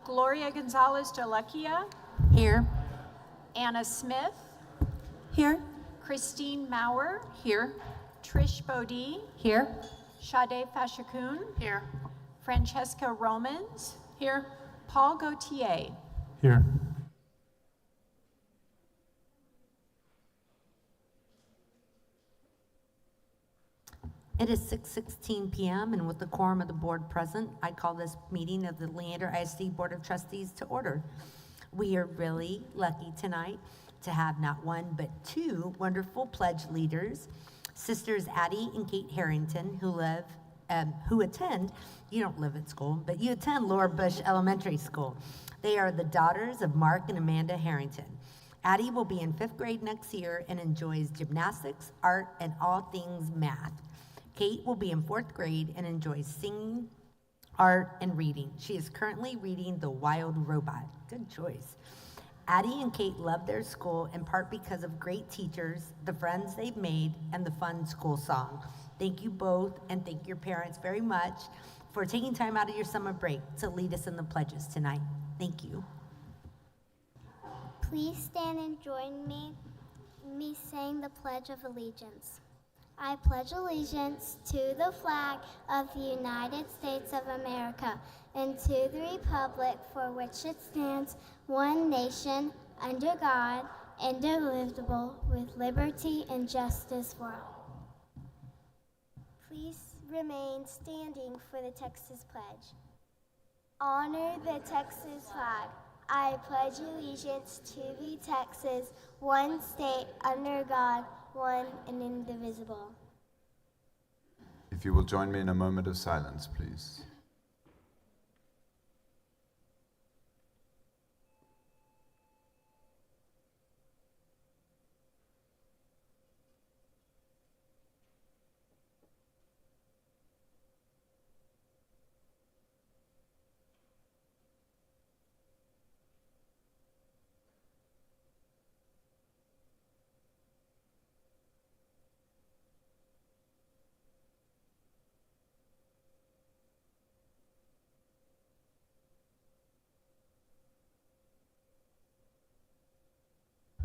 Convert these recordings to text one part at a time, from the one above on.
Gloria Gonzalez de Lucia. Here. Anna Smith. Here. Christine Maurer. Here. Trish Bodie. Here. Sade Fashakun. Here. Francesca Romans. Here. Paul Gauthier. Here. It is 6:16 p.m. and with the quorum of the board present, I call this meeting of the Leander ISD Board of Trustees to order. We are really lucky tonight to have not one but two wonderful pledge leaders, Sisters Addie and Kate Harrington, who attend, you don't live at school, but you attend Laura Bush Elementary School. They are the daughters of Mark and Amanda Harrington. Addie will be in 5th grade next year and enjoys gymnastics, art, and all things math. Kate will be in 4th grade and enjoys singing, art, and reading. She is currently reading The Wild Robot. Good choice. Addie and Kate love their school in part because of great teachers, the friends they've made, and the fun school song. Thank you both, and thank your parents very much for taking time out of your summer break to lead us in the pledges tonight. Thank you. Please stand and join me saying the Pledge of Allegiance. I pledge allegiance to the flag of the United States of America and to the republic for which it stands, one nation, under God, indivisible, with liberty and justice for all. Please remain standing for the Texas Pledge. Honor the Texas flag. I pledge allegiance to the Texas, one state, under God, one and indivisible. If you will join me in a moment of silence, please.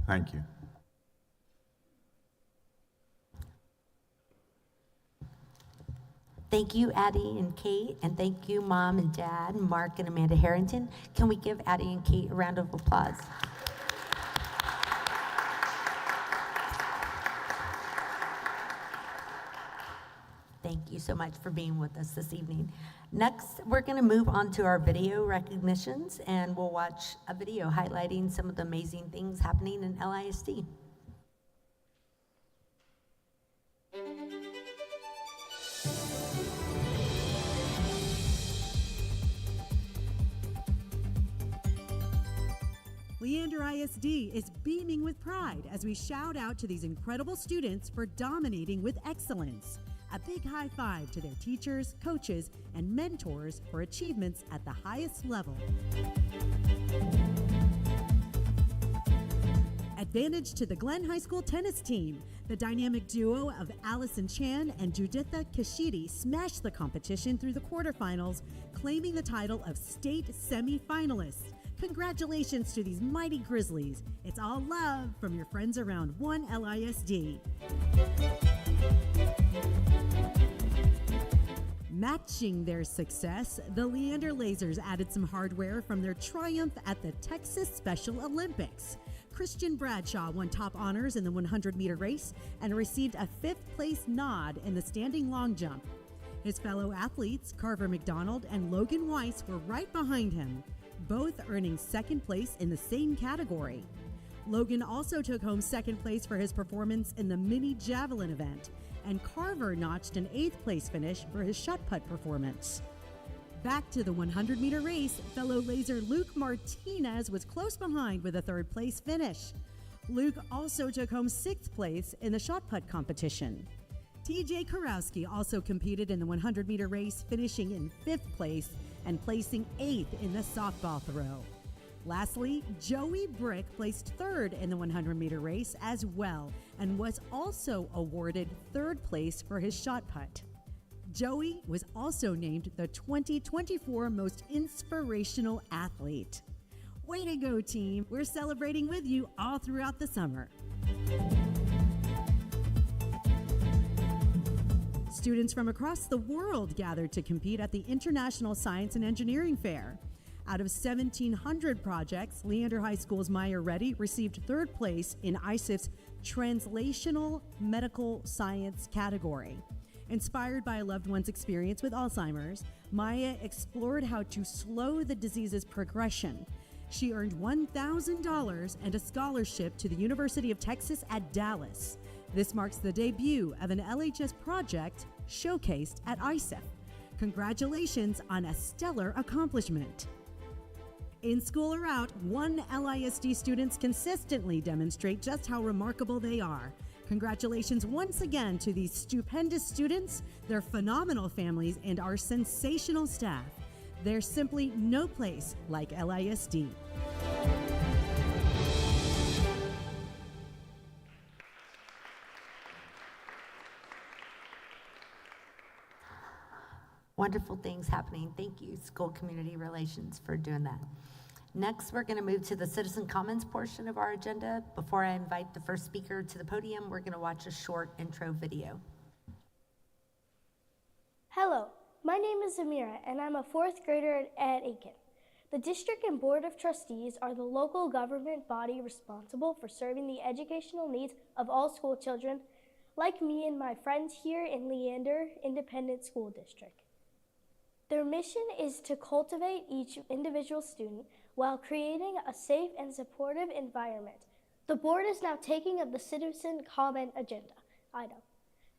Thank you. Thank you, Addie and Kate, and thank you, Mom and Dad, Mark and Amanda Harrington. Can we give Addie and Kate a round of applause? Thank you so much for being with us this evening. Next, we're going to move on to our video recognitions, and we'll watch a video highlighting some of the amazing things happening in LISD. Leander ISD is beaming with pride as we shout out to these incredible students for dominating with excellence. A big high five to their teachers, coaches, and mentors for achievements at the highest level. Advantage to the Glenn High School tennis team. The dynamic duo of Allison Chan and Juditha Kashidi smashed the competition through the quarterfinals, claiming the title of state semifinalists. Congratulations to these mighty Grizzlies. It's all love from your friends around 1 LISD. Matching their success, the Leander Lasers added some hardware from their triumph at the Texas Special Olympics. Christian Bradshaw won top honors in the 100-meter race and received a 5th place nod in the standing long jump. His fellow athletes, Carver McDonald and Logan Weiss, were right behind him, both earning 2nd place in the same category. Logan also took home 2nd place for his performance in the mini javelin event, and Carver notched an 8th place finish for his shot put performance. Back to the 100-meter race, fellow laser Luke Martinez was close behind with a 3rd place finish. Luke also took home 6th place in the shot put competition. TJ Kurowski also competed in the 100-meter race, finishing in 5th place and placing 8th in the softball throw. Lastly, Joey Brick placed 3rd in the 100-meter race as well and was also awarded 3rd place for his shot put. Joey was also named the 2024 Most Inspirational Athlete. Way to go, team. We're celebrating with you all throughout the summer. Students from across the world gathered to compete at the International Science and Engineering Fair. Out of 1,700 projects, Leander High School's Maya Reddy received third place in ISIF's Translational Medical Science category. Inspired by a loved one's experience with Alzheimer's, Maya explored how to slow the disease's progression. She earned $1,000 and a scholarship to the University of Texas at Dallas. This marks the debut of an LHS project showcased at ISIF. Congratulations on a stellar accomplishment. In school or out, one LISD students consistently demonstrate just how remarkable they are. Congratulations once again to these stupendous students, their phenomenal families, and our sensational staff. There's simply no place like LISD. Wonderful things happening. Thank you, School Community Relations, for doing that. Next, we're going to move to the citizen comments portion of our agenda. Before I invite the first speaker to the podium, we're going to watch a short intro video. Hello, my name is Amira, and I'm a fourth grader at Aiken. The District and Board of Trustees are the local government body responsible for serving the educational needs of all school children, like me and my friends here in Leander Independent School District. Their mission is to cultivate each individual student while creating a safe and supportive environment. The board is now taking up the citizen comment agenda item.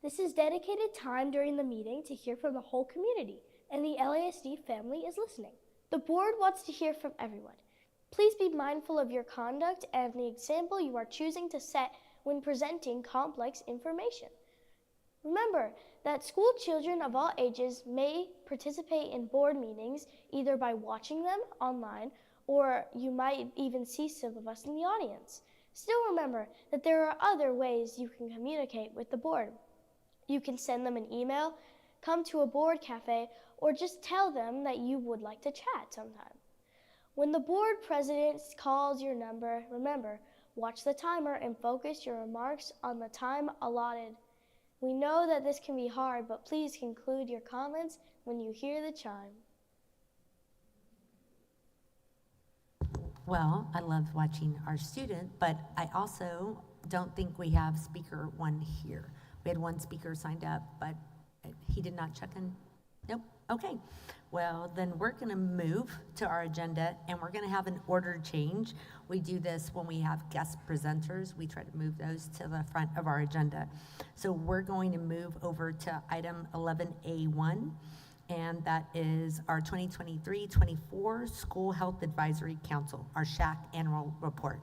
This is dedicated time during the meeting to hear from the whole community, and the LASD family is listening. The board wants to hear from everyone. Please be mindful of your conduct and the example you are choosing to set when presenting complex information. Remember that school children of all ages may participate in board meetings either by watching them online, or you might even see some of us in the audience. Still remember that there are other ways you can communicate with the board. You can send them an email, come to a board cafe, or just tell them that you would like to chat sometime. When the board president calls your number, remember, watch the timer and focus your remarks on the time allotted. We know that this can be hard, but please conclude your comments when you hear the chime. Well, I love watching our student, but I also don't think we have speaker one here. We had one speaker signed up, but he did not check in. Nope. Okay. Well, then we're going to move to our agenda, and we're going to have an order change. We do this when we have guest presenters. We try to move those to the front of our agenda. So we're going to move over to item 11A1, and that is our 2023-24 School Health Advisory Council, our Shac annual report.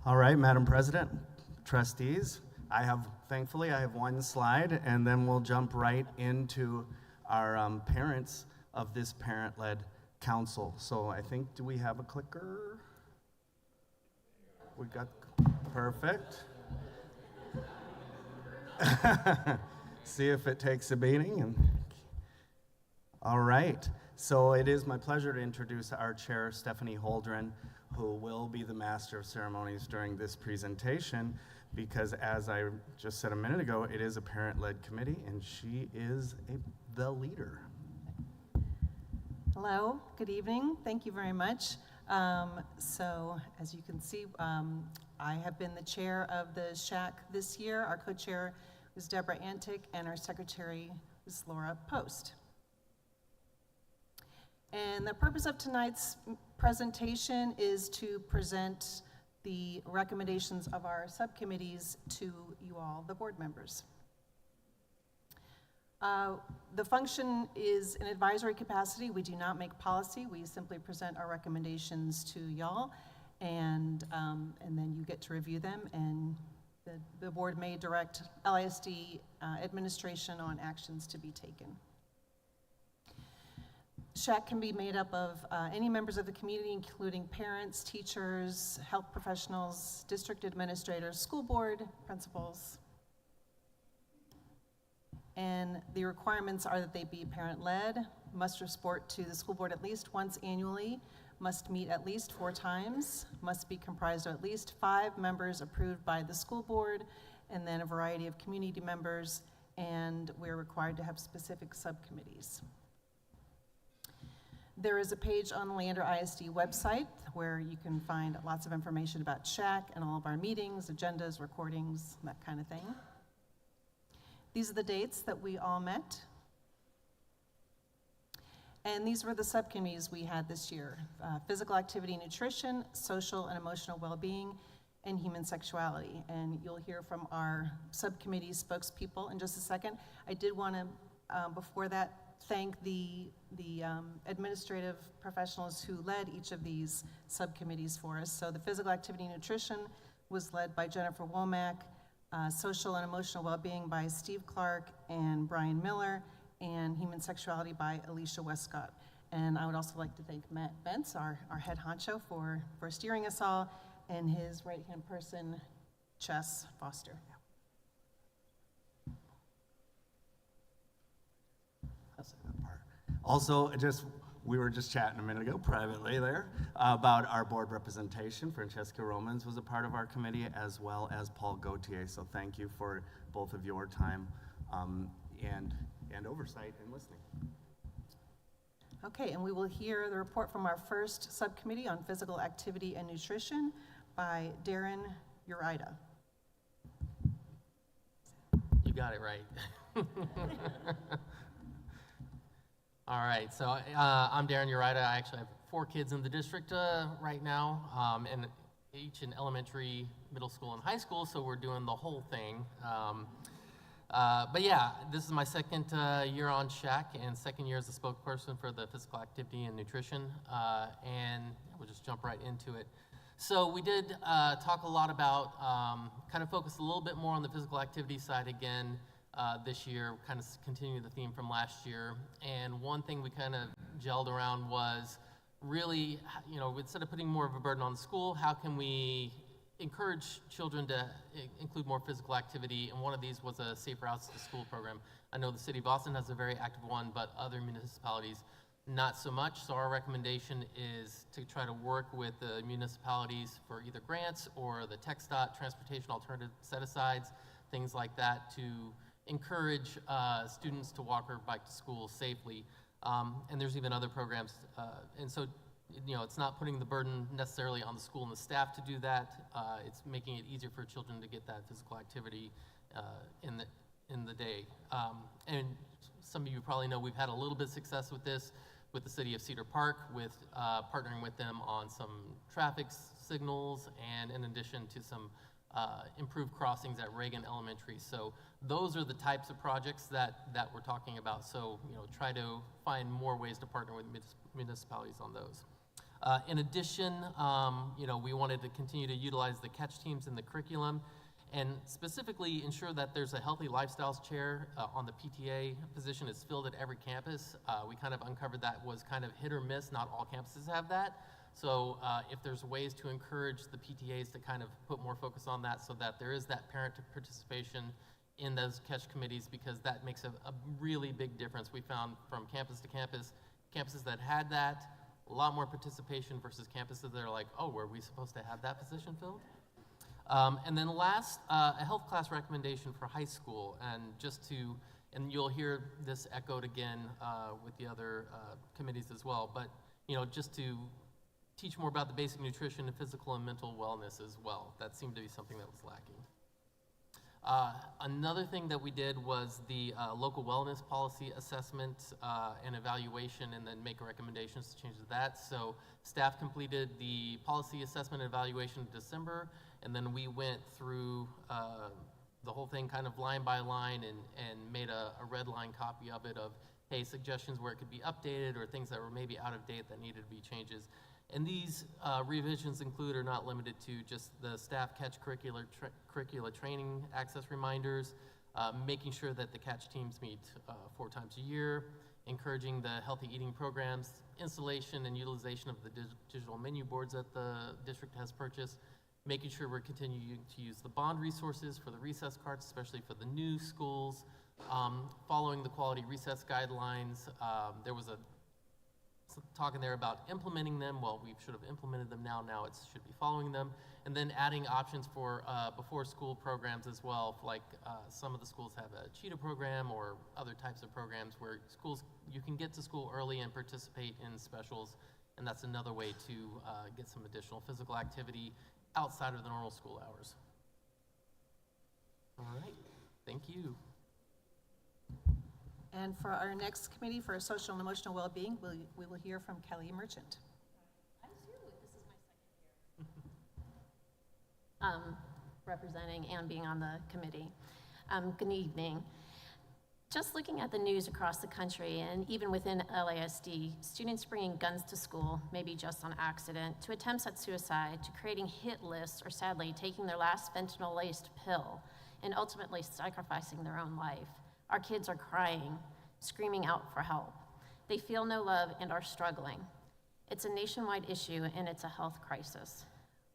All right, Madam President, trustees, thankfully I have one slide, and then we'll jump right into our parents of this parent-led council. So I think, do we have a clicker? We got, perfect. See if it takes a beating. All right, so it is my pleasure to introduce our chair, Stephanie Holdren, who will be the master of ceremonies during this presentation, because as I just said a minute ago, it is a parent-led committee, and she is the leader. Hello, good evening. Thank you very much. So as you can see, I have been the chair of the Shac this year. Our co-chair was Deborah Antic, and our secretary was Laura Post. And the purpose of tonight's presentation is to present the recommendations of our subcommittees to you all, the board members. The function is an advisory capacity. We do not make policy. We simply present our recommendations to y'all, and then you get to review them, and the board may direct LISD administration on actions to be taken. Shac can be made up of any members of the community, including parents, teachers, health professionals, district administrators, school board, principals. And the requirements are that they be parent-led, must report to the school board at least once annually, must meet at least 4 times, must be comprised of at least 5 members approved by the school board, and then a variety of community members, and we're required to have specific subcommittees. There is a page on the Leander ISD website where you can find lots of information about Shac and all of our meetings, agendas, recordings, that kind of thing. These are the dates that we all met. And these were the subcommittees we had this year. Physical activity and nutrition, social and emotional well-being, and human sexuality. And you'll hear from our subcommittee spokespeople in just a second. I did want to, before that, thank the administrative professionals who led each of these subcommittees for us. So the physical activity and nutrition was led by Jennifer Womack, social and emotional well-being by Steve Clark and Brian Miller, and human sexuality by Alicia Westcott. And I would also like to thank Matt Bentz, our head honcho, for steering us all, and his right-hand person, Chess Foster. Also, we were just chatting a minute ago privately there about our board representation. Francesca Romans was a part of our committee, as well as Paul Gauthier. So thank you for both of your time and oversight and listening. Okay, and we will hear the report from our first subcommittee on physical activity and nutrition by Darren Urida. You got it right. All right, so I'm Darren Urida. I actually have 4 kids in the district right now, and each in elementary, middle school, and high school, so we're doing the whole thing. But yeah, this is my second year on Shac, and second year as a spokesperson for the physical activity and nutrition, and we'll just jump right into it. So we did talk a lot about, kind of focus a little bit more on the physical activity side again this year, kind of continue the theme from last year. And one thing we kind of gelled around was really, you know, instead of putting more of a burden on the school, how can we encourage children to include more physical activity? And one of these was a Safe Routes to School program. I know the city of Boston has a very active one, but other municipalities not so much. So our recommendation is to try to work with the municipalities for either grants or the TxDOT transportation alternative set-asides, things like that, to encourage students to walk or bike to school safely. And there's even other programs. And so, you know, it's not putting the burden necessarily on the school and the staff to do that. It's making it easier for children to get that physical activity in the day. And some of you probably know we've had a little bit of success with this with the city of Cedar Park, with partnering with them on some traffic signals, and in addition to some improved crossings at Reagan Elementary. So those are the types of projects that we're talking about. So, you know, try to find more ways to partner with municipalities on those. In addition, you know, we wanted to continue to utilize the catch teams in the curriculum, and specifically ensure that there's a healthy lifestyles chair on the PTA position. It's filled at every campus. We kind of uncovered that was kind of hit or miss. Not all campuses have that. So if there's ways to encourage the PTAs to kind of put more focus on that, so that there is that parent participation in those catch committees, because that makes a really big difference. We found from campus to campus, campuses that had that, a lot more participation versus campuses that are like, oh, were we supposed to have that position filled? And then last, a health class recommendation for high school, and just to, and you'll hear this echoed again with the other committees as well, but you know, just to teach more about the basic nutrition and physical and mental wellness as well. That seemed to be something that was lacking. Another thing that we did was the local wellness policy assessment and evaluation, and then make recommendations to change that. So staff completed the policy assessment and evaluation in December, and then we went through the whole thing kind of line by line and made a red line copy of it of, hey, suggestions where it could be updated or things that were maybe out of date that needed to be changes. And these revisions include or not limited to just the staff catch curricular training access reminders, making sure that the catch teams meet 4 times a year, encouraging the healthy eating programs, installation and utilization of the digital menu boards that the district has purchased, making sure we're continuing to use the bond resources for the recess cards, especially for the new schools, following the quality recess guidelines. There was a talk in there about implementing them. Well, we should have implemented them now. Now it should be following them. And then adding options for before school programs as well. Like some of the schools have a cheetah program or other types of programs where you can get to school early and participate in specials. And that's another way to get some additional physical activity outside of the normal school hours. All right, thank you. And for our next committee for social and emotional well-being, we will hear from Kelly Merchant. Representing and being on the committee. Good evening. Just looking at the news across the country and even within LASD, students bringing guns to school, maybe just on accident, to attempts at suicide, to creating hit lists, or sadly taking their last fentanyl-laced pill, and ultimately sacrificing their own life. Our kids are crying, screaming out for help. They feel no love and are struggling. It's a nationwide issue and it's a health crisis.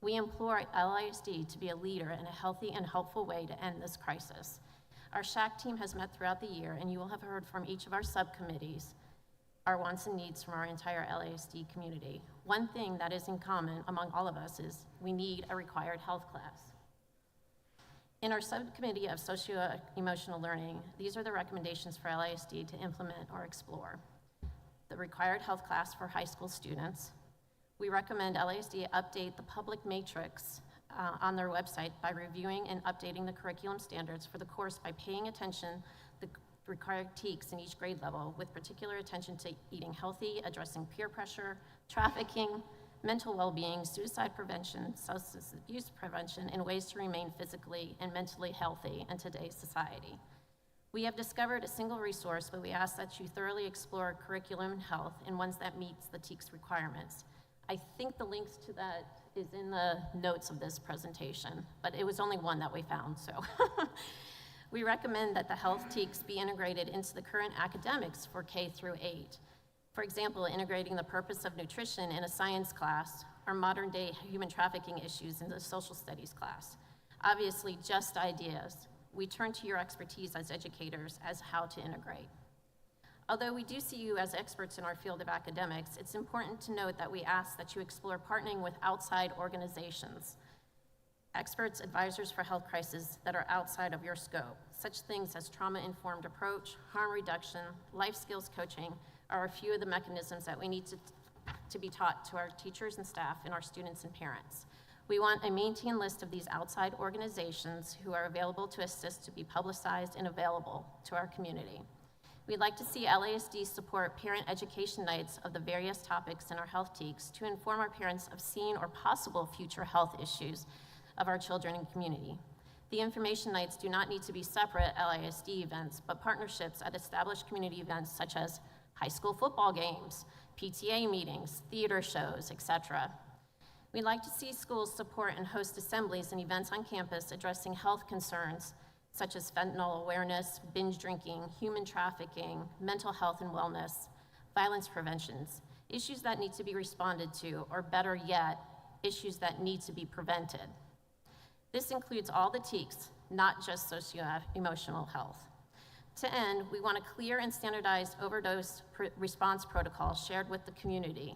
We implore LISD to be a leader in a healthy and helpful way to end this crisis. Our Shac team has met throughout the year, and you will have heard from each of our subcommittees our wants and needs from our entire LASD community. One thing that is in common among all of us is we need a required health class. In our subcommittee of socio-emotional learning, these are the recommendations for LASD to implement or explore. The required health class for high school students. We recommend LASD update the public matrix on their website by reviewing and updating the curriculum standards for the course by paying attention to the required TEKS in each grade level, with particular attention to eating healthy, addressing peer pressure, trafficking, mental well-being, suicide prevention, substance abuse prevention, and ways to remain physically and mentally healthy in today's society. We have discovered a single resource, but we ask that you thoroughly explore curriculum and health and ones that meets the TEKS requirements. I think the links to that is in the notes of this presentation, but it was only one that we found, so. We recommend that the health TEKS be integrated into the current academics for K through 8. For example, integrating the purpose of nutrition in a science class or modern day human trafficking issues in the social studies class. Obviously, just ideas. We turn to your expertise as educators as how to integrate. Although we do see you as experts in our field of academics, it's important to note that we ask that you explore partnering with outside organizations, experts, advisors for health crises that are outside of your scope. Such things as trauma-informed approach, harm reduction, life skills coaching are a few of the mechanisms that we need to be taught to our teachers and staff and our students and parents. We want a maintained list of these outside organizations who are available to assist to be publicized and available to our community. We'd like to see LASD support parent education nights of the various topics in our health TEKS to inform our parents of seen or possible future health issues of our children and community. The information nights do not need to be separate LASD events, but partnerships at established community events such as high school football games, PTA meetings, theater shows, etc. We'd like to see schools support and host assemblies and events on campus addressing health concerns such as fentanyl awareness, binge drinking, human trafficking, mental health and wellness, violence preventions, issues that need to be responded to, or better yet, issues that need to be prevented. This includes all the TEKS, not just socio-emotional health. To end, we want a clear and standardized overdose response protocol shared with the community.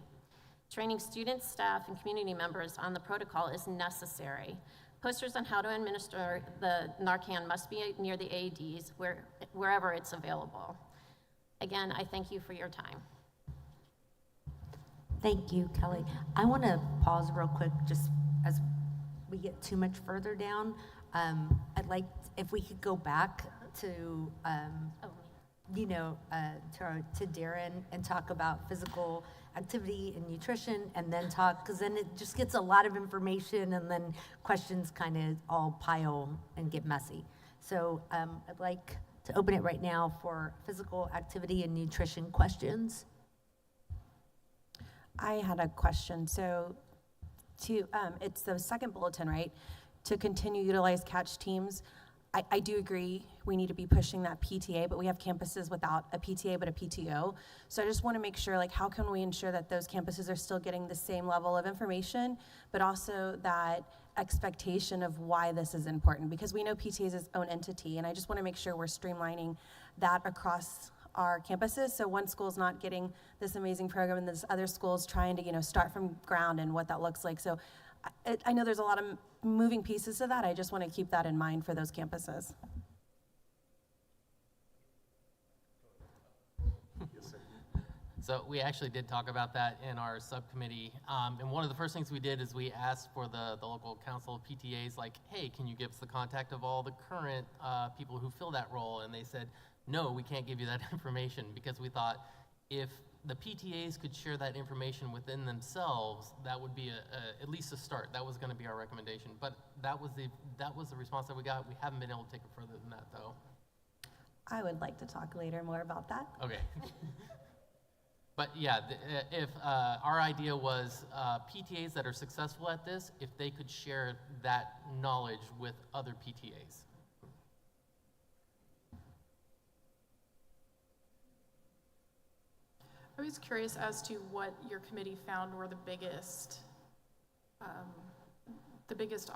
Training students, staff, and community members on the protocol is necessary. Posters on how to administer the Narcan must be near the AEDs wherever it's available. Again, I thank you for your time. Thank you, Kelly. I want to pause real quick just as we get too much further down. I'd like, if we could go back to, you know, to Darren and talk about physical activity and nutrition, and then talk, because then it just gets a lot of information, and then questions kind of all pile and get messy. So I'd like to open it right now for physical activity and nutrition questions. I had a question. So it's the second bulletin, right? To continue utilize catch teams. I do agree we need to be pushing that PTA, but we have campuses without a PTA but a PTO. So I just want to make sure, like, how can we ensure that those campuses are still getting the same level of information, but also that expectation of why this is important? Because we know PTA is its own entity, and I just want to make sure we're streamlining that across our campuses, so one school's not getting this amazing program and this other school's trying to, you know, start from ground and what that looks like. So I know there's a lot of moving pieces to that. I just want to keep that in mind for those campuses. So we actually did talk about that in our subcommittee. And one of the first things we did is we asked for the local council of PTAs, like, hey, can you give us the contact of all the current people who fill that role? And they said, no, we can't give you that information, because we thought if the PTAs could share that information within themselves, that would be at least a start. That was going to be our recommendation. But that was the response that we got. We haven't been able to take it further than that, though. I would like to talk later more about that. Okay. But yeah, if our idea was PTAs that are successful at this, if they could share that knowledge with other PTAs. I was curious as to what your committee found were the biggest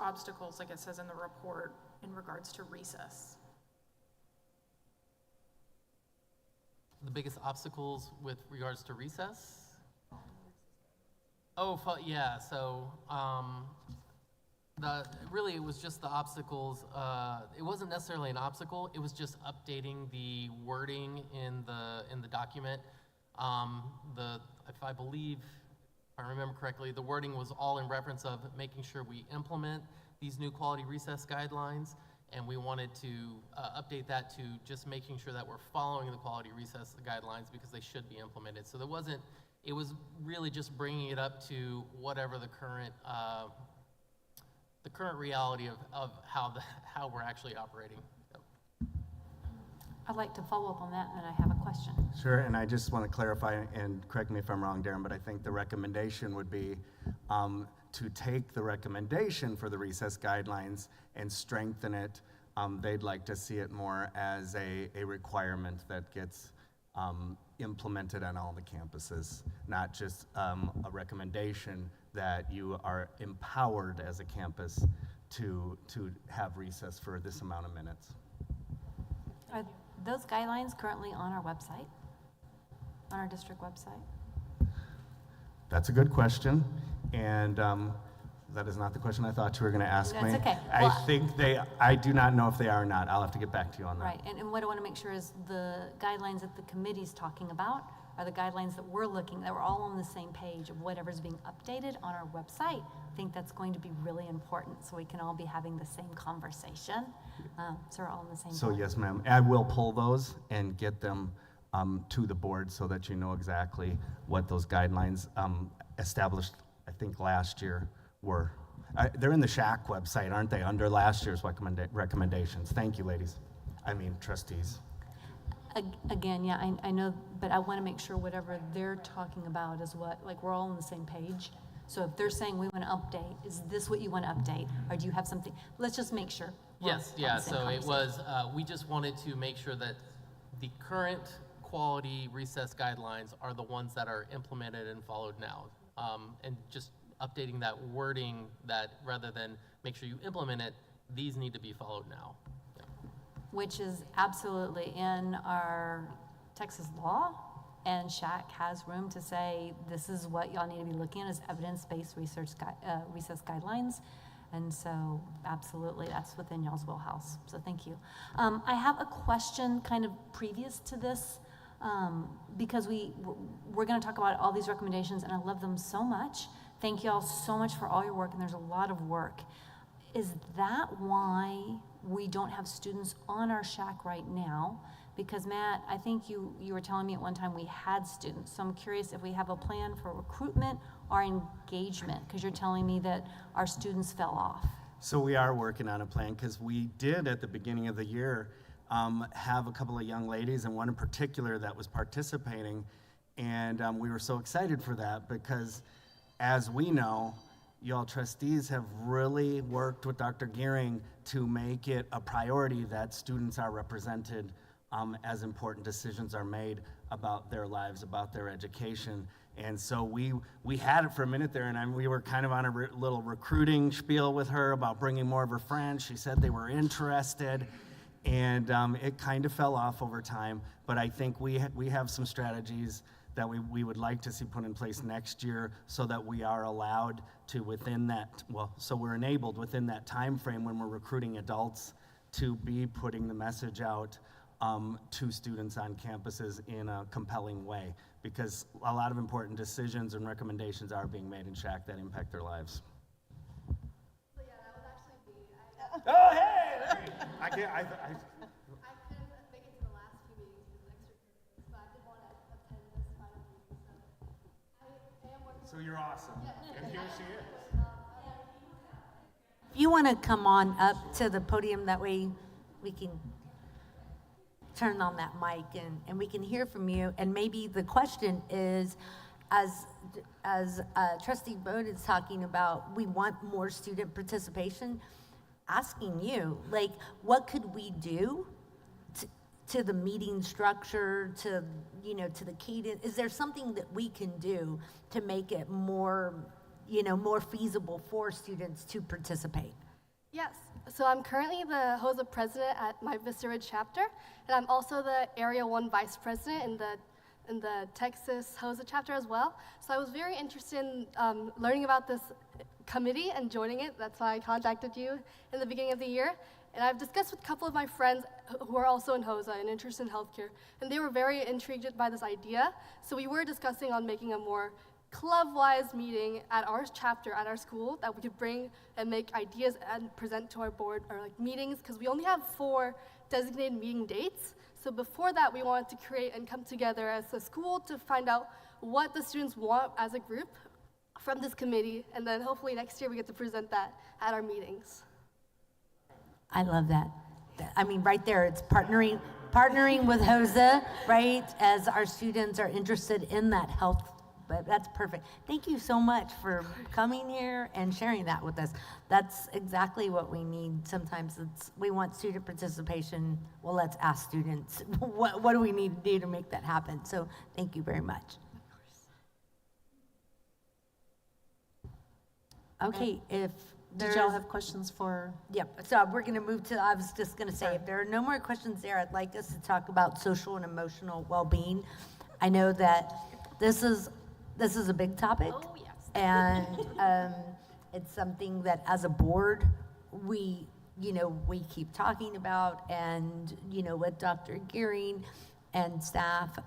obstacles, like it says in the report, in regards to recess. The biggest obstacles with regards to recess? Oh, yeah, so really it was just the obstacles. It wasn't necessarily an obstacle, it was just updating the wording in the document. If I remember correctly, the wording was all in reference of making sure we implement these new quality recess guidelines, and we wanted to update that to just making sure that we're following the quality recess guidelines, because they should be implemented. So it was really just bringing it up to whatever the current reality of how we're actually operating. I'd like to follow up on that, and then I have a question. Sure, and I just want to clarify, and correct me if I'm wrong, Darren, but I think the recommendation would be to take the recommendation for the recess guidelines and strengthen it. They'd like to see it more as a requirement that gets implemented on all the campuses, not just a recommendation that you are empowered as a campus to have recess for this amount of minutes. Are those guidelines currently on our website, on our district website? That's a good question, and that is not the question I thought you were going to ask me. That's okay. I do not know if they are or not. I'll have to get back to you on that. Right, and what I want to make sure is the guidelines that the committee's talking about are the guidelines that we're all on the same page of whatever's being updated on our website. I think that's going to be really important, so we can all be having the same conversation, so we're all on the same So page. yes, ma'am, I will pull those and get them to the board so that you know exactly what those guidelines established, I think last year, were. They're in the Shac website, aren't they, under last year's recommendations? Thank you, trustees. Again, yeah, I know, but I want to make sure whatever they're talking about is what, like, we're all on the same page. So if they're saying we want to update, is this what you want to update? Or do you have something? Let's just make sure. Yes, yeah, so it was, we just wanted to make sure that the current quality recess guidelines are the ones that are implemented and followed now. And just updating that wording, that rather than make sure you implement it, these need to be followed now. Which is absolutely in our Texas law, and Shac has room to say, this is what y'all need to be looking at as evidence-based recess guidelines. And so absolutely, that's within y'all's wheelhouse. So thank you. I have a question kind of previous to this, because we're gonna talk about all these recommendations, and I love them so much. Thank y'all so much for all your work, and there's a lot of work. Is that why we don't have students on our Shac right now? Because Matt, I think you were telling me at one time we had students. So I'm curious if we have a plan for recruitment or engagement, because you're telling me that our students fell off. So we are working on a plan, because we did at the beginning of the year have a couple of young ladies, and one in particular that was participating, and we were so excited for that because, as we know, y'all trustees have really worked with Dr. Gearing to make it a priority that students are represented as important decisions are made about their lives, about their education. And so we had it for a minute there, and we were kind of on a little recruiting spiel with her about bringing more of her friends. She said they were interested, and it kind of fell off over time. But I think we have some strategies that we would like to see put in place next year, so that we are allowed to, within that, so we're enabled within that time frame when we're recruiting adults to be putting the message out to students on campuses in a compelling way, because a lot of important decisions and recommendations are being made in Shac that impact their lives. So yeah, that was actually me. Oh, hey! I couldn't make it to the last few meetings because of extracurriculars, but I did want to attend this final meeting, so I am working. So you're awesome. And here she is. If you want to come on up to the podium, that way we can turn on that mic and we can hear from you. And maybe the question is, as Trustee Bode is talking about, we want more student participation, asking you, like, what could we do to the meeting structure, to the cadence? Is there something that we can do to make it more feasible for students to participate? Yes, so I'm currently the HOSA president at my Vista Ridge chapter, and I'm also the Area 1 vice president in the Texas HOSA chapter as well. So I was very interested in learning about this committee and joining it. That's why I contacted you in the beginning of the year. And I've discussed with a couple of my friends who are also in HOSA and interested in healthcare, and they were very intrigued by this idea. So we were discussing on making a more club-wise meeting at our chapter, at our school, that we could bring and make ideas and present to our board, or like meetings, because we only have 4 designated meeting dates. So before that, we wanted to create and come together as a school to find out what the students want as a group from this committee, and then hopefully next year we get to present that at our meetings. I love that. I mean, right there, it's partnering with HOSA, right? As our students are interested in that health, but that's perfect. Thank you so much for coming here and sharing that with us. That's exactly what we need. Sometimes we want student participation. Well, let's ask students, what do we need to do to make that happen? So thank you very much. Okay, if Did y'all have questions for? Yep, so we're gonna move to, I was just gonna say, if there are no more questions there, I'd like us to talk about social and emotional well-being. I know that this is a big topic. Oh, yes. And it's something that as a board, we keep talking about, and, with Dr. Gearing and staff,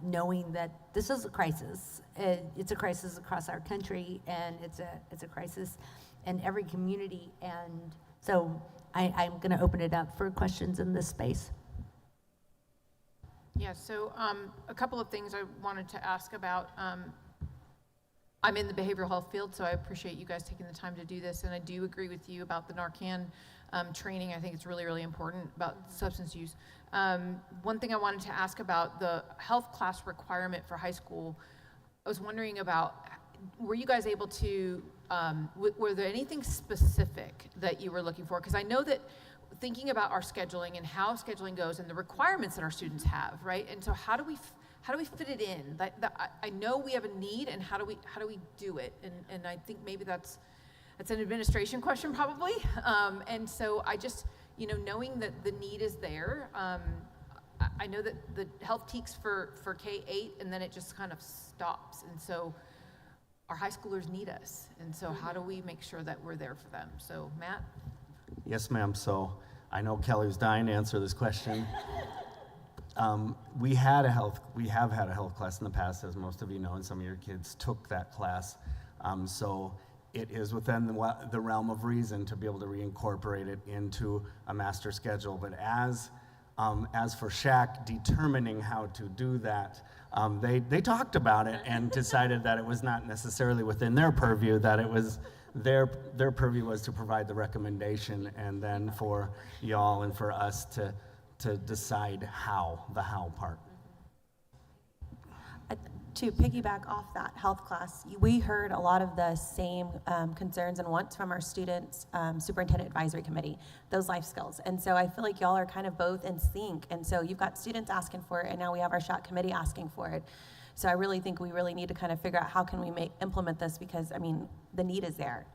knowing that this is a crisis. It's a crisis across our country, and it's a crisis in every community. And so I'm going to open it up for questions in this space. Yeah, so a couple of things I wanted to ask about. I'm in the behavioral health field, so I appreciate you guys taking the time to do this, and I do agree with you about the Narcan training. I think it's really, really important about substance use. One thing I wanted to ask about the health class requirement for high school, I was wondering about, were you guys able to, were there anything specific that you were looking for? Because I know that thinking about our scheduling and how scheduling goes and the requirements that our students have, right? And so how do we fit it in? I know we have a need, and how do we do it? And I think maybe that's an administration question probably. And so I just, knowing that the need is there, I know that the health teaks for K-8, and then it just kind of stops. And so our high schoolers need us. And so how do we make sure that we're there for them? So Matt? Yes, ma'am. So I know Kelly was dying to answer this question. We have had a health class in the past, as most of you know, and some of your kids took that class. So it is within the realm of reason to be able to reincorporate it into a master schedule. But as for Shac determining how to do that, they talked about it and decided that it was not necessarily within their purview, that it was their purview was to provide the recommendation, and then for y'all and for us to decide the how part. To piggyback off that health class, we heard a lot of the same concerns and wants from our students' superintendent advisory committee, those life skills. And so I feel like y'all are kind of both in sync. And so you've got students asking for it, and now we have our Shac committee asking for it. So I really think we really need to kind of figure out how can we implement this, because I mean, the need is there.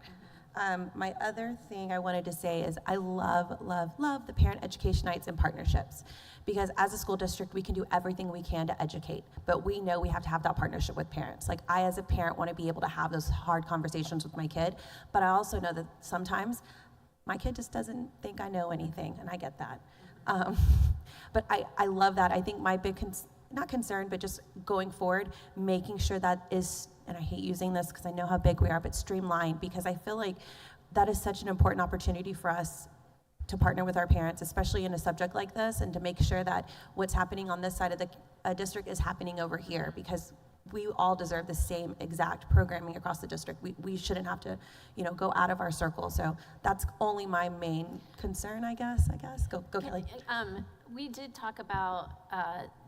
My other thing I wanted to say is I love, love, love the parent education nights and partnerships, because as a school district, we can do everything we can to educate, but we know we have to have that partnership with parents. Like, I as a parent want to be able to have those hard conversations with my kid, but I also know that sometimes my kid just doesn't think I know anything, and I get that. But I love that. I think my big, not concern, but just going forward, making sure that is, and I hate using this because I know how big we are, but streamlined, because I feel like that is such an important opportunity for us to partner with our parents, especially in a subject like this, and to make sure that what's happening on this side of the district is happening over here, because we all deserve the same exact programming across the district. We shouldn't have to, go out of our circle. So that's only my main concern, I guess. Go Kelly. We did talk about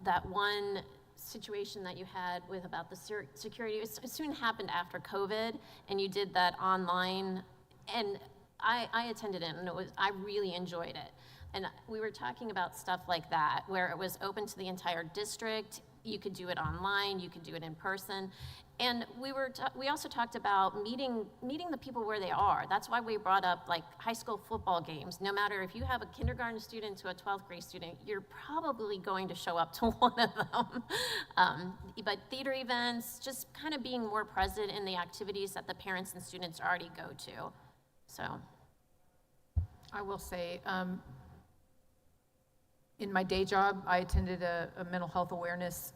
that one situation that you had with about the security. It soon happened after COVID, and you did that online, and I attended it, and I really enjoyed it. And we were talking about stuff like that, where it was open to the entire district. You could do it online, you could do it in person. And we also talked about meeting the people where they are. That's why we brought up like high school football games. No matter if you have a kindergarten student to a 12th grade student, you're probably going to show up to one of them. But theater events, just kind of being more present in the activities that the parents and students already go to. So I will say, in my day job, I attended a mental health awareness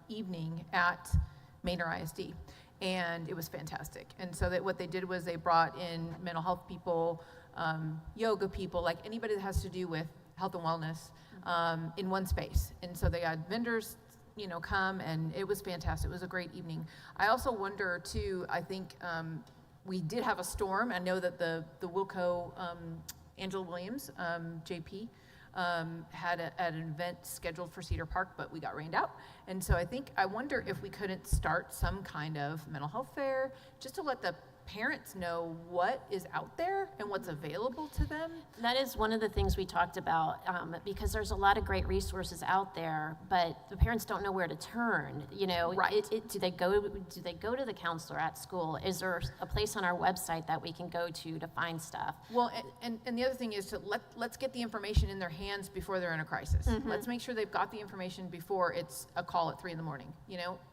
evening at Leander ISD, and it was fantastic. And so what they did was they brought in mental health people, yoga people, like anybody that has to do with health and wellness in one space. And so they had vendors, come, and it was fantastic. It was a great evening. I also wonder too, I think we did have a storm. I know that the Wilco, Angela Williams, JP, had an event scheduled for Cedar Park, but we got rained out. And so I wonder if we couldn't start some kind of mental health fair just to let the parents know what is out there and what's available to them. That is one of the things we talked about, because there's a lot of great resources out there, but the parents don't know where to turn. Right. Do they go to the counselor at school? Is there a place on our website that we can go to find stuff? Well, and the other thing is to let's get the information in their hands before they're in a crisis. Mm-hmm. Let's make sure they've got the information before it's a call at 3 a.m.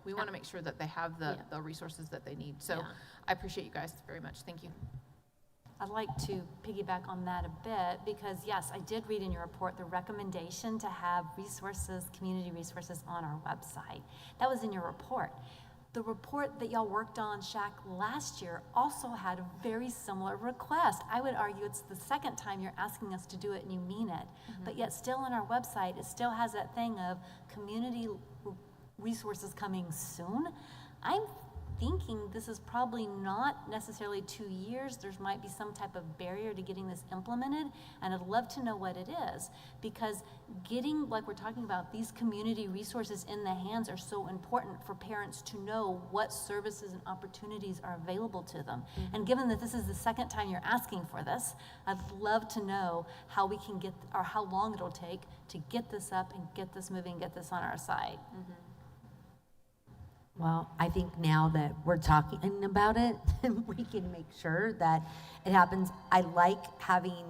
We want to make sure that they have the resources that they need. So. Yeah. I appreciate you guys very much. Thank you. I'd like to piggyback on that a bit, because yes, I did read in your report the recommendation to have community resources on our website. That was in your report. The report that y'all worked on, Shac, last year also had a very similar request. I would argue it's the second time you're asking us to do it and you mean it. Mm-hmm. But yet still on our website, it still has that thing of community resources coming soon. I'm thinking this is probably not necessarily 2 years. There might be some type of barrier to getting this implemented, and I'd love to know what it is, because getting, like we're talking about, these community resources in the hands are so important for parents to know what services and opportunities are available to them. Mm-hmm. And given that this is the second time you're asking for this, I'd love to know how we can get, or how long it'll take to get this up and get this moving, get this on our site. Mm-hmm. Well, I think now that we're talking about it, we can make sure that it happens. I like having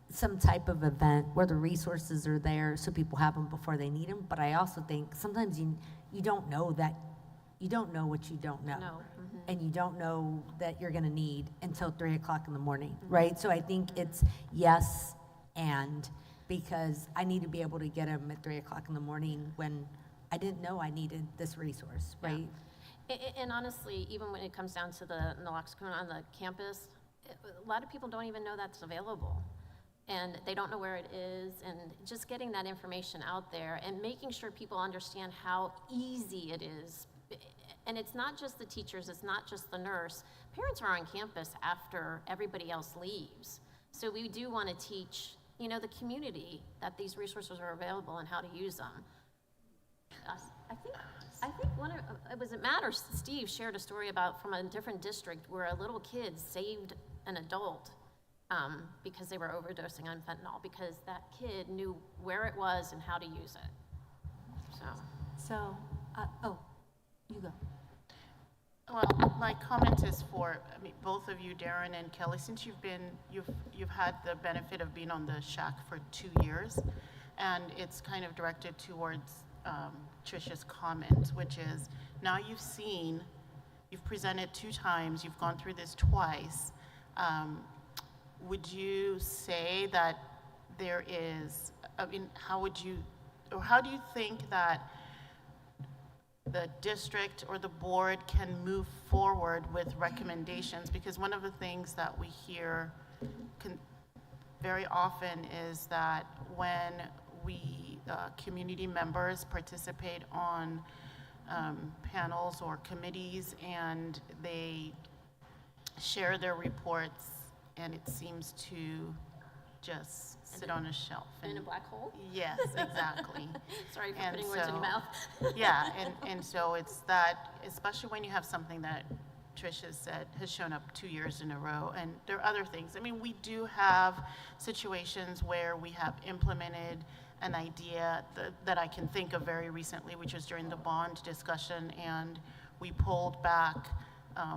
some type of event where the resources are there so people have them before they need them. But I also think sometimes you don't know what you don't know. Mm-hmm. And you don't know that you're going to need until 3 o'clock in the morning, mm-hmm. right? So I think it's yes and, because I need to be able to get them at 3 o'clock in the morning when I didn't know I needed this resource, right? And honestly, even when it comes down to the naloxone on the campus, a lot of people don't even know that's available. And they don't know where it is, and just getting that information out there and making sure people understand how easy it is. And it's not just the teachers, it's not just the nurse. Parents are on campus after everybody else leaves. So we do want to teach, you know, the community that these resources are available and how to use them. I think one of, was it Matt or Steve shared a story about from a different district where a little kid saved an adult because they were overdosing on fentanyl because that kid knew where it was and how to use it. So, oh, you go. Well, my comment is for both of you, Darren and Kelly, since you've had the benefit of being on the Shac for 2 years, and it's kind of directed towards Tricia's comment, which is now you've presented 2 times, you've gone through this twice. Would you say that there is, how do you think that the district or the board can move forward with recommendations? Because one of the things that we hear very often is that when we community members participate on panels or committees and they share their reports and it seems to just sit on a shelf. In a black hole? Yes, exactly. Sorry for putting words in your mouth. Yeah, and so it's that, especially when you have something that Tricia said has shown up 2 years in a row, and there are other things. I mean, we do have situations where we have implemented an idea that I can think of very recently, which was during the bond discussion, and we pulled back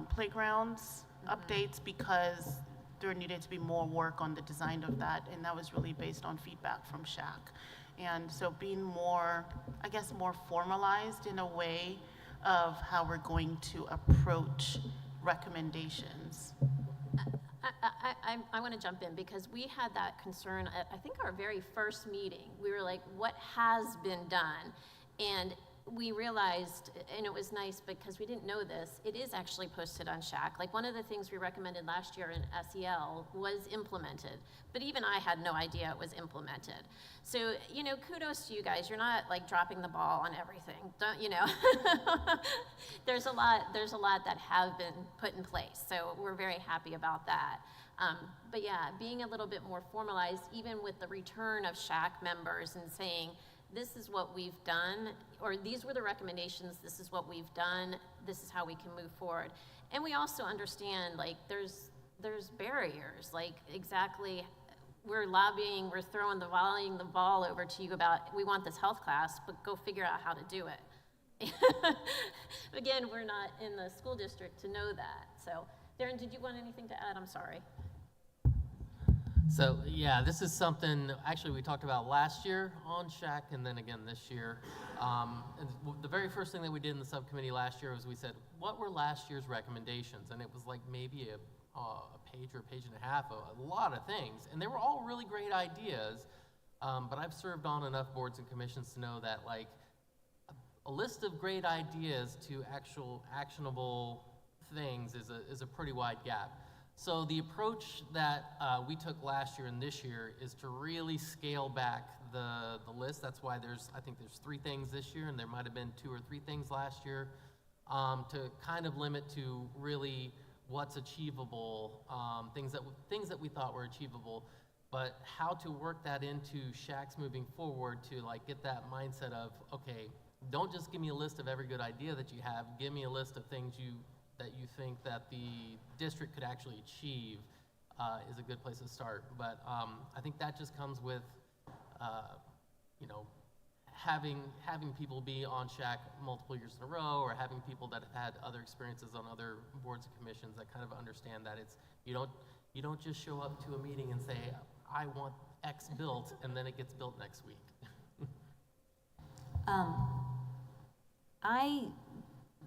playgrounds updates because there needed to be more work on the design of that, and that was really based on feedback from Shac. And so being more, I guess, more formalized in a way of how we're going to approach recommendations. I want to jump in because we had that concern at, I think, our very first meeting. We were like, what has been done? And we realized, and it was nice because we didn't know this, it is actually posted on Shac. Like one of the things we recommended last year in SEL was implemented, but even I had no idea it was implemented. So, you know, kudos to you guys. You're not like dropping the ball on everything. Don't, you know, there's a lot that have been put in place. So we're very happy about that. But yeah, being a little bit more formalized, even with the return of Shac members and saying, this is what we've done, or these were the recommendations, this is what we've done, this is how we can move forward. And we also understand, like, there's barriers, like exactly, we're lobbying, we're throwing the ball over to you about, we want this health class, but go figure out how to do it. Again, we're not in the school district to know that. So, Darren, did you want anything to add? I'm sorry. So yeah, this is something actually we talked about last year on Shac and then again this year. And the very first thing that we did in the subcommittee last year was we said, what were last year's recommendations? And it was like maybe a page or a page and a half, a lot of things. And they were all really great ideas, but I've served on enough boards and commissions to know that like a list of great ideas to actual actionable things is a pretty wide gap. So the approach that we took last year and this year is to really scale back the list. That's why I think there's 3 things this year, and there might have been 2 or 3 things last year, to kind of limit to really what's achievable, things that we thought were achievable, but how to work that into Shac's moving forward to like get that mindset of, okay, don't just give me a list of every good idea that you have, give me a list of things that you think that the district could actually achieve is a good place to start. But I think that just comes with, you know, having people be on Shac multiple years in a row, or having people that have had other experiences on other boards and commissions that kind of understand that it's you don't just show up to a meeting and say, I want X built, and then it gets built next week. I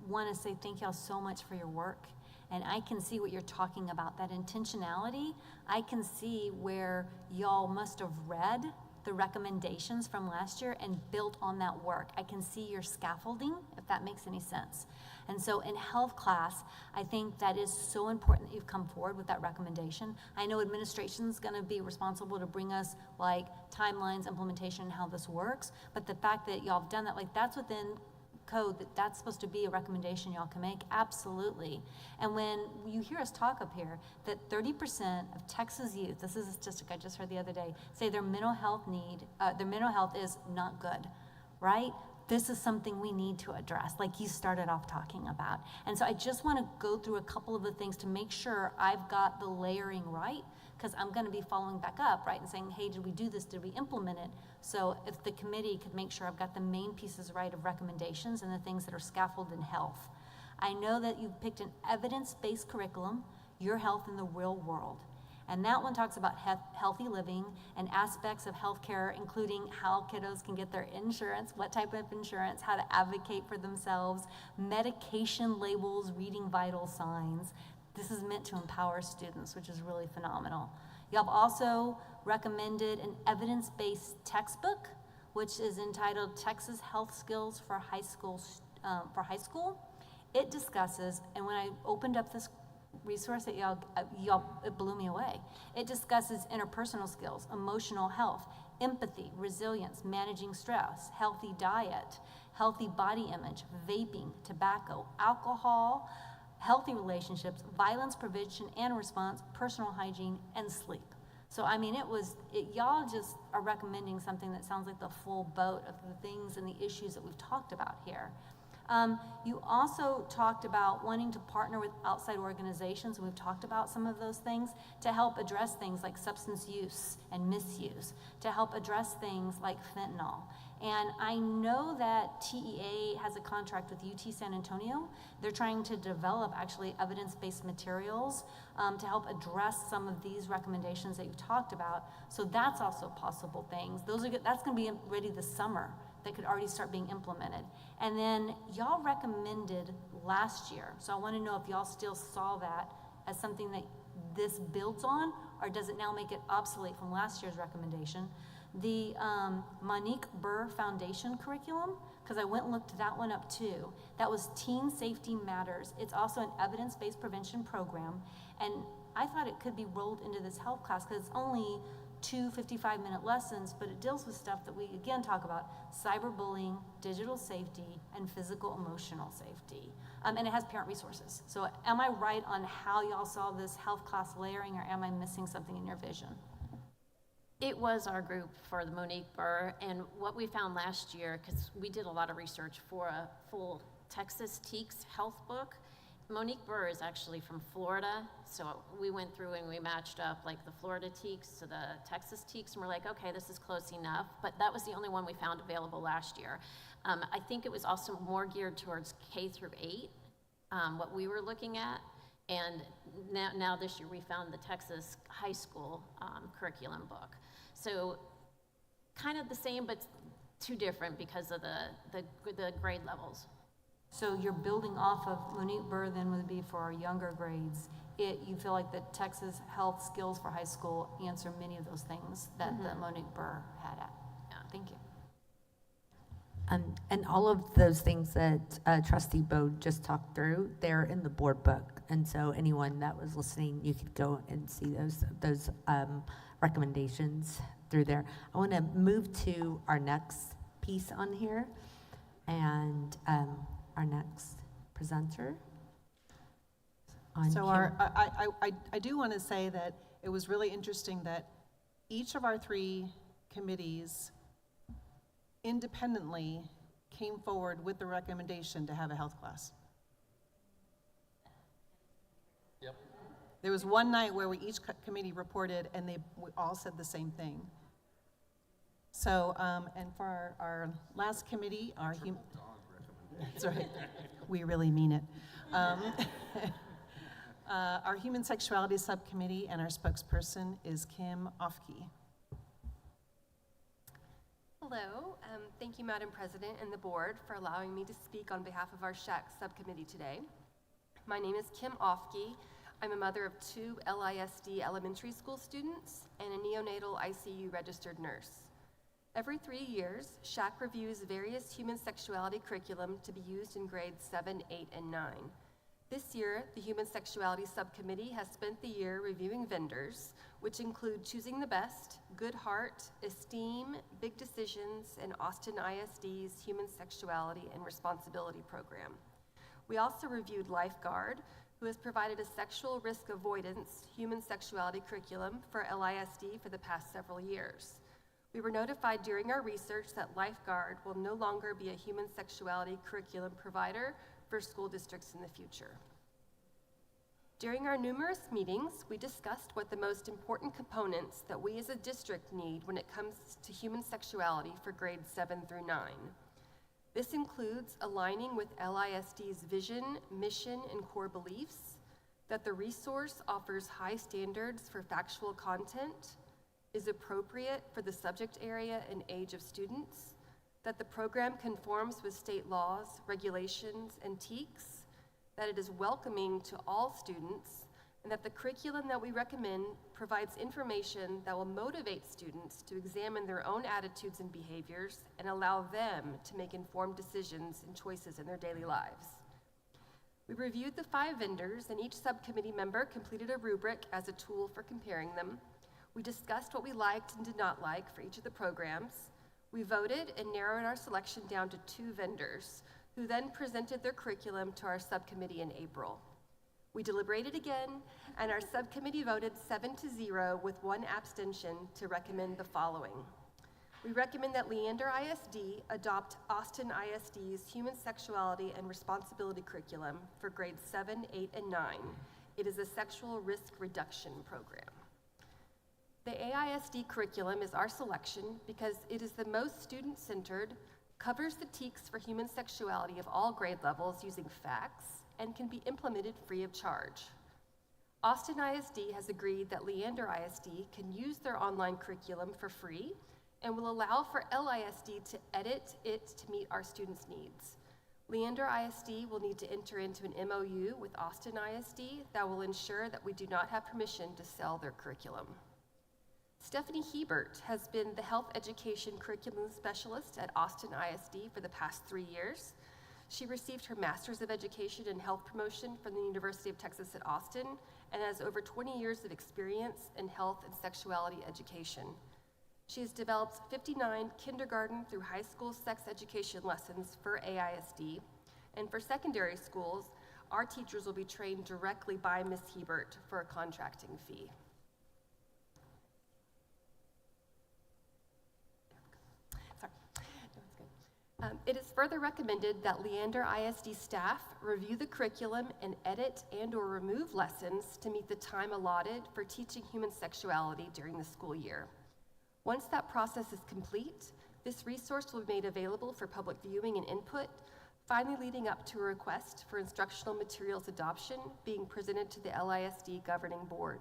want to say thank y'all so much for your work, and I can see what you're talking about, that intentionality. I can see where y'all must have read the recommendations from last year and built on that work. I can see your scaffolding, if that makes any sense. And so in health class, I think that is so important that you've come forward with that recommendation. I know administration's gonna be responsible to bring us like timelines, implementation, and how this works, but the fact that y'all have done that, like that's within code, that's supposed to be a recommendation y'all can make, absolutely. And when you hear us talk up here, that 30% of Texas youth, this is a statistic I just heard the other day, say their mental health is not good, right? This is something we need to address, like you started off talking about. And so I just want to go through a couple of the things to make sure I've got the layering right, because I'm going to be following back up, right, and saying, hey, did we do this? Did we implement it? So if the committee could make sure I've got the main pieces right of recommendations and the things that are scaffolded in health. I know that you've picked an evidence-based curriculum, your health in the real world. And that one talks about healthy living and aspects of healthcare, including how kiddos can get their insurance, what type of insurance, how to advocate for themselves, medication labels, reading vital signs. This is meant to empower students, which is really phenomenal. You have also recommended an evidence-based textbook, which is entitled Texas Health Skills for High School. It discusses, and when I opened up this resource that it blew me away. It discusses interpersonal skills, emotional health, empathy, resilience, managing stress, healthy diet, healthy body image, vaping, tobacco, alcohol, healthy relationships, violence prevention and response, personal hygiene, and sleep. So, I mean, y'all just are recommending something that sounds like the full boat of the things and the issues that we've talked about here. You also talked about wanting to partner with outside organizations, and we've talked about some of those things, to help address things like substance use and misuse, to help address things like fentanyl. And I know that TEA has a contract with UT San Antonio. They're trying to develop actually evidence-based materials to help address some of these recommendations that you've talked about. So that's also possible things. That's gonna be ready this summer. That could already start being implemented. And then y'all recommended last year, so I want to know if y'all still saw that as something that this builds on, or does it now make it obsolete from last year's recommendation? The Monique Burr Foundation curriculum, because I went and looked that one up too. That was Teen Safety Matters. It's also an evidence-based prevention program, and I thought it could be rolled into this health class because it's only 2 55-minute lessons, but it deals with stuff that we again talk about: cyberbullying, digital safety, and physical emotional safety. And it has parent resources. So am I right on how y'all saw this health class layering, or am I missing something in your vision? It was our group for the Monique Burr, and what we found last year, because we did a lot of research for a full Texas TEACS health book. Monique Burr is actually from Florida, so we went through and we matched up like the Florida TEACS to the Texas TEACS, and we're like, okay, this is close enough, but that was the only one we found available last year. I think it was also more geared towards K through 8, what we were looking at, and now this year we found the Texas high school curriculum book. So kind of the same, but two different because of the grade levels. So you're building off of Monique Burr, then would be for our younger grades. You feel like the Texas Health Skills for High School answer many of those things that the Monique Burr had at. Yeah, thank you. And all of those things that Trustee Bode just talked through, they're in the board book. And so anyone that was listening, you could go and see those recommendations through there. I want to move to our next piece on here, and our next presenter. So I do want to say that it was really interesting that each of our 3 committees independently came forward with the recommendation to have a health class. Yep. There was one night where each committee reported, and we all said the same thing. So, and for our last committee, that's right, we really mean it. Our Human Sexuality Subcommittee, and our spokesperson is Kim Ofke. Hello, thank you, Madam President and the board, for allowing me to speak on behalf of our Shac subcommittee today. My name is Kim Ofke. I'm a mother of 2 LISD elementary school students and a neonatal ICU registered nurse. Every 3 years, Shac reviews various human sexuality curriculum to be used in grades 7, 8, and 9. This year, the Human Sexuality Subcommittee has spent the year reviewing vendors, which include Choosing the Best, Good Heart, Esteem, Big Decisions, and Austin ISD's Human Sexuality and Responsibility program. We also reviewed Lifeguard, who has provided a sexual risk avoidance human sexuality curriculum for LISD for the past several years. We were notified during our research that Lifeguard will no longer be a human sexuality curriculum provider for school districts in the future. During our numerous meetings, we discussed what the most important components that we as a district need when it comes to human sexuality for grades 7 through 9. This includes aligning with LISD's vision, mission, and core beliefs, that the resource offers high standards for factual content, is appropriate for the subject area and age of students, that the program conforms with state laws, regulations, and TEKS, that it is welcoming to all students, and that the curriculum that we recommend provides information that will motivate students to examine their own attitudes and behaviors and allow them to make informed decisions and choices in their daily lives. We reviewed the 5 vendors, and each subcommittee member completed a rubric as a tool for comparing them. We discussed what we liked and did not like for each of the programs. We voted and narrowed our selection down to 2 vendors, who then presented their curriculum to our subcommittee in April. We deliberated again, and our subcommittee voted 7-0 with 1 abstention to recommend the following. We recommend that Leander ISD adopt Austin ISD's Human Sexuality and Responsibility curriculum for grades 7, 8, and 9. It is a sexual risk reduction program. The AISD curriculum is our selection because it is the most student-centered, covers the TEKS for human sexuality of all grade levels using facts, and can be implemented free of charge. Austin ISD has agreed that Leander ISD can use their online curriculum for free and will allow for LISD to edit it to meet our students' needs. Leander ISD will need to enter into an MOU with Austin ISD that will ensure that we do not have permission to sell their curriculum. Stephanie Hebert has been the Health Education Curriculum Specialist at Austin ISD for the past 3 years. She received her Master's of Education in Health Promotion from the University of Texas at Austin and has over 20 years of experience in health and sexuality education. She has developed 59 kindergarten through high school sex education lessons for AISD, and for secondary schools, our teachers will be trained directly by Ms. Hebert for a contracting fee. It is further recommended that Leander ISD staff review the curriculum and edit and/or remove lessons to meet the time allotted for teaching human sexuality during the school year. Once that process is complete, this resource will be made available for public viewing and input, finally leading up to a request for instructional materials adoption being presented to the LISD governing board.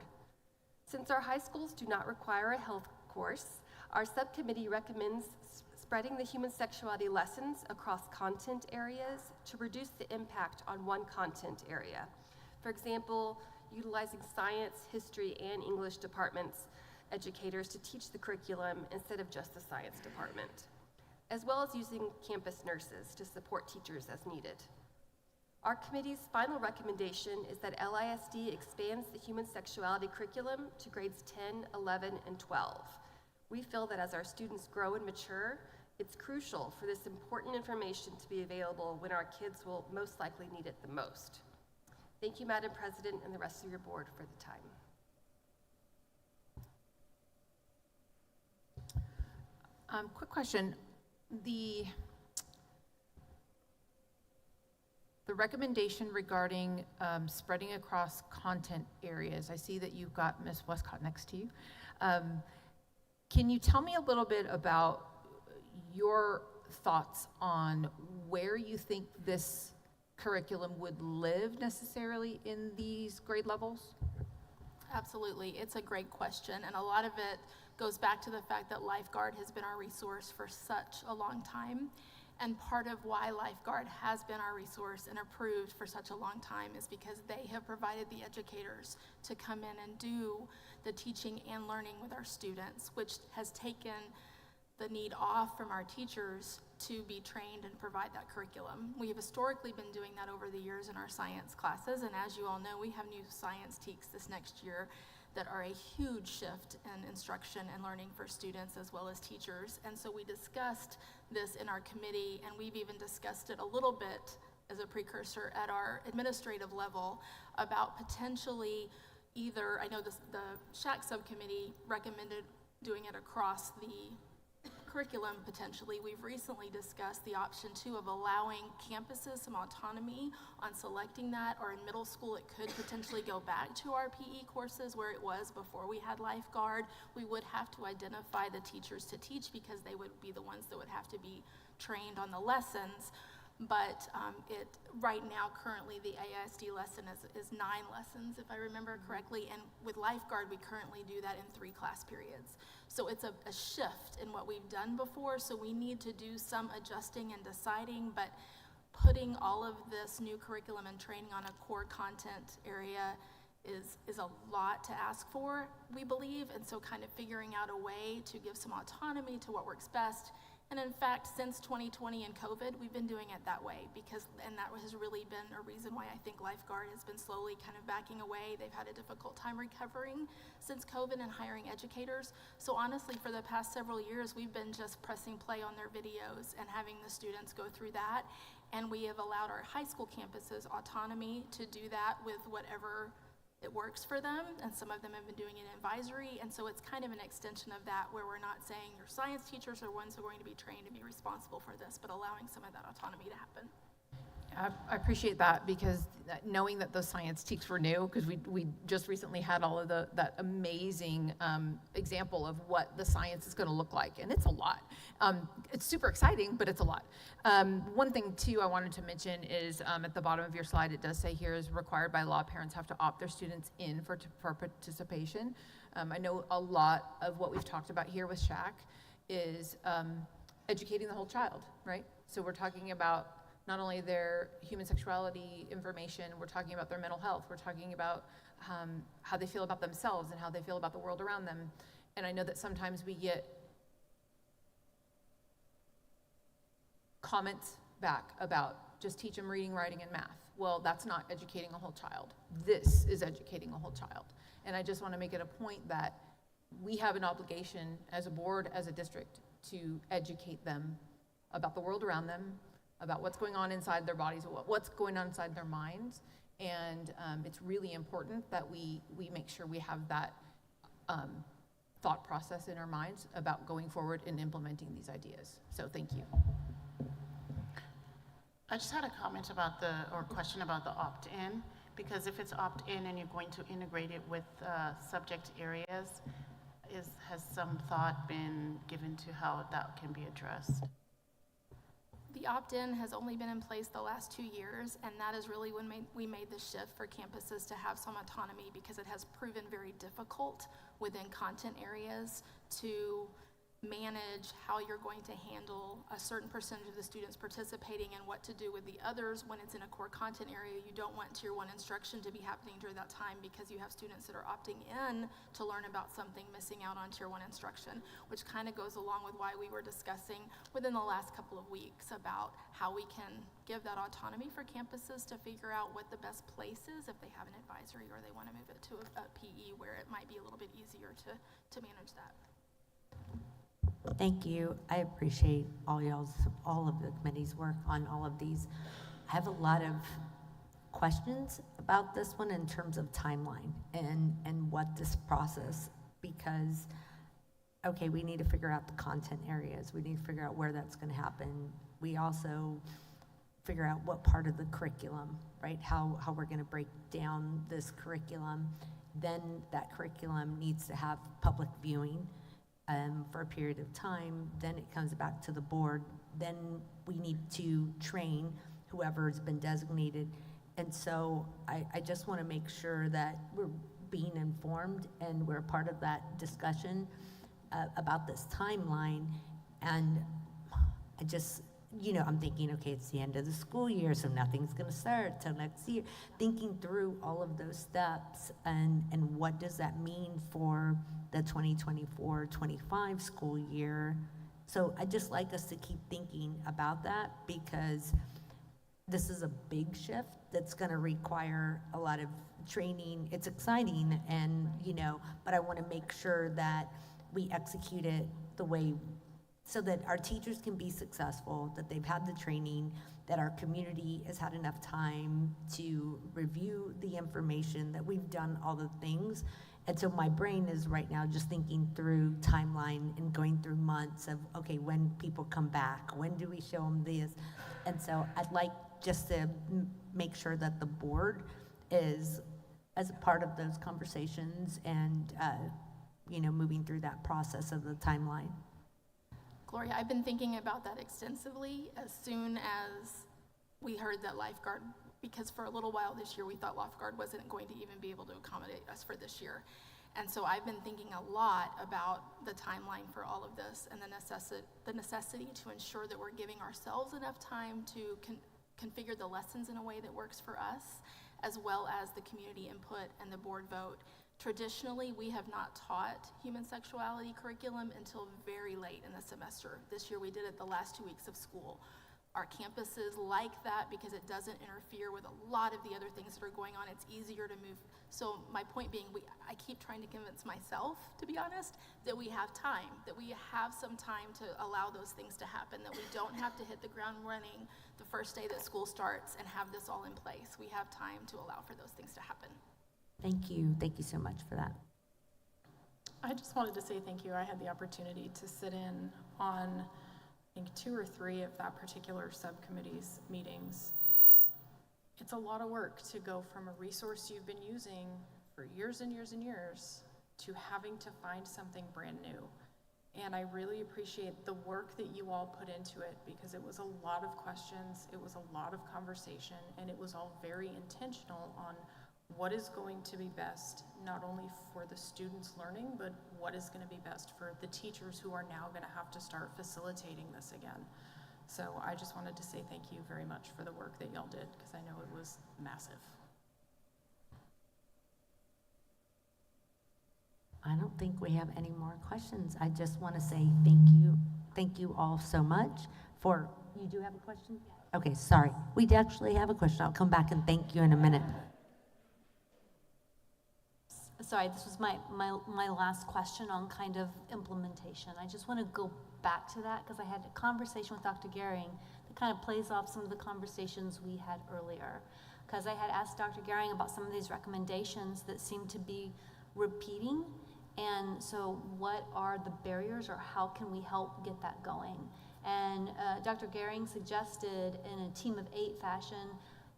Since our high schools do not require a health course, our subcommittee recommends spreading the human sexuality lessons across content areas to reduce the impact on one content area. For example, utilizing science, history, and English departments educators to teach the curriculum instead of just the science department, as well as using campus nurses to support teachers as needed. Our committee's final recommendation is that LISD expands the human sexuality curriculum to grades 10, 11, and 12. We feel that as our students grow and mature, it's crucial for this important information to be available when our kids will most likely need it the most. Thank you, Madam President, and the rest of your board for the time. Quick question. The recommendation regarding spreading across content areas, I see that you've got Ms. Westcott next to you. Can you tell me a little bit about your thoughts on where you think this curriculum would live necessarily in these grade levels? Absolutely, it's a great question, and a lot of it goes back to the fact that Lifeguard has been our resource for such a long time, and part of why Lifeguard has been our resource and approved for such a long time is because they have provided the educators to come in and do the teaching and learning with our students, which has taken the need off from our teachers to be trained and provide that curriculum. We have historically been doing that over the years in our science classes, and as you all know, we have new science TEKs this next year that are a huge shift in instruction and learning for students as well as teachers. And so we discussed this in our committee, and we've even discussed it a little bit as a precursor at our administrative level about potentially either, I know the Shac subcommittee recommended doing it across the curriculum potentially. We've recently discussed the option too of allowing campuses some autonomy on selecting that, or in middle school it could potentially go back to our PE courses where it was before we had lifeguard. We would have to identify the teachers to teach because they would be the ones that would have to be trained on the lessons. But right now, currently, the AISD lesson is 9 lessons, if I remember correctly, and with lifeguard, we currently do that in 3 class periods. So it's a shift in what we've done before, so we need to do some adjusting and deciding, but putting all of this new curriculum and training on a core content area is a lot to ask for, we believe, and so kind of figuring out a way to give some autonomy to what works best. And in fact, since 2020 and COVID, we've been doing it that way and that has really been a reason why I think lifeguard has been slowly kind of backing away. They've had a difficult time recovering since COVID and hiring educators. So honestly, for the past several years, we've been just pressing play on their videos and having the students go through that. And we have allowed our high school campuses autonomy to do that with whatever it works for them, and some of them have been doing it in advisory, and so it's kind of an extension of that where we're not saying your science teachers are ones who are going to be trained to be responsible for this, but allowing some of that autonomy to happen. I appreciate that, because knowing that those science TEKs were new, because we just recently had all of that amazing example of what the science is going to look like, and it's a lot. It's super exciting, but it's a lot. One thing too I wanted to mention is at the bottom of your slide, it does say here is required by law, parents have to opt their students in for participation. I know a lot of what we've talked about here with Shac is educating the whole child, right? So we're talking about not only their human sexuality information, we're talking about their mental health, we're talking about how they feel about themselves and how they feel about the world around them. And I know that sometimes we get comments back about just teach them reading, writing, and math. Well, that's not educating a whole child. This is educating a whole child. And I just want to make it a point that we have an obligation as a board, as a district, to educate them about the world around them, about what's going on inside their bodies, what's going on inside their minds. And it's really important that we make sure we have that thought process in our minds about going forward and implementing these ideas. So thank you. I just had a comment about or question about the opt-in, because if it's opt-in and you're going to integrate it with subject areas, has some thought been given to how that can be addressed? The opt-in has only been in place the last 2 years, and that is really when we made the shift for campuses to have some autonomy, because it has proven very difficult within content areas to manage how you're going to handle a certain percentage of the students participating and what to do with the others when it's in a core content area. You don't want Tier 1 instruction to be happening during that time because you have students that are opting in to learn about something, missing out on Tier 1 instruction, which kind of goes along with why we were discussing within the last couple of weeks about how we can give that autonomy for campuses to figure out what the best place is if they have an advisory or they want to move it to a PE where it might be a little bit easier to manage that. Thank you. I appreciate all of the committee's work on all of these. I have a lot of questions about this one in terms of timeline and what this process, because, okay, we need to figure out the content areas. We need to figure out where that's going to happen. We also figure out what part of the curriculum, right? How we're going to break down this curriculum. Then that curriculum needs to have public viewing for a period of time. Then it comes back to the board. Then we need to train whoever's been designated. And so I just want to make sure that we're being informed and we're part of that discussion about this timeline. And I just, I'm thinking, okay, it's the end of the school year, so nothing's going to start till next year. Thinking through all of those steps and what does that mean for the 2024-25 school year So I'd just like us to keep thinking about that, because this is a big shift that's going to require a lot of training. It's exciting, and but I want to make sure that we execute it the way so that our teachers can be successful, that they've had the training, that our community has had enough time to review the information, that we've done all the things. And so my brain is right now just thinking through timeline and going through months of, okay, when people come back, when do we show them this? And so I'd like just to make sure that the board is as a part of those conversations and, moving through that process of the timeline. Gloria, I've been thinking about that extensively as soon as we heard that lifeguard, because for a little while this year we thought lifeguard wasn't going to even be able to accommodate us for this year. And so I've been thinking a lot about the timeline for all of this and the necessity to ensure that we're giving ourselves enough time to configure the lessons in a way that works for us, as well as the community input and the board vote. Traditionally, we have not taught human sexuality curriculum until very late in the semester. This year we did it the last 2 weeks of school. Our campuses like that because it doesn't interfere with a lot of the other things that are going on. It's easier to move. So my point being, I keep trying to convince myself, to be honest, that we have time, that we have some time to allow those things to happen, that we don't have to hit the ground running the first day that school starts and have this all in place. We have time to allow for those things to happen. Thank you. Thank you so much for that. I just wanted to say thank you. I had the opportunity to sit in on, I think, 2 or 3 of that particular subcommittee's meetings. It's a lot of work to go from a resource you've been using for years and years and years to having to find something brand new. And I really appreciate the work that you all put into it, because it was a lot of questions, it was a lot of conversation, and it was all very intentional on what is going to be best, not only for the students learning, but what is going to be best for the teachers who are now going to have to start facilitating this again. So I just wanted to say thank you very much for the work that y'all did, because I know it was massive. I don't think we have any more questions. I just want to say thank you all so much for, you do have a question? Okay, sorry. We actually have a question. I'll come back and thank you in a minute. Sorry, this was my last question on kind of implementation. I just want to go back to that because I had a conversation with Dr. Gehring that kind of plays off some of the conversations we had earlier. Because I had asked Dr. Gehring about some of these recommendations that seem to be repeating. And so what are the barriers, or how can we help get that going? And Dr. Gehring suggested in a team of 8 fashion,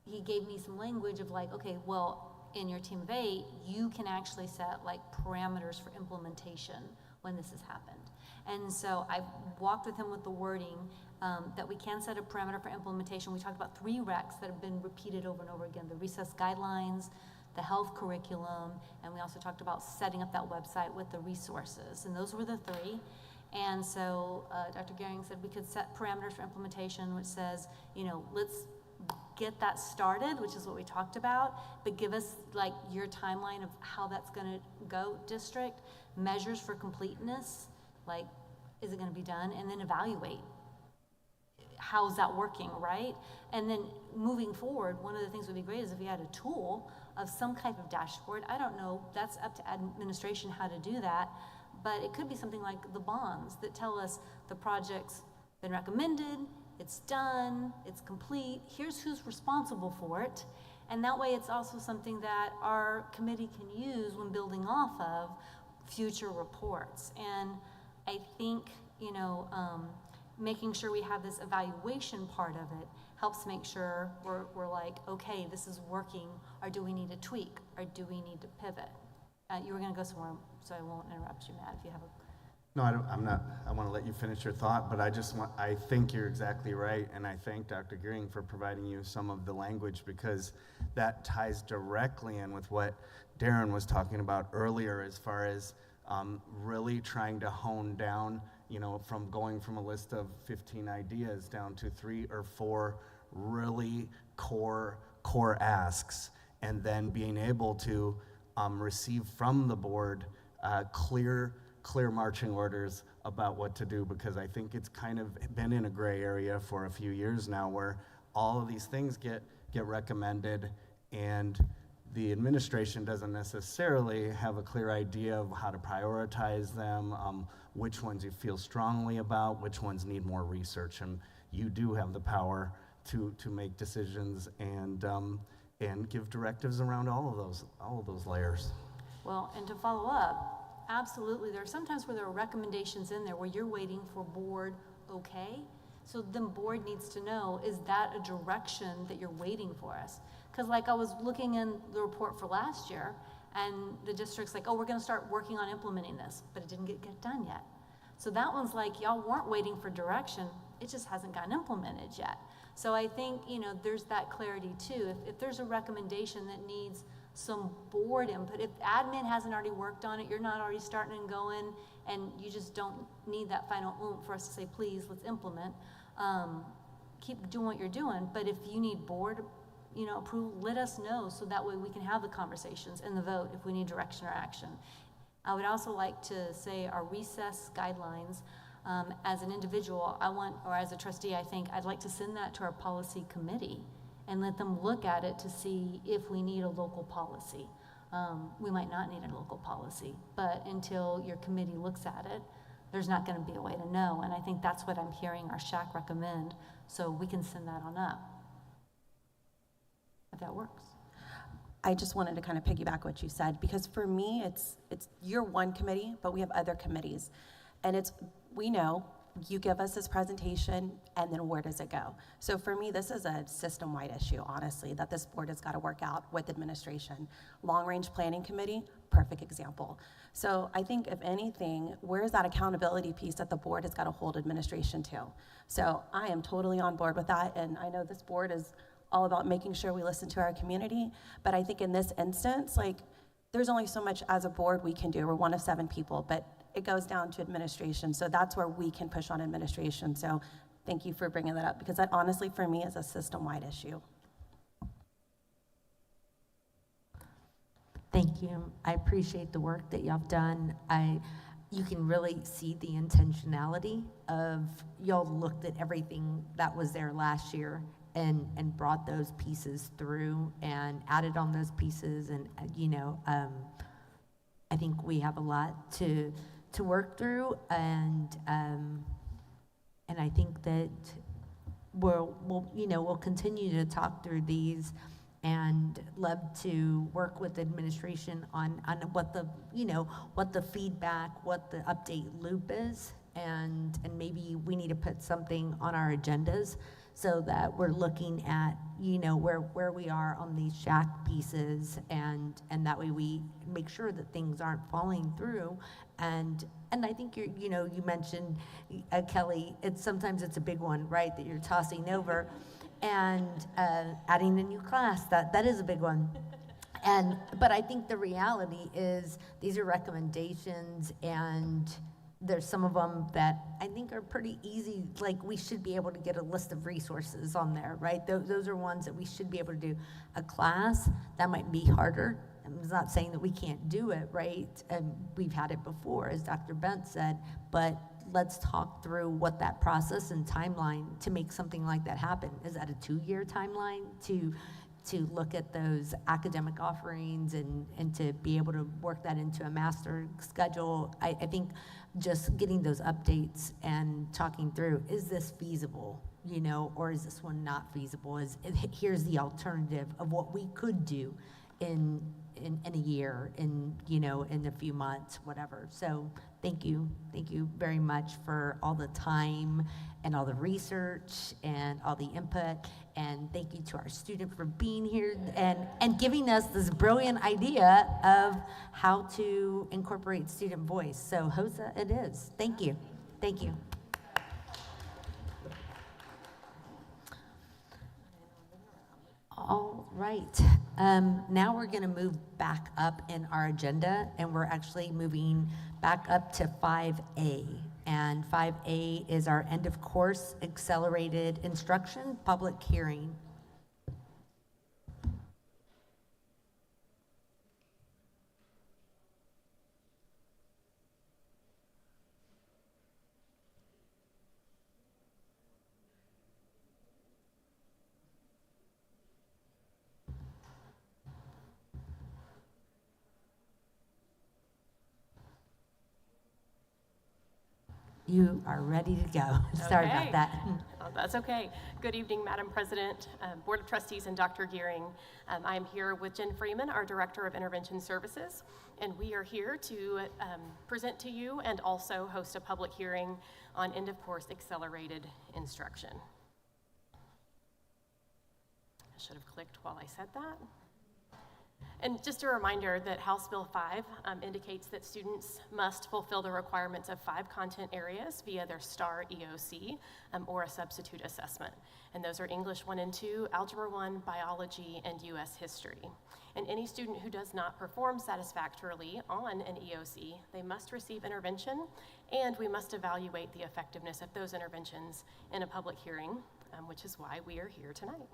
he gave me some language of like, okay, well, in your team of 8, you can actually set like parameters for implementation when this has happened. And so I walked with him with the wording that we can set a parameter for implementation. We talked about 3 recs that have been repeated over and over again: the recess guidelines, the health curriculum, and we also talked about setting up that website with the resources. And those were the 3. And so Dr. Gehring said we could set parameters for implementation, which says, let's get that started, which is what we talked about, but give us like your timeline of how that's going to go, district, measures for completeness, like is it going to be done, and then evaluate how's that working, right? And then moving forward, one of the things would be great is if we had a tool of some type of dashboard. I don't know, that's up to administration how to do that, but it could be something like the bonds that tell us the project's been recommended, it's done, it's complete, here's who's responsible for it. And that way it's also something that our committee can use when building off of future reports. And I think, making sure we have this evaluation part of it helps make sure we're like, okay, this is working, or do we need to tweak, or do we need to pivot? You were gonna go somewhere, so I won't interrupt you, Matt, if you have a... No, I'm not. I want to let you finish your thought, but I think you're exactly right, and I thank Dr. Gehring for providing you some of the language, because that ties directly in with what Darren was talking about earlier as far as really trying to hone down, from going from a list of 15 ideas down to 3 or 4 really core asks, and then being able to receive from the board clear marching orders about what to do, because I think it's kind of been in a gray area for a few years now where all of these things get recommended and the administration doesn't necessarily have a clear idea of how to prioritize them, which ones you feel strongly about, which ones need more research, and you do have the power to make decisions and give directives around all of those layers. Well, and to follow up, absolutely, there are sometimes where there are recommendations in there where you're waiting for board okay. So then board needs to know, is that a direction that you're waiting for us? Because like I was looking in the report for last year, and the district's like, oh, we're gonna start working on implementing this, but it didn't get done yet. So that one's like, y'all weren't waiting for direction, it just hasn't gotten implemented yet. So I think, there's that clarity too. If there's a recommendation that needs some board input, if admin hasn't already worked on it, you're not already starting and going, and you just don't need that final oomph for us to say, please, let's implement. Keep doing what you're doing, but if you need board approval, let us know so that way we can have the conversations and the vote if we need direction or action. I would also like to say our recess guidelines, as an individual, or as a trustee, I think I'd like to send that to our policy committee and let them look at it to see if we need a local policy. We might not need a local policy, but until your committee looks at it, there's not going to be a way to know, and I think that's what I'm hearing our Shac recommend, so we can send that on up, if that works. I just wanted to kind of piggyback what you said, because for me, it's you're one committee, but we have other committees, and we know you give us this presentation, and then where does it go? So for me, this is a system-wide issue, honestly, that this board has got to work out with administration. Long-range planning committee, perfect example. So I think if anything, where's that accountability piece that the board has got to hold administration to? So I am totally on board with that, and I know this board is all about making sure we listen to our community, but I think in this instance, there's only so much as a board we can do. We're one of 7 people, but it goes down to administration, so that's where we can push on administration. So thank you for bringing that up, because that honestly for me is a system-wide issue. Thank you. I appreciate the work that y'all have done. You can really see the intentionality of y'all looked at everything that was there last year and brought those pieces through and added on those pieces, and I think we have a lot to work through, and I think that we'll continue to talk through these, and love to work with administration on what the feedback, what the update loop is, and maybe we need to put something on our agendas so that we're looking at where we are on these Shac pieces, and that way we make sure that things aren't falling through. And I think you mentioned, Kelly, sometimes it's a big one, right, that you're tossing over, and adding a new class, that is a big one. But I think the reality is these are recommendations, and there's some of them that I think are pretty easy. Like, we should be able to get a list of resources on there, right? Those are ones that we should be able to do. A class, that might be harder. I'm not saying that we can't do it, right? And we've had it before, as Dr. Bent said, but let's talk through what that process and timeline to make something like that happen. Is that a 2-year timeline to look at those academic offerings and to be able to work that into a master schedule? I think just getting those updates and talking through, is this feasible, or is this one not feasible? Here's the alternative of what we could do in a year, in a few months, whatever. So thank you very much for all the time and all the research and all the input, and thank you to our student for being here and giving us this brilliant idea of how to incorporate student voice. So HOSA it is. Thank you. All right, now we're gonna move back up in our agenda, and we're actually moving back up to 5A. And 5A is our end of course accelerated instruction public hearing. You are ready to go. Sorry Okay. about that. Oh, that's okay. Good evening, Madam President, Board of Trustees, and Dr. Gearing. I'm here with Jen Freeman, our Director of Intervention Services, and we are here to present to you and also host a public hearing on end-of-course accelerated instruction. I should have clicked while I said that. And just a reminder that House Bill 5 indicates that students must fulfill the requirements of 5 content areas via their STAR EOC or a substitute assessment. And those are English 1 and 2, Algebra 1, Biology, and U.S. History. And any student who does not perform satisfactorily on an EOC, they must receive intervention, and we must evaluate the effectiveness of those interventions in a public hearing, which is why we are here tonight.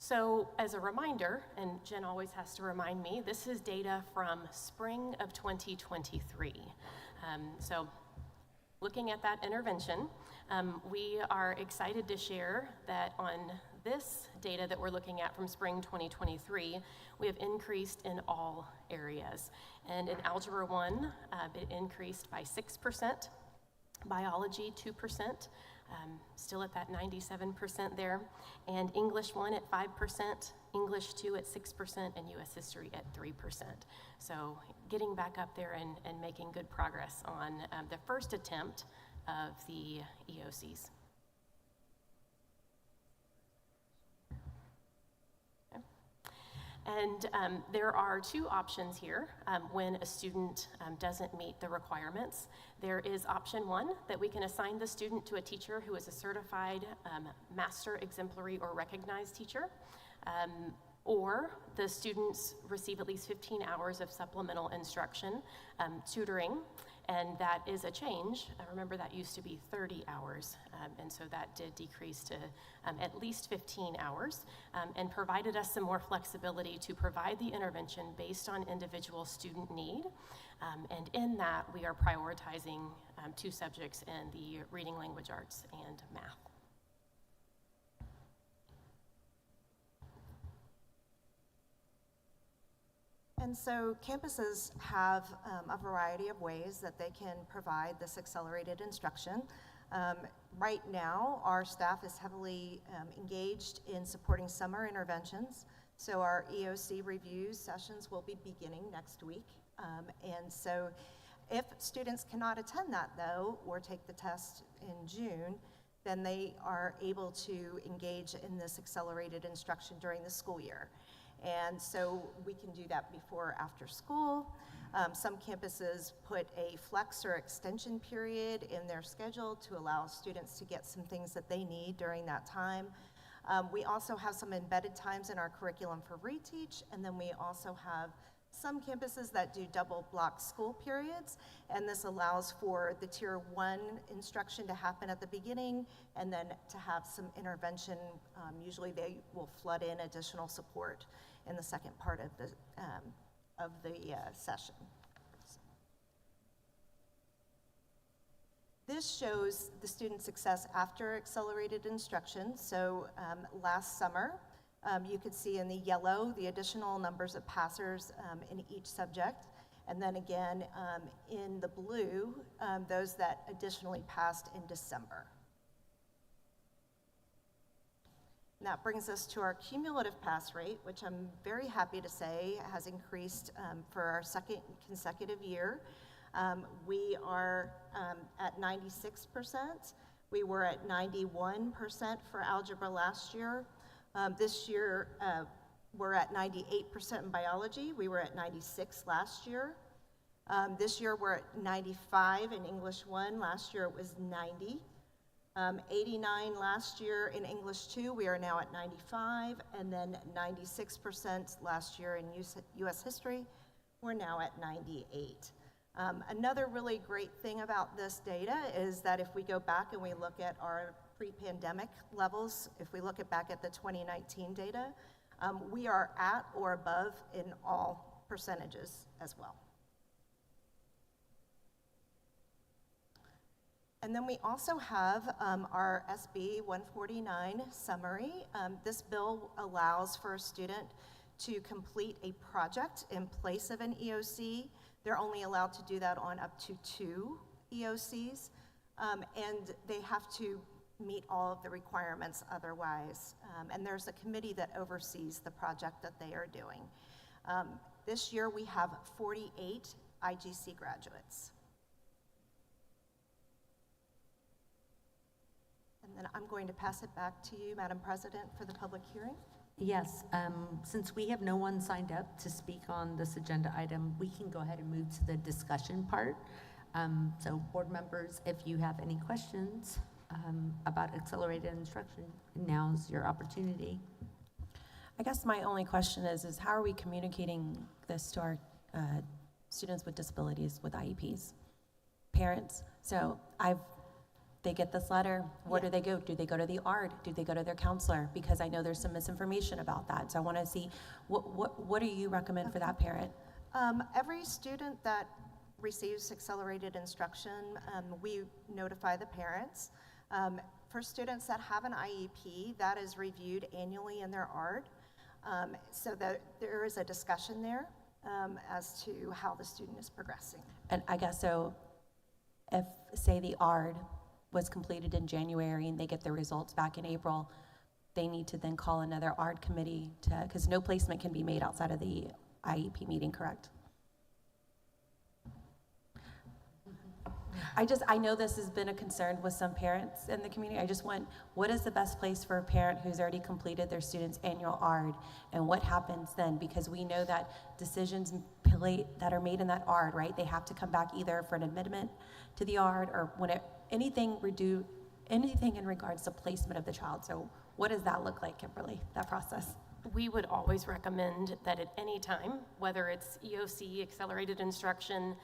So as a reminder, and Jen always has to remind me, this is data from spring of 2023. So looking at that intervention, we are excited to share that on this data that we're looking at from spring 2023, we have increased in all areas. And in Algebra 1, it increased by 6%, Biology 2%, still at that 97% there, and English 1 at 5%, English 2 at 6%, and U.S. History at 3%. So getting back up there and making good progress on the first attempt of the EOCs. And there are 2 options here when a student doesn't meet the requirements. There is option 1, that we can assign the student to a teacher who is a certified master exemplary or recognized teacher, or the students receive at least 15 hours of supplemental instruction, tutoring, and that is a change. Remember, that used to be 30 hours, and so that did decrease to at least 15 hours, and provided us some more flexibility to provide the intervention based on individual student need. And in that, we are prioritizing 2 subjects in the reading language arts and math. And so campuses have a variety of ways that they can provide this accelerated instruction. Right now, our staff is heavily engaged in supporting summer interventions. So our EOC review sessions will be beginning next week. And so if students cannot attend that, though, or take the test in June, then they are able to engage in this accelerated instruction during the school year. And so we can do that before or after school. Some campuses put a flex or extension period in their schedule to allow students to get some things that they need during that time. We also have some embedded times in our curriculum for reteach, and then we also have some campuses that do double block school periods, and this allows for the Tier 1 instruction to happen at the beginning, and then to have some intervention. Usually they will flood in additional support in the second part of the session. This shows the student success after accelerated instruction. So last summer, you could see in the yellow the additional numbers of passers in each subject, and then again in the blue, those that additionally passed in December. And that brings us to our cumulative pass rate, which I'm very happy to say has increased for our second consecutive year. We are at 96%. We were at 91% for algebra last year. This year, we're at 98% in biology. We were at 96 last year. This year, we're at 95 in English 1. Last year, it was 90. 89 last year in English 2, we are now at 95, and then 96% last year in U.S. history, we're now at 98. Another really great thing about this data is that if we go back and we look at our pre-pandemic levels, if we look back at the 2019 data, we are at or above in all percentages as well. And then we also have our SB 149 summary. This bill allows for a student to complete a project in place of an EOC. They're only allowed to do that on up to 2 EOCs, and they have to meet all of the requirements otherwise. And there's a committee that oversees the project that they are doing. This year we have 48 IGC graduates. And then I'm going to pass it back to you, Madam President, for the public hearing. Yes, since we have no one signed up to speak on this agenda item, we can go ahead and move to the discussion part. So board members, if you have any questions about accelerated instruction, now's your opportunity. I guess my only question is how are we communicating this to our students with disabilities with IEPs? Parents, so they get this letter, where do they go? Do they go to the ARD? Do they go to their counselor? Because I know there's some misinformation about that. So I want to see, what do you recommend for that parent? Every student that receives accelerated instruction, we notify the parents. For students that have an IEP, that is reviewed annually in their ARD, so that there is a discussion there as to how the student is progressing. And I guess so, if, say, the ARD was completed in January and they get their results back in April, they need to then call another ARD committee because no placement can be made outside of the IEP meeting, correct? I know this has been a concern with some parents in the community. I just want, what is the best place for a parent who's already completed their student's annual ARD, and what happens then? Because we know that decisions that are made in that ARD, right, they have to come back either for an amendment to the ARD or anything in regards to placement of the child. So what does that look like, Kimberly, that process? We would always recommend that at any time, whether it's EOC, accelerated instruction,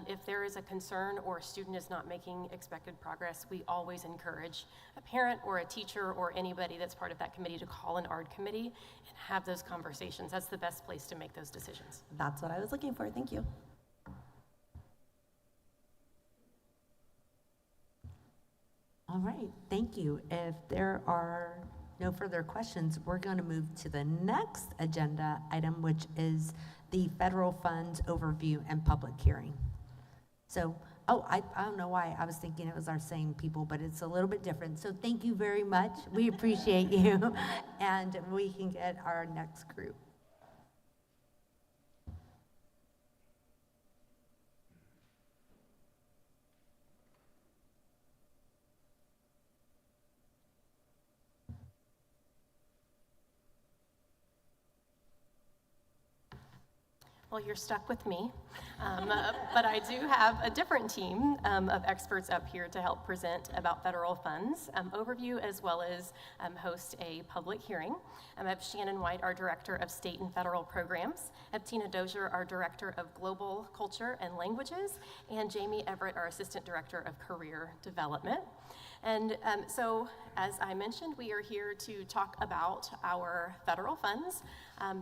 if there is a concern or a student is not making expected progress, we always encourage a parent or a teacher or anybody that's part of that committee to call an ARD committee and have those conversations. That's the best place to make those decisions. That's what I was looking for. Thank you. All right, thank you. If there are no further questions, we're going to move to the next agenda item, which is the federal funds overview and public hearing. So, I don't know why I was thinking it was our same people, but it's a little bit different. So thank you very much. We appreciate you. And we can get our next group. Well, you're stuck with me, but I do have a different team of experts up here to help present about federal funds overview, as well as host a public hearing. I have Shannon White, our Director of State and Federal Programs, I have Tina Dozier, our Director of Global Culture and Languages, and Jamie Everett, our Assistant Director of Career Development. And so, as I mentioned, we are here to talk about our federal funds,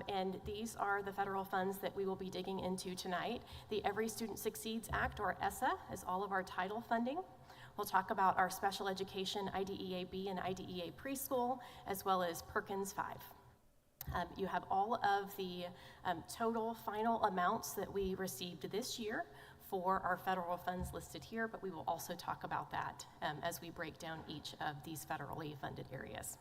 and these are the federal funds that we will be digging into tonight. The Every Student Succeeds Act, or ESSA, is all of our title funding. We'll talk about our special education IDEA-B and IDEA preschool, as well as Perkins 5. You have all of the total final amounts that we received this year for our federal funds listed here, but we will also talk about that as we break down each of these federally funded areas.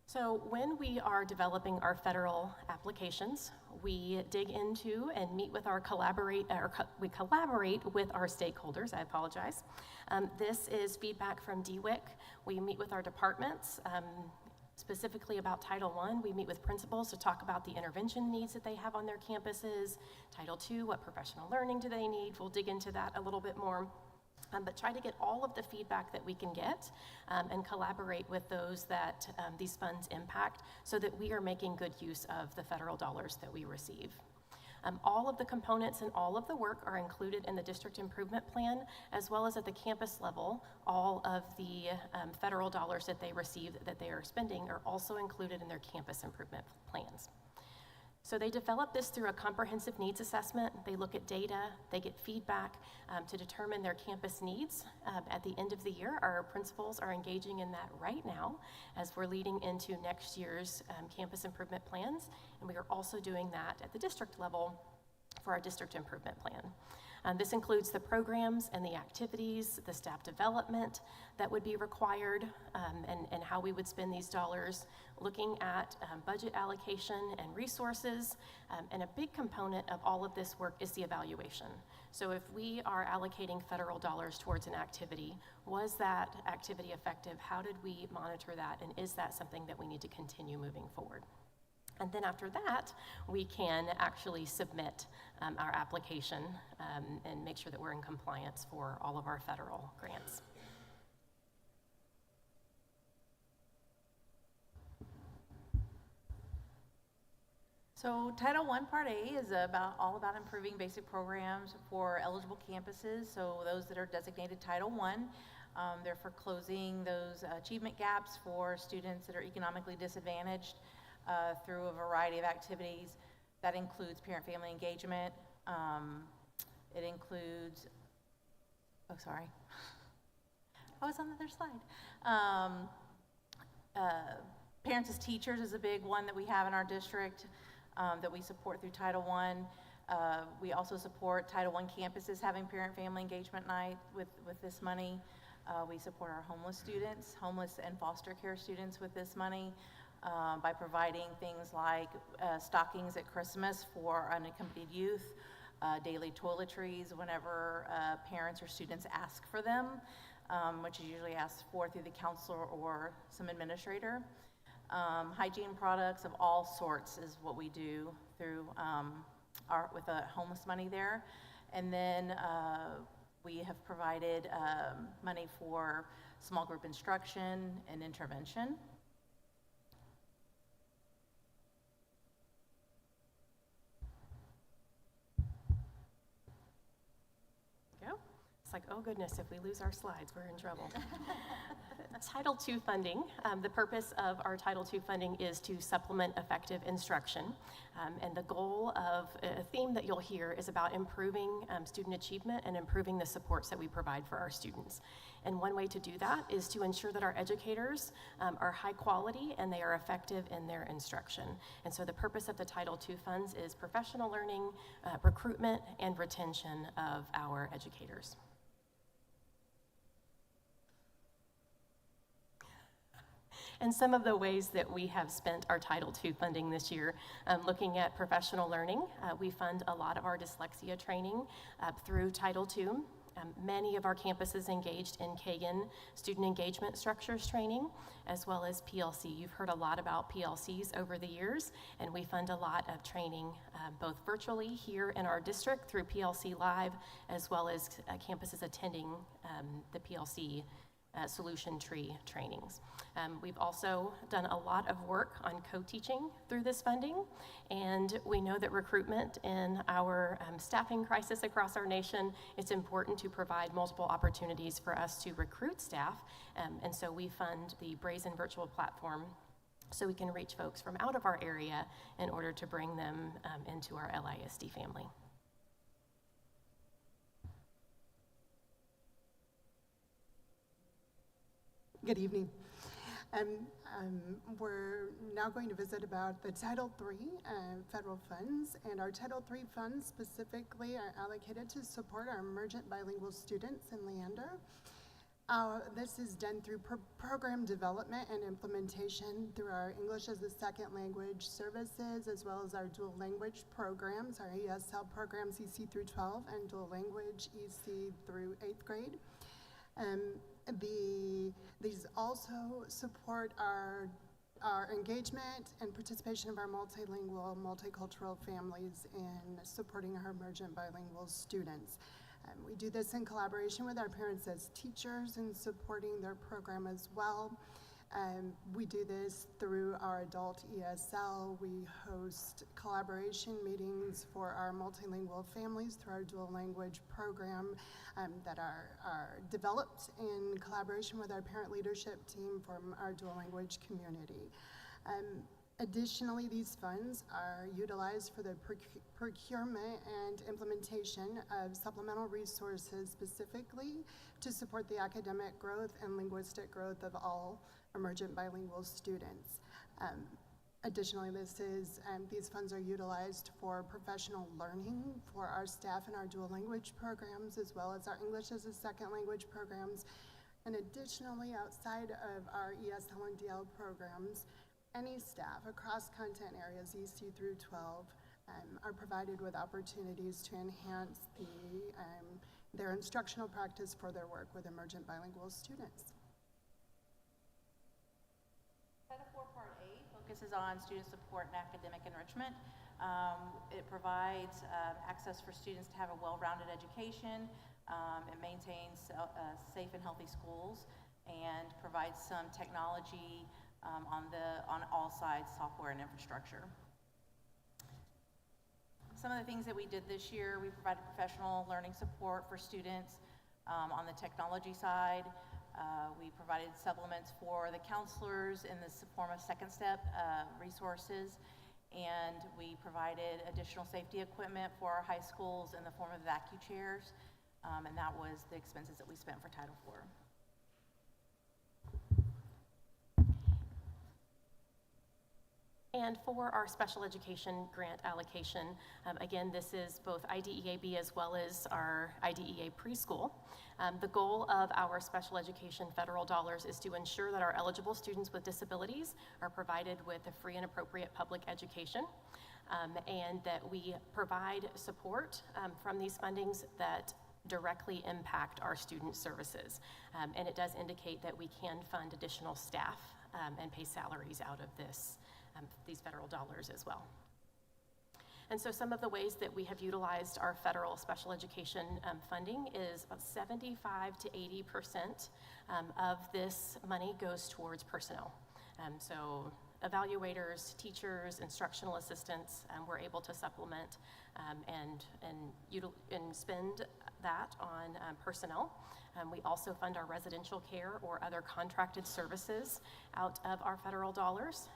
So when we are developing our federal applications, we dig into and meet with we collaborate with our stakeholders. I apologize. This is feedback from DWIC. We meet with our departments. Specifically about Title I, we meet with principals to talk about the intervention needs that they have on their campuses. Title II, what professional learning do they need? We'll dig into that a little bit more. But try to get all of the feedback that we can get and collaborate with those that these funds impact so that we are making good use of the federal dollars that we receive. All of the components and all of the work are included in the district improvement plan, as well as at the campus level. All of the federal dollars that they receive that they are spending are also included in their campus improvement plans. So they develop this through a comprehensive needs assessment. They look at data, they get feedback to determine their campus needs. At the end of the year, our principals are engaging in that right now as we're leading into next year's campus improvement plans. And we are also doing that at the district level for our district improvement plan. This includes the programs and the activities, the staff development that would be required, and how we would spend these dollars, looking at budget allocation and resources. And a big component of all of this work is the evaluation. So if we are allocating federal dollars towards an activity, was that activity effective? How did we monitor that? And is that something that we need to continue moving forward? And then after that, we can actually submit our application and make sure that we're in compliance for all of our federal grants. So Title I Part A is all about improving basic programs for eligible campuses, so those that are designated Title I. They're for closing those achievement gaps for students that are economically disadvantaged through a variety of activities. That includes parent-family engagement. It includes, I was on the other slide. Parents as teachers is a big one that we have in our district that we support through Title I. We also support Title I campuses having parent-family engagement night with this money. We support our homeless students, homeless and foster care students with this money. By providing things like stockings at Christmas for unaccompanied youth, daily toiletries whenever parents or students ask for them, which is usually asked for through the counselor or some administrator. Hygiene products of all sorts is what we do through with the homeless money there. And then we have provided money for small group instruction and intervention. It's like, oh goodness, if we lose our slides, we're in trouble. Title II funding. The purpose of our Title II funding is to supplement effective instruction. And the goal of a theme that you'll hear is about improving student achievement and improving the supports that we provide for our students. And one way to do that is to ensure that our educators are high quality and they are effective in their instruction. And so the purpose of the Title II funds is professional learning, recruitment, and retention of our educators. And some of the ways that we have spent our Title II funding this year, looking at professional learning, we fund a lot of our dyslexia training through Title II. Many of our campuses engaged in Kagan student engagement structures training, as well as PLC. You've heard a lot about PLCs over the years, and we fund a lot of training both virtually here in our district through PLC Live, as well as campuses attending the PLC solution tree trainings. We've also done a lot of work on co-teaching through this funding, and we know that recruitment in our staffing crisis across our nation, it's important to provide multiple opportunities for us to recruit staff, and so we fund the Brazen virtual platform so we can reach folks from out of our area in order to bring them into our LISD family. Good evening. We're now going to visit about the Title III federal funds, and our Title III funds specifically are allocated to support our emergent bilingual students in Leander. This is done through program development and implementation through our English as a Second Language services, as well as our dual language programs, our ESL programs EC through 12 and dual language EC through 8th grade. These also support our engagement and participation of our multilingual, multicultural families in supporting our emergent bilingual students. We do this in collaboration with our parents as teachers in supporting their program as well. We do this through our adult ESL. We host collaboration meetings for our multilingual families through our dual language program that are developed in collaboration with our parent leadership team from our dual language community. Additionally, these funds are utilized for the procurement and implementation of supplemental resources specifically to support the academic growth and linguistic growth of all emergent bilingual students. Additionally, these funds are utilized for professional learning for our staff in our dual language programs, as well as our English as a second language programs. And additionally, outside of our ESL and DL programs, any staff across content areas, EC through 12, are provided with opportunities to enhance their instructional practice for their work with emergent bilingual students. Title IV Part A focuses on student support and academic enrichment. It provides access for students to have a well-rounded education. It maintains safe and healthy schools and provides some technology on all sides, software and infrastructure. Some of the things that we did this year, we provided professional learning support for students on the technology side. We provided supplements for the counselors in the form of second step resources, and we provided additional safety equipment for our high schools in the form of vacuum chairs, and that was the expenses that we spent for Title IV. And for our special education grant allocation, again, this is both IDEAB as well as our IDEA preschool. The goal of our special education federal dollars is to ensure that our eligible students with disabilities are provided with a free and appropriate public education, and that we provide support from these fundings that directly impact our student services. And it does indicate that we can fund additional staff and pay salaries out of these federal dollars as well. And so some of the ways that we have utilized our federal special education funding is about 75 to 80% of this money goes towards personnel. So evaluators, teachers, instructional assistants, we're able to supplement and spend that on personnel. We also fund our residential care or other contracted services out of our federal dollars.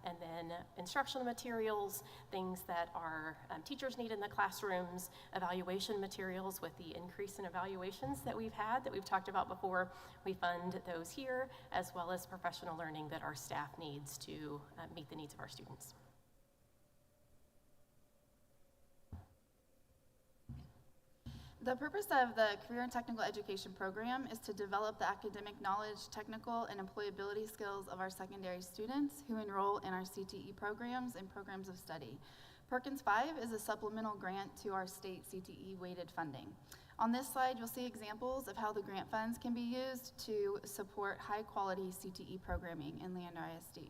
And then instructional materials, things that our teachers need in the classrooms, evaluation materials with the increase in evaluations that we've talked about before. We fund those here, as well as professional learning that our staff needs to meet the needs of our students. The purpose of the Career and Technical Education Program is to develop the academic knowledge, technical, and employability skills of our secondary students who enroll in our CTE programs and programs of study. Perkins 5 is a supplemental grant to our state CTE weighted funding. On this slide, you'll see examples of how the grant funds can be used to support high-quality CTE programming in Leander ISD.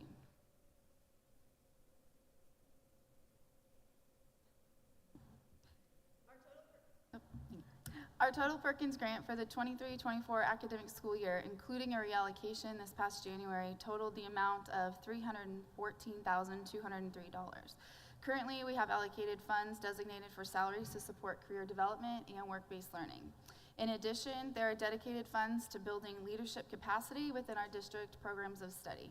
Our total Perkins grant for the 23-24 academic school year, including a reallocation this past January, totaled the amount of $314,203. Currently, we have allocated funds designated for salaries to support career development and work-based learning. In addition, there are dedicated funds to building leadership capacity within our district programs of study.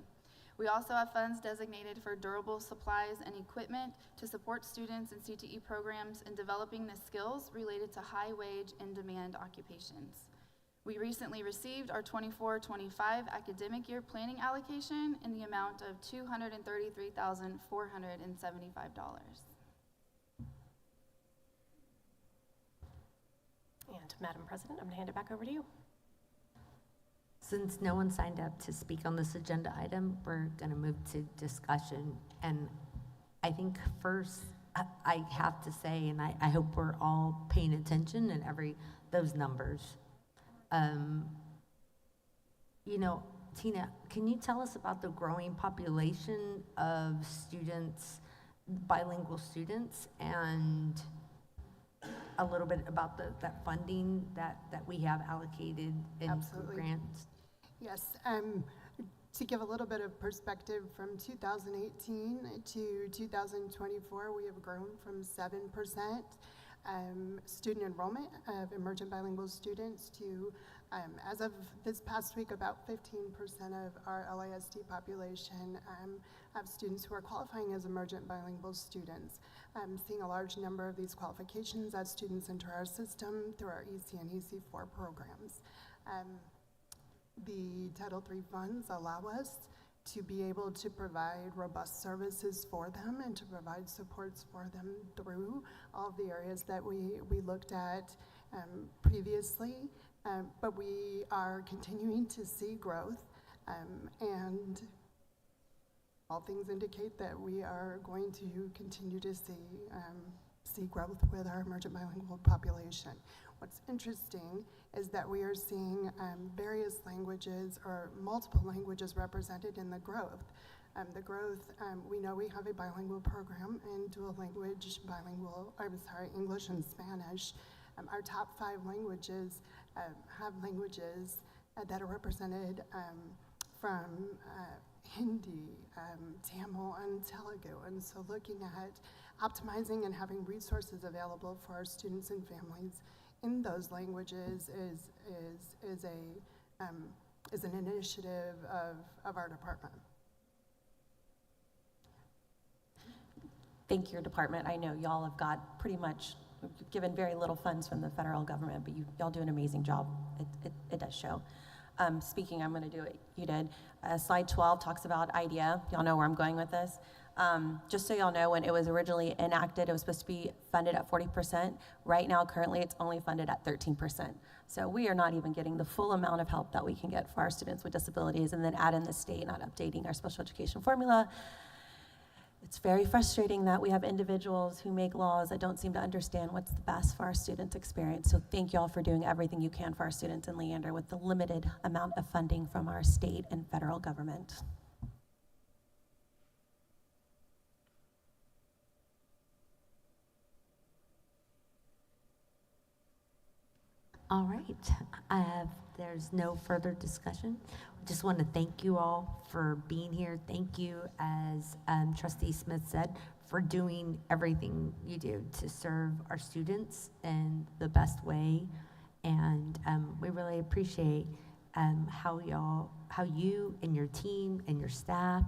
We also have funds designated for durable supplies and equipment to support students in CTE programs in developing the skills related to high-wage, in-demand occupations. We recently received our 24-25 academic year planning allocation in the amount of $233,475. And Madam President, I'm going to hand it back over to you. Since no one signed up to speak on this agenda item, we're going to move to discussion. And I think first, I have to say, and I hope we're all paying attention and those numbers. You know, Tina, can you tell us about the growing population of students, bilingual students, and a little bit about that funding that we have allocated in grants? Yes, to give a little bit of perspective, from 2018 to 2024, we have grown from 7% student enrollment of emergent bilingual students to As of this past week, about 15% of our LISD population have students who are qualifying as emergent bilingual students. Seeing a large number of these qualifications as students enter our system through our EC and EC4 programs. The Title III funds allow us to be able to provide robust services for them and to provide supports for them through all of the areas that we looked at previously. But we are continuing to see growth, and all things indicate that we are going to continue to see growth with our emergent bilingual population. What's interesting is that we are seeing various languages or multiple languages represented in the growth. We know we have a bilingual program in dual language, English and Spanish. Our top 5 languages have languages that are represented from Hindi, Tamil, and Telugu. And so looking at optimizing and having resources available for our students and families in those languages is an initiative of our department. Thank you, your department. I know y'all have got pretty much given very little funds from the federal government, but y'all do an amazing job. It does show. Speaking, I'm going to do it. You did. Slide 12 talks about IDEA. Y'all know where I'm going with this. Just so y'all know, when it was originally enacted, it was supposed to be funded at 40%. Right now, currently, it's only funded at 13%. So we are not even getting the full amount of help that we can get for our students with disabilities, and then add in the state not updating our special education formula. It's very frustrating that we have individuals who make laws that don't seem to understand what's the best for our students' experience. So thank you all for doing everything you can for our students in Leander with the limited amount of funding from our state and federal government. All right, there's no further discussion. Just want to thank you all for being here. Thank you, as Trustee Smith said, for doing everything you do to serve our students in the best way. And we really appreciate how you and your team and your staff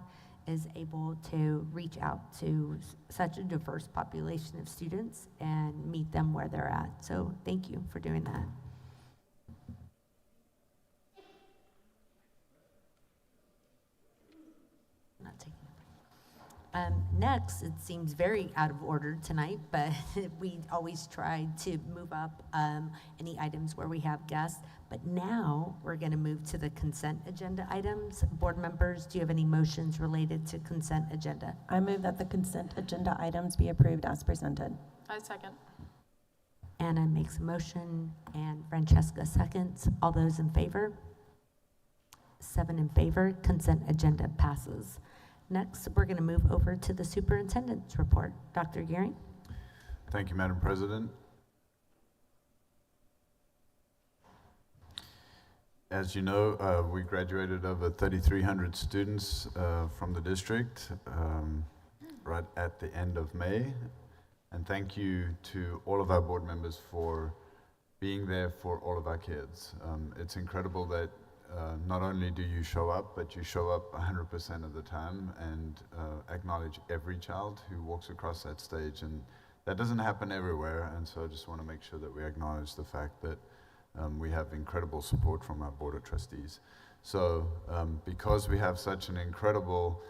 is able to reach out to such a diverse population of students and meet them where they're at. So thank you for doing that. Not taking a break. Next, it seems very out of order tonight, but we always try to move up any items where we have guests. But now we're going to move to the consent agenda items. Board members, do you have any motions related to consent agenda? I move that the consent agenda items be approved as presented. I second. Anna makes a motion and Francesca seconds. All those in favor? 7 in favor. Consent agenda passes. Next, we're going to move over to the superintendent's report. Dr. Gearing? Thank you, Madam President. As you know, we graduated over 3,300 students from the district right at the end of May. And thank you to all of our board members for being there for all of our kids. It's incredible that not only do you show up, but you show up 100% of the time and acknowledge every child who walks across that stage. And that doesn't happen everywhere. And so I just want to make sure that we acknowledge the fact that we have incredible support from our Board of Trustees. So because we have such an incredible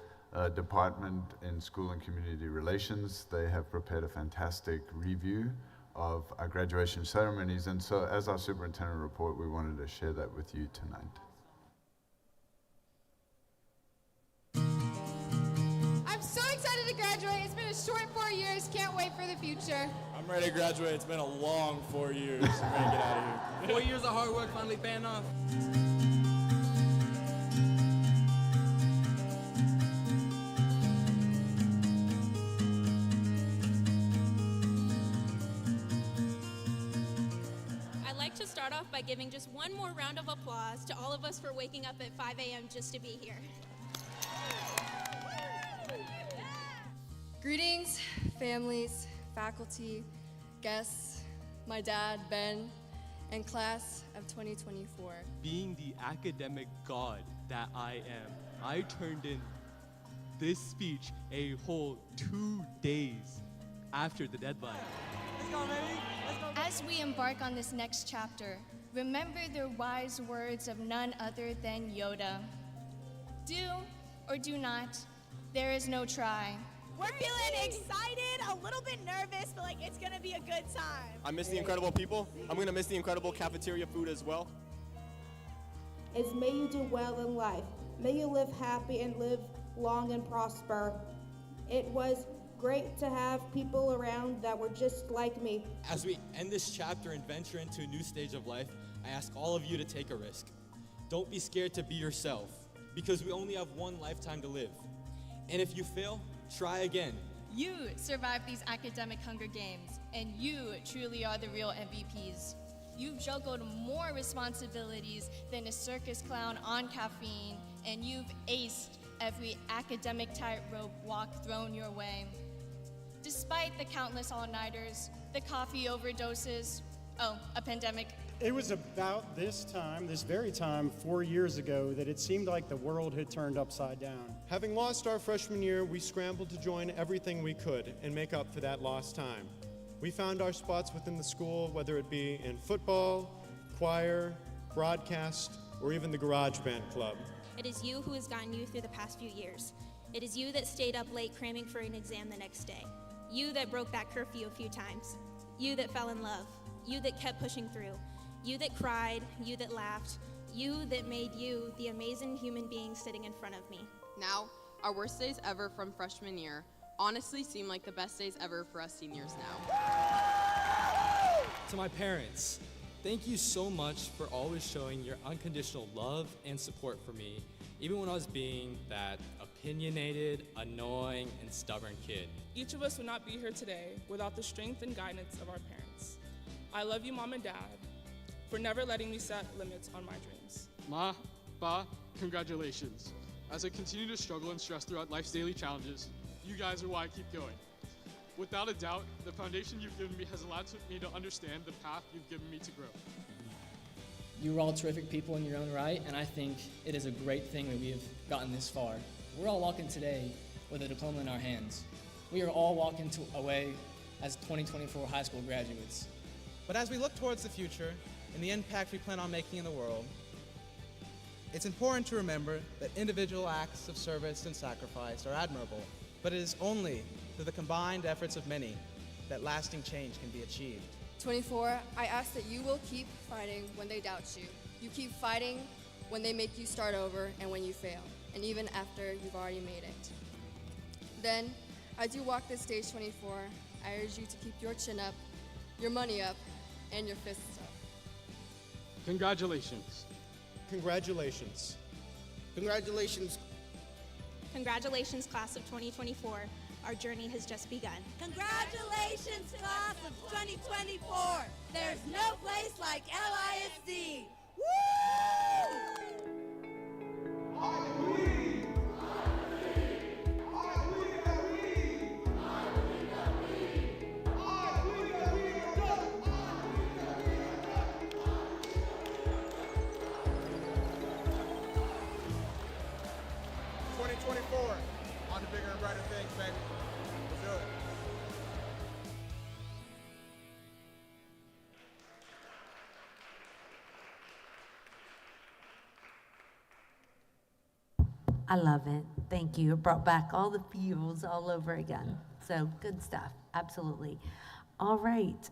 department in school and community relations, they have prepared a fantastic review of our graduation ceremonies. And so as our superintendent report, we wanted to share that with you tonight. I'm so excited to graduate. It's been a short 4 years. Can't wait for the future. I'm ready to graduate. It's been a long 4 years. I'm ready to get out of here. 4 years of hard work finally paying off. I'd like to start off by giving just one more round of applause to all of us for waking up at 5 a.m. just to be here. Greetings, families, faculty, guests, my dad, Ben, and class of 2024. Being the academic god that I am, I turned in this speech a whole 2 days after the deadline. Let's go, baby. Let's go, baby. As we embark on this next chapter, remember the wise words of none other than Yoda. Do or do not, there is no try. We're feeling excited, a little bit nervous, but it's gonna be a good time. I miss the incredible people. I'm gonna miss the incredible cafeteria food as well. Is may you do well in life. May you live happy and live long and prosper. It was great to have people around that were just like me. As we end this chapter and venture into a new stage of life, I ask all of you to take a risk. Don't be scared to be yourself, because we only have one lifetime to live. And if you fail, try again. You survived these academic Hunger Games, and you truly are the real MVPs. You've juggled more responsibilities than a circus clown on caffeine, and you've aced every academic tightrope walk thrown your way. Despite the countless all-nighters, the coffee overdoses, a pandemic. It was about this time, this very time, 4 years ago, that it seemed like the world had turned upside down. Having lost our freshman year, we scrambled to join everything we could and make up for that lost time. We found our spots within the school, whether it be in football, choir, broadcast, or even the garage band club. It is you who has gotten you through the past few years. It is you that stayed up late cramming for an exam the next day. You that broke that curfew a few times. You that fell in love. You that kept pushing through. You that cried. You that laughed. You that made you the amazing human being sitting in front of me. Now, our worst days ever from freshman year honestly seem like the best days ever for us seniors now. To my parents, thank you so much for always showing your unconditional love and support for me, even when I was being that opinionated, annoying, and stubborn kid. Each of us would not be here today without the strength and guidance of our parents. I love you, Mom and Dad, for never letting me set limits on my dreams. Ma, Pa, congratulations. As I continue to struggle and stress throughout life's daily challenges, you guys are why I keep going. Without a doubt, the foundation you've given me has allowed me to understand the path you've given me to grow. You are all terrific people in your own right, and I think it is a great thing that we have gotten this far. We're all walking today with a diploma in our hands. We are all walking away as 2024 high school graduates. But as we look towards the future and the impact we plan on making in the world, it's important to remember that individual acts of service and sacrifice are admirable, but it is only through the combined efforts of many that lasting change can be achieved. 24, I ask that you will keep fighting when they doubt you. You keep fighting when they make you start over and when you fail, and even after you've already made it. Then, as you walk this stage 24, I urge you to keep your chin up, your money up, and your fists up. Congratulations. Congratulations. Congratulations. Congratulations, class of 2024. Our journey has just begun. Congratulations, class of 2024. There's no place like LISD. Woo! On to bigger and brighter things, baby. Let's do it. I love it. Thank you. It brought back all the feels all over again. So good stuff. Absolutely. All right.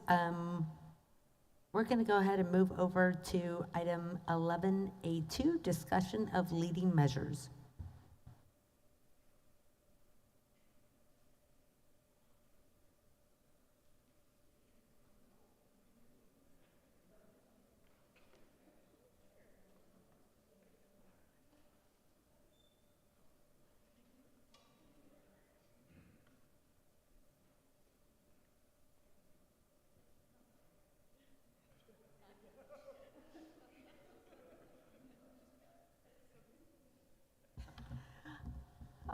We're going to go ahead and move over to item 11A2, discussion of leading measures.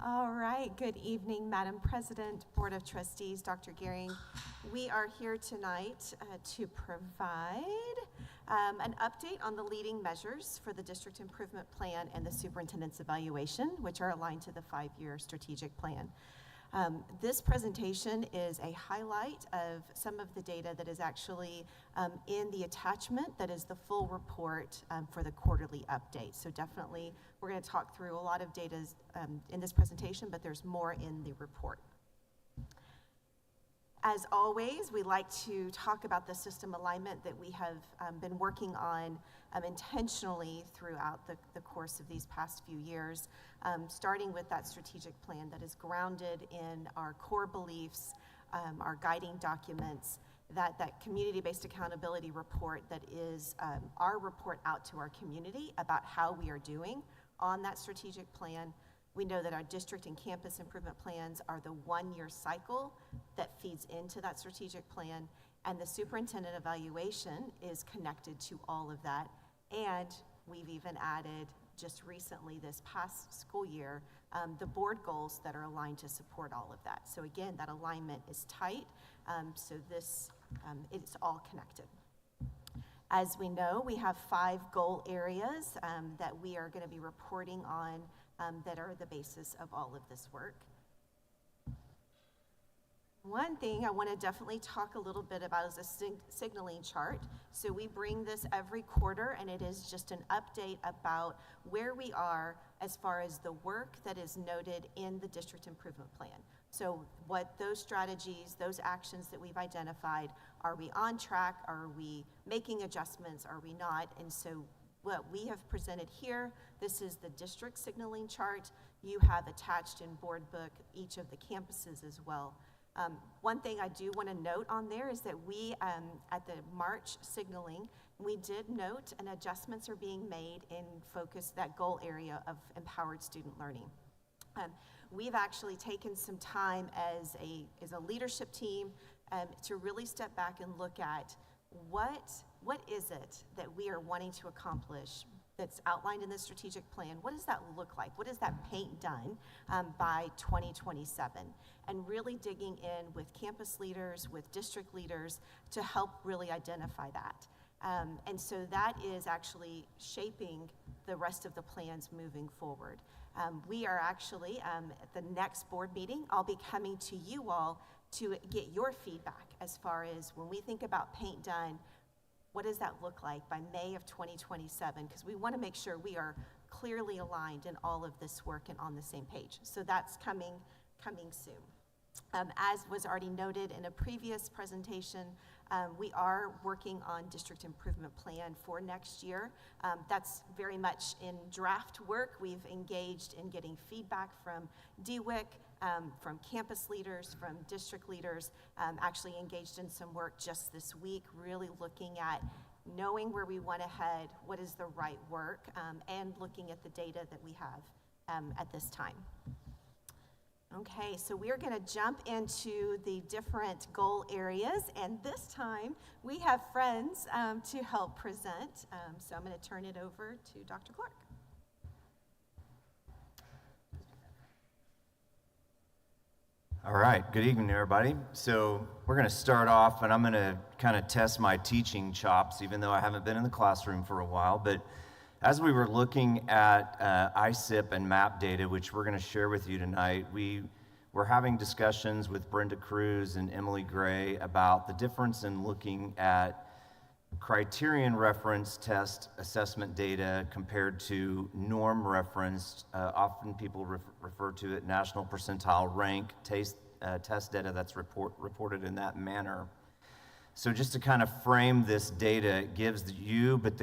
All right, good evening, Madam President, Board of Trustees, Dr. Gehring. We are here tonight to provide An update on the leading measures for the district improvement plan and the superintendent's evaluation, which are aligned to the 5-year strategic plan. This presentation is a highlight of some of the data that is actually in the attachment that is the full report for the quarterly update. So definitely, we're going to talk through a lot of data in this presentation, but there's more in the report. As always, we like to talk about the system alignment that we have been working on intentionally throughout the course of these past few years, starting with that strategic plan that is grounded in our core beliefs, our guiding documents, that community-based accountability report that is our report out to our community about how we are doing on that strategic plan. We know that our district and campus improvement plans are the 1-year cycle that feeds into that strategic plan, and the superintendent evaluation is connected to all of that. And we've even added, just recently this past school year, the board goals that are aligned to support all of that. So again, that alignment is tight, so this, it's all connected. As we know, we have 5 goal areas that we are going to be reporting on that are the basis of all of this work. One thing I want to definitely talk a little bit about is a signaling chart. So we bring this every quarter, and it is just an update about where we are as far as the work that is noted in the district improvement plan. So what those strategies, those actions that we've identified, are we on track? Are we making adjustments? Are we not? And so what we have presented here, this is the district signaling chart. You have attached in board book each of the campuses as well. One thing I do want to note on there is that we, at the March signaling, we did note and adjustments are being made in focus that goal area of empowered student learning. We've actually taken some time as a leadership team to really step back and look at what is it that we are wanting to accomplish that's outlined in the strategic plan. What does that look like? What is that paint done by 2027? And really digging in with campus leaders, with district leaders to help really identify that. And so that is actually shaping the rest of the plans moving forward. We are actually, at the next board meeting, I'll be coming to you all to get your feedback as far as when we think about paint done, what does that look like by May of 2027? Because we want to make sure we are clearly aligned in all of this work and on the same page. So that's coming soon. As was already noted in a previous presentation, we are working on district improvement plan for next year. That's very much in draft work. We've engaged in getting feedback from DWIC, from campus leaders, from district leaders, actually engaged in some work just this week, really looking at knowing where we want to head, what is the right work, and looking at the data that we have at this time. Okay, so we're going to jump into the different goal areas, and this time we have friends to help present. So I'm going to turn it over to Dr. Clark. All right, good evening, everybody. So we're going to start off, and I'm going to kind of test my teaching chops, even though I haven't been in the classroom for a while. But as we were looking at ISIP and MAP data, which we're going to share with you tonight, we were having discussions with Brenda Cruz and Emily Gray about the difference in looking at criterion reference test assessment data compared to norm referenced. Often people refer to it national percentile rank test data that's reported in that manner. So just to kind of frame this data, it gives you, but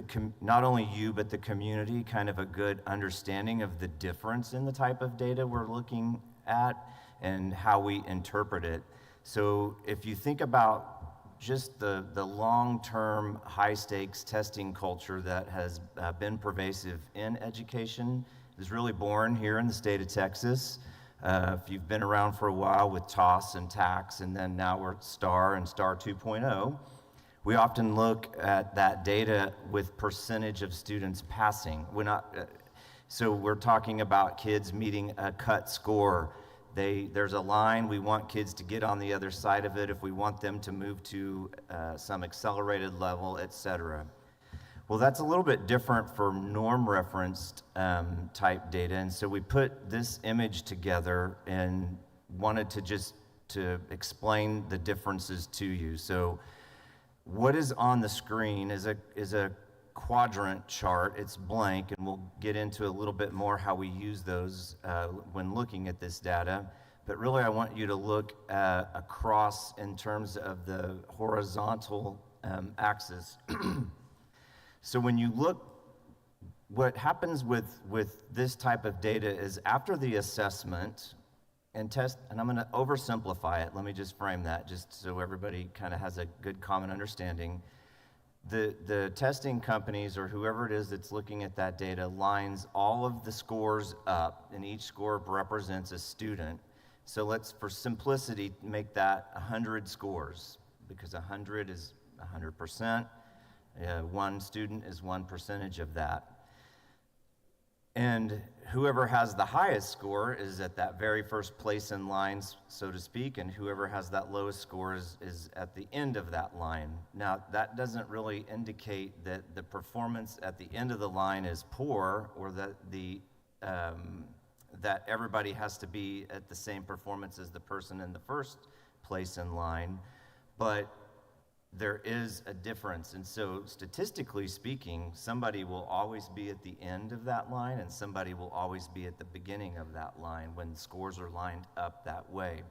not only you, but the community kind of a good understanding of the difference in the type of data we're looking at and how we interpret it. So if you think about just the long-term high-stakes testing culture that has been pervasive in education, is really born here in the state of Texas. If you've been around for a while with TOS and TAX, and then now we're at STAR and STAR 2.0, we often look at that data with percentage of students passing. So we're talking about kids meeting a cut score. There's a line, we want kids to get on the other side of it if we want them to move to some accelerated level, etc. Well, that's a little bit different for norm referenced type data. And so we put this image together and wanted to just to explain the differences to you. So what is on the screen is a quadrant chart. It's blank, and we'll get into a little bit more how we use those when looking at this data. But really, I want you to look across in terms of the horizontal axis. So when you look, what happens with this type of data is after the assessment and test, and I'm going to oversimplify it. Let me just frame that just so everybody kind of has a good common understanding. The testing companies or whoever it is that's looking at that data lines all of the scores up, and each score represents a student. So let's, for simplicity, make that 100 scores, because 100 is 100%. One student is 1% of that. And whoever has the highest score is at that very first place in line, so to speak, and whoever has that lowest score is at the end of that line. Now, that doesn't really indicate that the performance at the end of the line is poor, or that that everybody has to be at the same performance as the person in the first place in line, but there is a difference. And so statistically speaking, somebody will always be at the end of that line and somebody will always be at the beginning of that line when scores are lined up that way.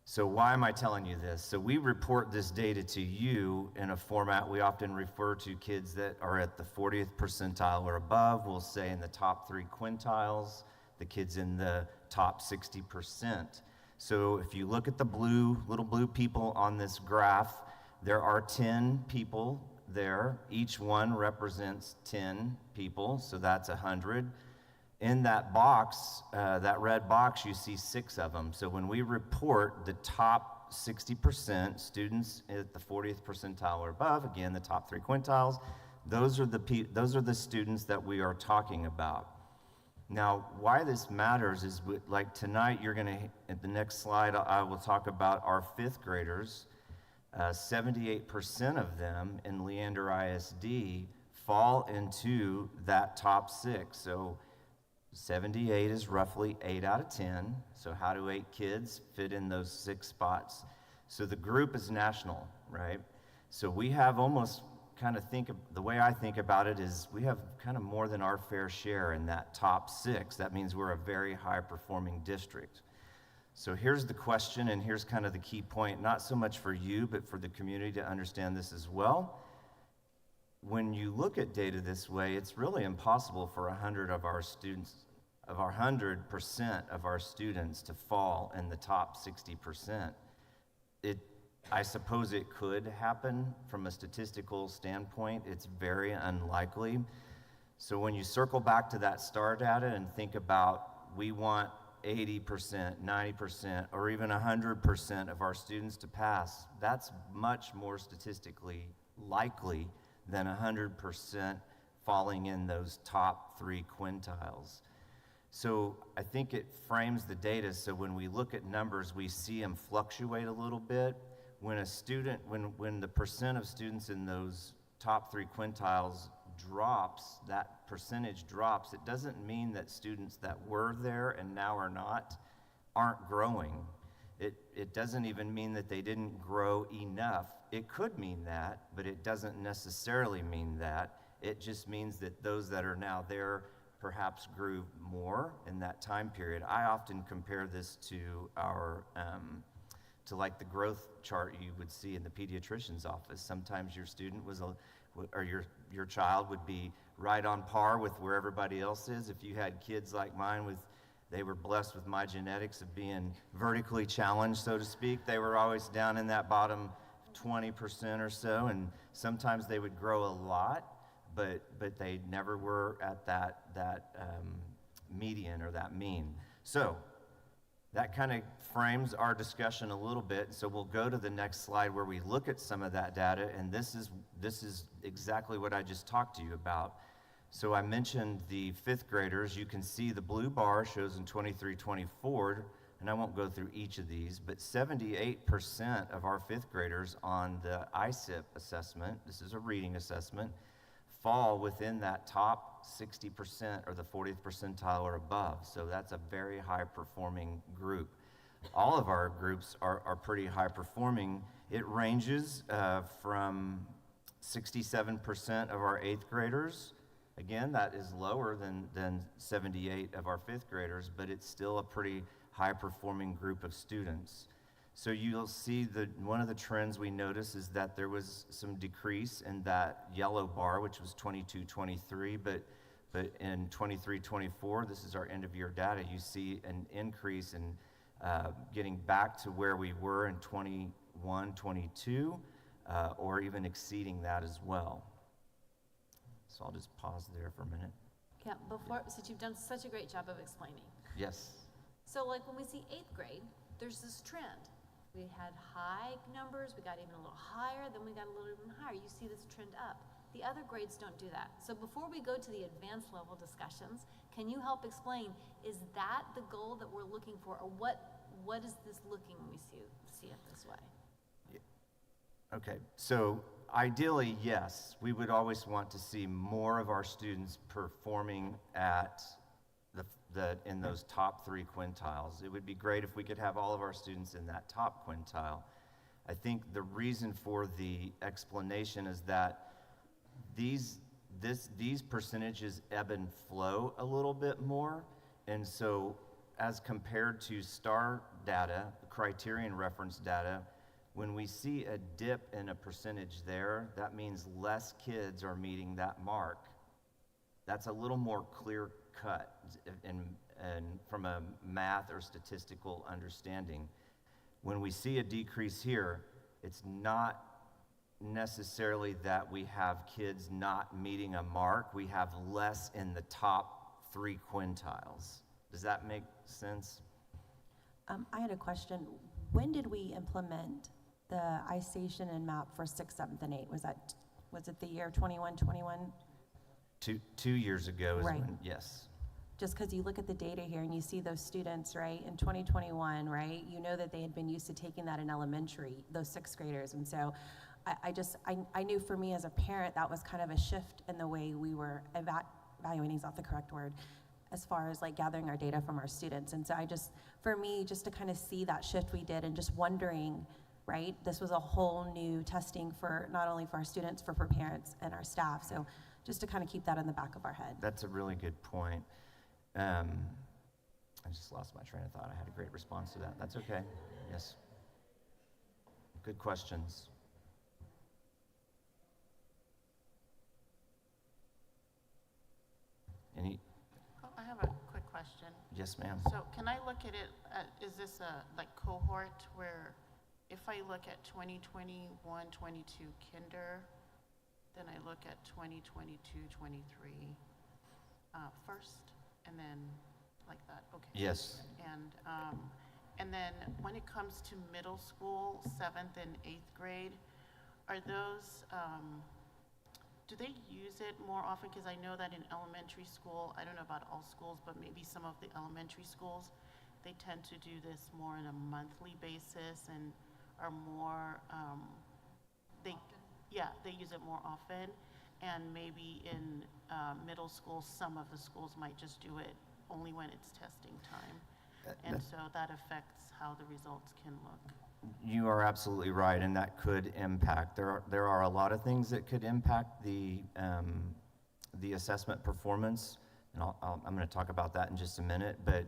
So why am I telling you this? So we report this data to you in a format we often refer to kids that are at the 40th percentile or above. We'll say in the top 3 quintiles, the kids in the top 60%. So if you look at the little blue people on this graph, there are 10 people there. Each one represents 10 people, so that's 100. In that box, that red box, you see 6 of them. So when we report the top 60% students at the 40th percentile or above, again, the top 3 quintiles, those are the students that we are talking about. Now, why this matters is, like tonight, at the next slide, I will talk about our 5th graders. 78% of them in Leander ISD fall into that top 6. So 78 is roughly 8 out of 10. So how do 8 kids fit in those 6 spots? So the group is national, right? So we have almost the way I think about it is we have kind of more than our fair share in that top 6. That means we're a very high performing district. So here's the question, and here's kind of the key point, not so much for you, but for the community to understand this as well. When you look at data this way, it's really impossible for 100% of our students to fall in the top 60%. I suppose it could happen from a statistical standpoint. It's very unlikely. So when you circle back to that STAR data and think about, we want 80%, 90%, or even 100% of our students to pass, that's much more statistically likely than 100% falling in those top 3 quintiles. So I think it frames the data so when we look at numbers, we see them fluctuate a little bit. When the percent of students in those top 3 quintiles drops, that percentage drops, it doesn't mean that students that were there and now are not aren't growing. It doesn't even mean that they didn't grow enough. It could mean that, but it doesn't necessarily mean that. It just means that those that are now there perhaps grew more in that time period. I often compare this to like the growth chart you would see in the pediatrician's office. Sometimes your student your child would be right on par with where everybody else is. If you had kids like mine they were blessed with my genetics of being vertically challenged, so to speak. They were always down in that bottom 20% or so, and sometimes they would grow a lot, but they never were at that median or that mean. So that kind of frames our discussion a little bit. So we'll go to the next slide where we look at some of that data, and this is exactly what I just talked to you about. So I mentioned the 5th graders. You can see the blue bar shows in 23-24, and I won't go through each of these, but 78% of our 5th graders on the ISIP assessment, this is a reading assessment, fall within that top 60% or the 40th percentile or above. So that's a very high performing group. All of our groups are pretty high performing. It ranges from 67% of our 8th graders. Again, that is lower than 78 of our 5th graders, but it's still a pretty high performing group of students. So you'll see that one of the trends we notice is that there was some decrease in that yellow bar, which was 22-23, but in 23-24, this is our end of year data, you see an increase in getting back to where we were in 21-22, or even exceeding that as well. So I'll just pause there for a minute. Yeah, since you've done such a great job of explaining. Yes. So like when we see 8th grade, there's this trend. We had high numbers, we got even a little higher, then we got a little even higher. You see this trend up. The other grades don't do that. So before we go to the advanced level discussions, can you help explain, is that the goal that we're looking for, or what is this looking when we see it this way? Okay, so ideally, yes, we would always want to see more of our students performing at in those top 3 quintiles. It would be great if we could have all of our students in that top quintile. I think the reason for the explanation is that these percentages ebb and flow a little bit more, and so as compared to STAR data, criterion reference data, when we see a dip in a percentage there, that means less kids are meeting that mark. That's a little more clear cut and from a math or statistical understanding. When we see a decrease here, it's not necessarily that we have kids not meeting a mark, we have less in the top 3 quintiles. Does that make sense? I had a question. When did we implement the iStation and MAP for 6th, 7th, and 8th? Was it the year 21? 2 years ago is Right. when, yes. Just because you look at the data here and you see those students, right, in 2021, right, you know that they had been used to taking that in elementary, those 6th graders. And so I knew for me as a parent, that was kind of a shift in the way we were evaluating is not the correct word, as far as like gathering our data from our students. And so for me, just to kind of see that shift we did and just wondering, right, this was a whole new testing for not only for our students, for parents and our staff. So just to kind of keep that in the back of our head. That's a really good point. I just lost my train of thought. I had a great response to that. That's okay. Yes. Good questions. Any? Oh, I have a quick question. Yes, ma'am. So can I look at it, is this a like cohort where if I look at 2021, 22 kinder, then I look at 2022, 23 first, and then like that, okay. Yes. And then when it comes to middle school, 7th and 8th grade, are those, do they use it more often? Because I know that in elementary school, I don't know about all schools, but maybe some of the elementary schools, they tend to do this more on a monthly basis and are more, they use it more often. And maybe in middle school, some of the schools might just do it only when it's testing time. And so that affects how the results can look. You are absolutely right, and that could impact. There are a lot of things that could impact the assessment performance, and I'm going to talk about that in just a minute. But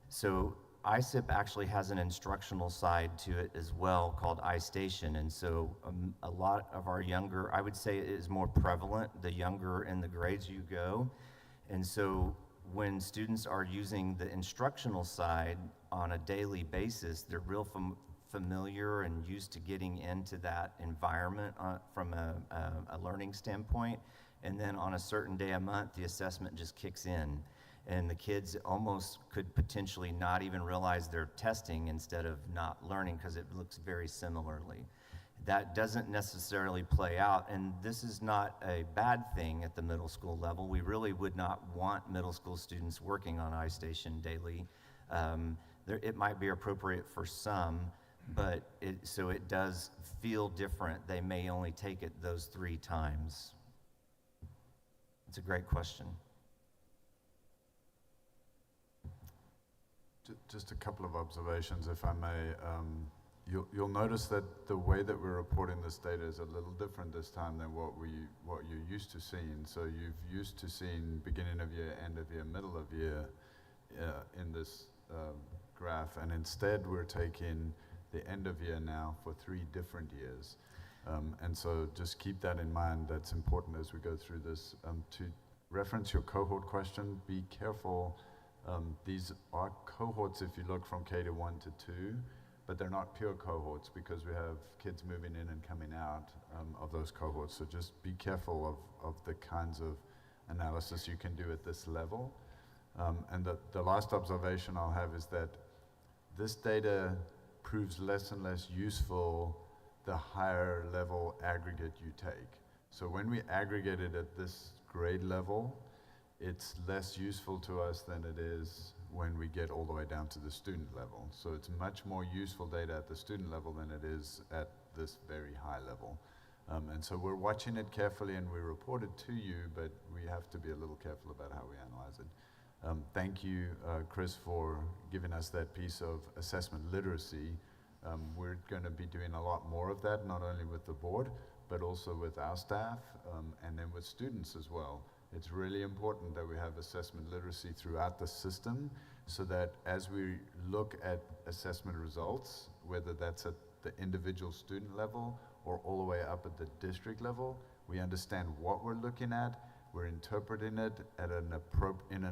so ISIP actually has an instructional side to it as well called iStation, and so a lot of our younger, I would say it is more prevalent the younger in the grades you go, and so when students are using the instructional side on a daily basis, they're real familiar and used to getting into that environment from a learning standpoint, and then on a certain day a month, the assessment just kicks in. And the kids almost could potentially not even realize they're testing instead of not learning because it looks very similarly. That doesn't necessarily play out, and this is not a bad thing at the middle school level. We really would not want middle school students working on iStation daily. It might be appropriate for some, but so it does feel different. They may only take it those 3 times. It's a great question. Just a couple of observations, if I may. You'll notice that the way that we're reporting this data is a little different this time than what you're used to seeing. So you've used to seeing beginning of year, end of year, middle of year in this graph, and instead we're taking the end of year now for 3 different years. And so just keep that in mind. That's important as we go through this. To reference your cohort question, be careful. These are cohorts if you look from K to 1 to 2, but they're not pure cohorts because we have kids moving in and coming out of those cohorts. So just be careful of the kinds of analysis you can do at this level. And the last observation I'll have is that this data proves less and less useful the higher level aggregate you take. So when we aggregate it at this grade level, it's less useful to us than it is when we get all the way down to the student level. So it's much more useful data at the student level than it is at this very high level. And so we're watching it carefully and we report it to you, but we have to be a little careful about how we analyze it. Thank you, Chris, for giving us that piece of assessment literacy. We're going to be doing a lot more of that, not only with the board, but also with our staff, and then with students as well. It's really important that we have assessment literacy throughout the system so that as we look at assessment results, whether that's at the individual student level or all the way up at the district level, we understand what we're looking at, we're interpreting it in an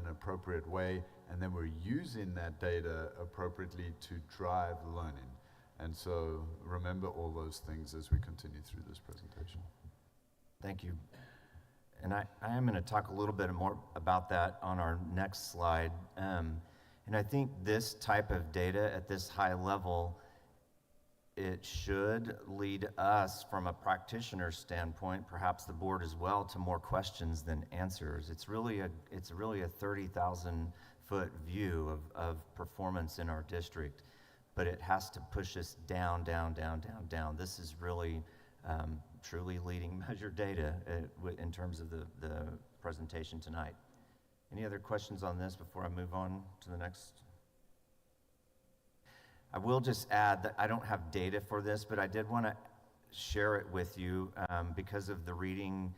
appropriate way, and then we're using that data appropriately to drive learning. And so remember all those things as we continue through this presentation. Thank you. And I am going to talk a little bit more about that on our next slide. And I think this type of data at this high level, it should lead us from a practitioner standpoint, perhaps the board as well, to more questions than answers. It's really a 30,000-foot view of performance in our district, but it has to push us down, down, down, down, down. This is really truly leading measure data in terms of the presentation tonight. Any other questions on this before I move on to the next? I will just add that I don't have data for this, but I did want to share it with you because of the reading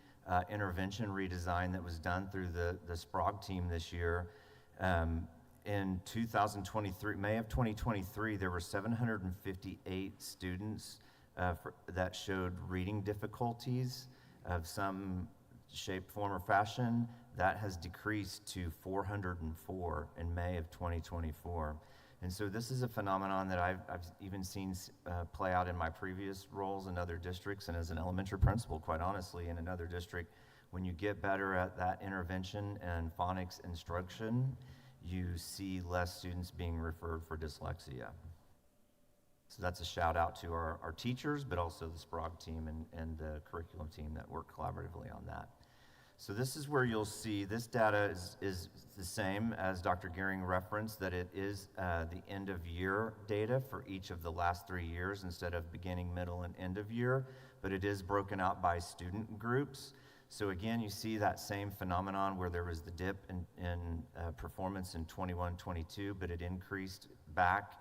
intervention redesign that was done through the Sprague team this year. In 2023, May of 2023, there were 758 students that showed reading difficulties of some shape, form, or fashion. That has decreased to 404 in May of 2024. And so this is a phenomenon that I've even seen play out in my previous roles in other districts, and as an elementary principal, quite honestly, in another district. When you get better at that intervention and phonics instruction, you see less students being referred for dyslexia. So that's a shout out to our teachers, but also the Sprague team and the curriculum team that work collaboratively on that. So this is where you'll see this data is the same as Dr. Gehring referenced, that it is the end of year data for each of the last 3 years instead of beginning, middle, and end of year, but it is broken out by student groups. So again, you see that same phenomenon where there was the dip in performance in 21-22, but it increased back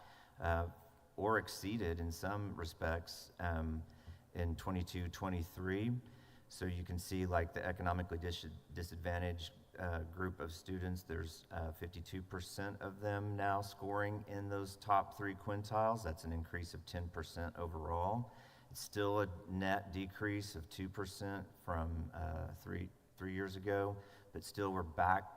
or exceeded in some respects in 22-23. So you can see like the economically disadvantaged group of students, there's 52% of them now scoring in those top 3 quintiles. That's an increase of 10% overall. It's still a net decrease of 2% from 3 years ago, but still we're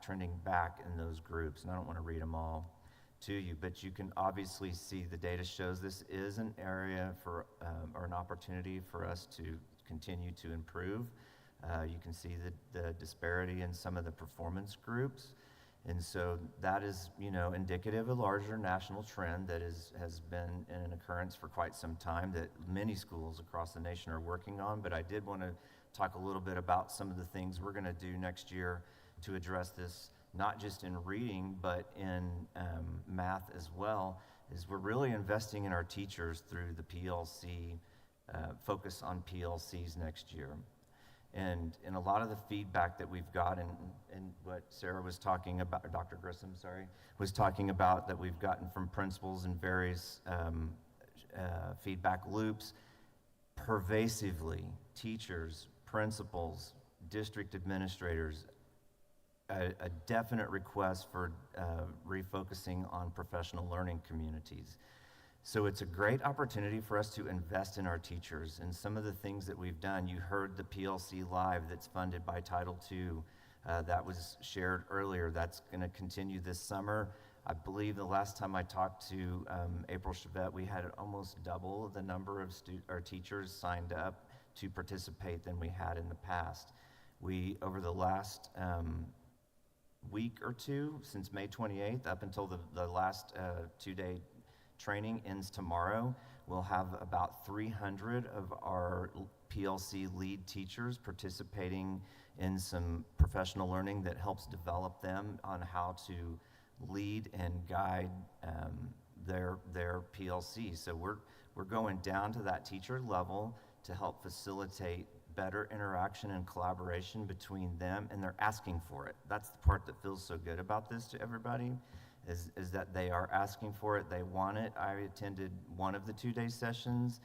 trending back in those groups. And I don't want to read them all to you, but you can obviously see the data shows this is an area for or an opportunity for us to continue to improve. You can see the disparity in some of the performance groups. And so that is, indicative of a larger national trend that has been in an occurrence for quite some time that many schools across the nation are working on. But I did want to talk a little bit about some of the things we're going to do next year to address this, not just in reading, but in math as well, is we're really investing in our teachers through the PLC, focus on PLCs next year. And a lot of the feedback that we've got and what Sarah was talking about, or Dr. Grissom, sorry, was talking about that we've gotten from principals and various feedback loops, pervasively, teachers, principals, district administrators, a definite request for refocusing on professional learning communities. So it's a great opportunity for us to invest in our teachers. And some of the things that we've done, you heard the PLC Live that's funded by Title II. That was shared earlier. That's going to continue this summer. I believe the last time I talked to April Chavette, we had almost double the number of our teachers signed up to participate than we had in the past. We, over the last week or two, since May 28th, up until the last two-day training ends tomorrow, we'll have about 300 of our PLC lead teachers participating in some professional learning that helps develop them on how to lead and guide their PLC. So we're going down to that teacher level to help facilitate better interaction and collaboration between them, and they're asking for it. That's the part that feels so good about this to everybody, is that they are asking for it, they want it. I attended one of the two-day sessions,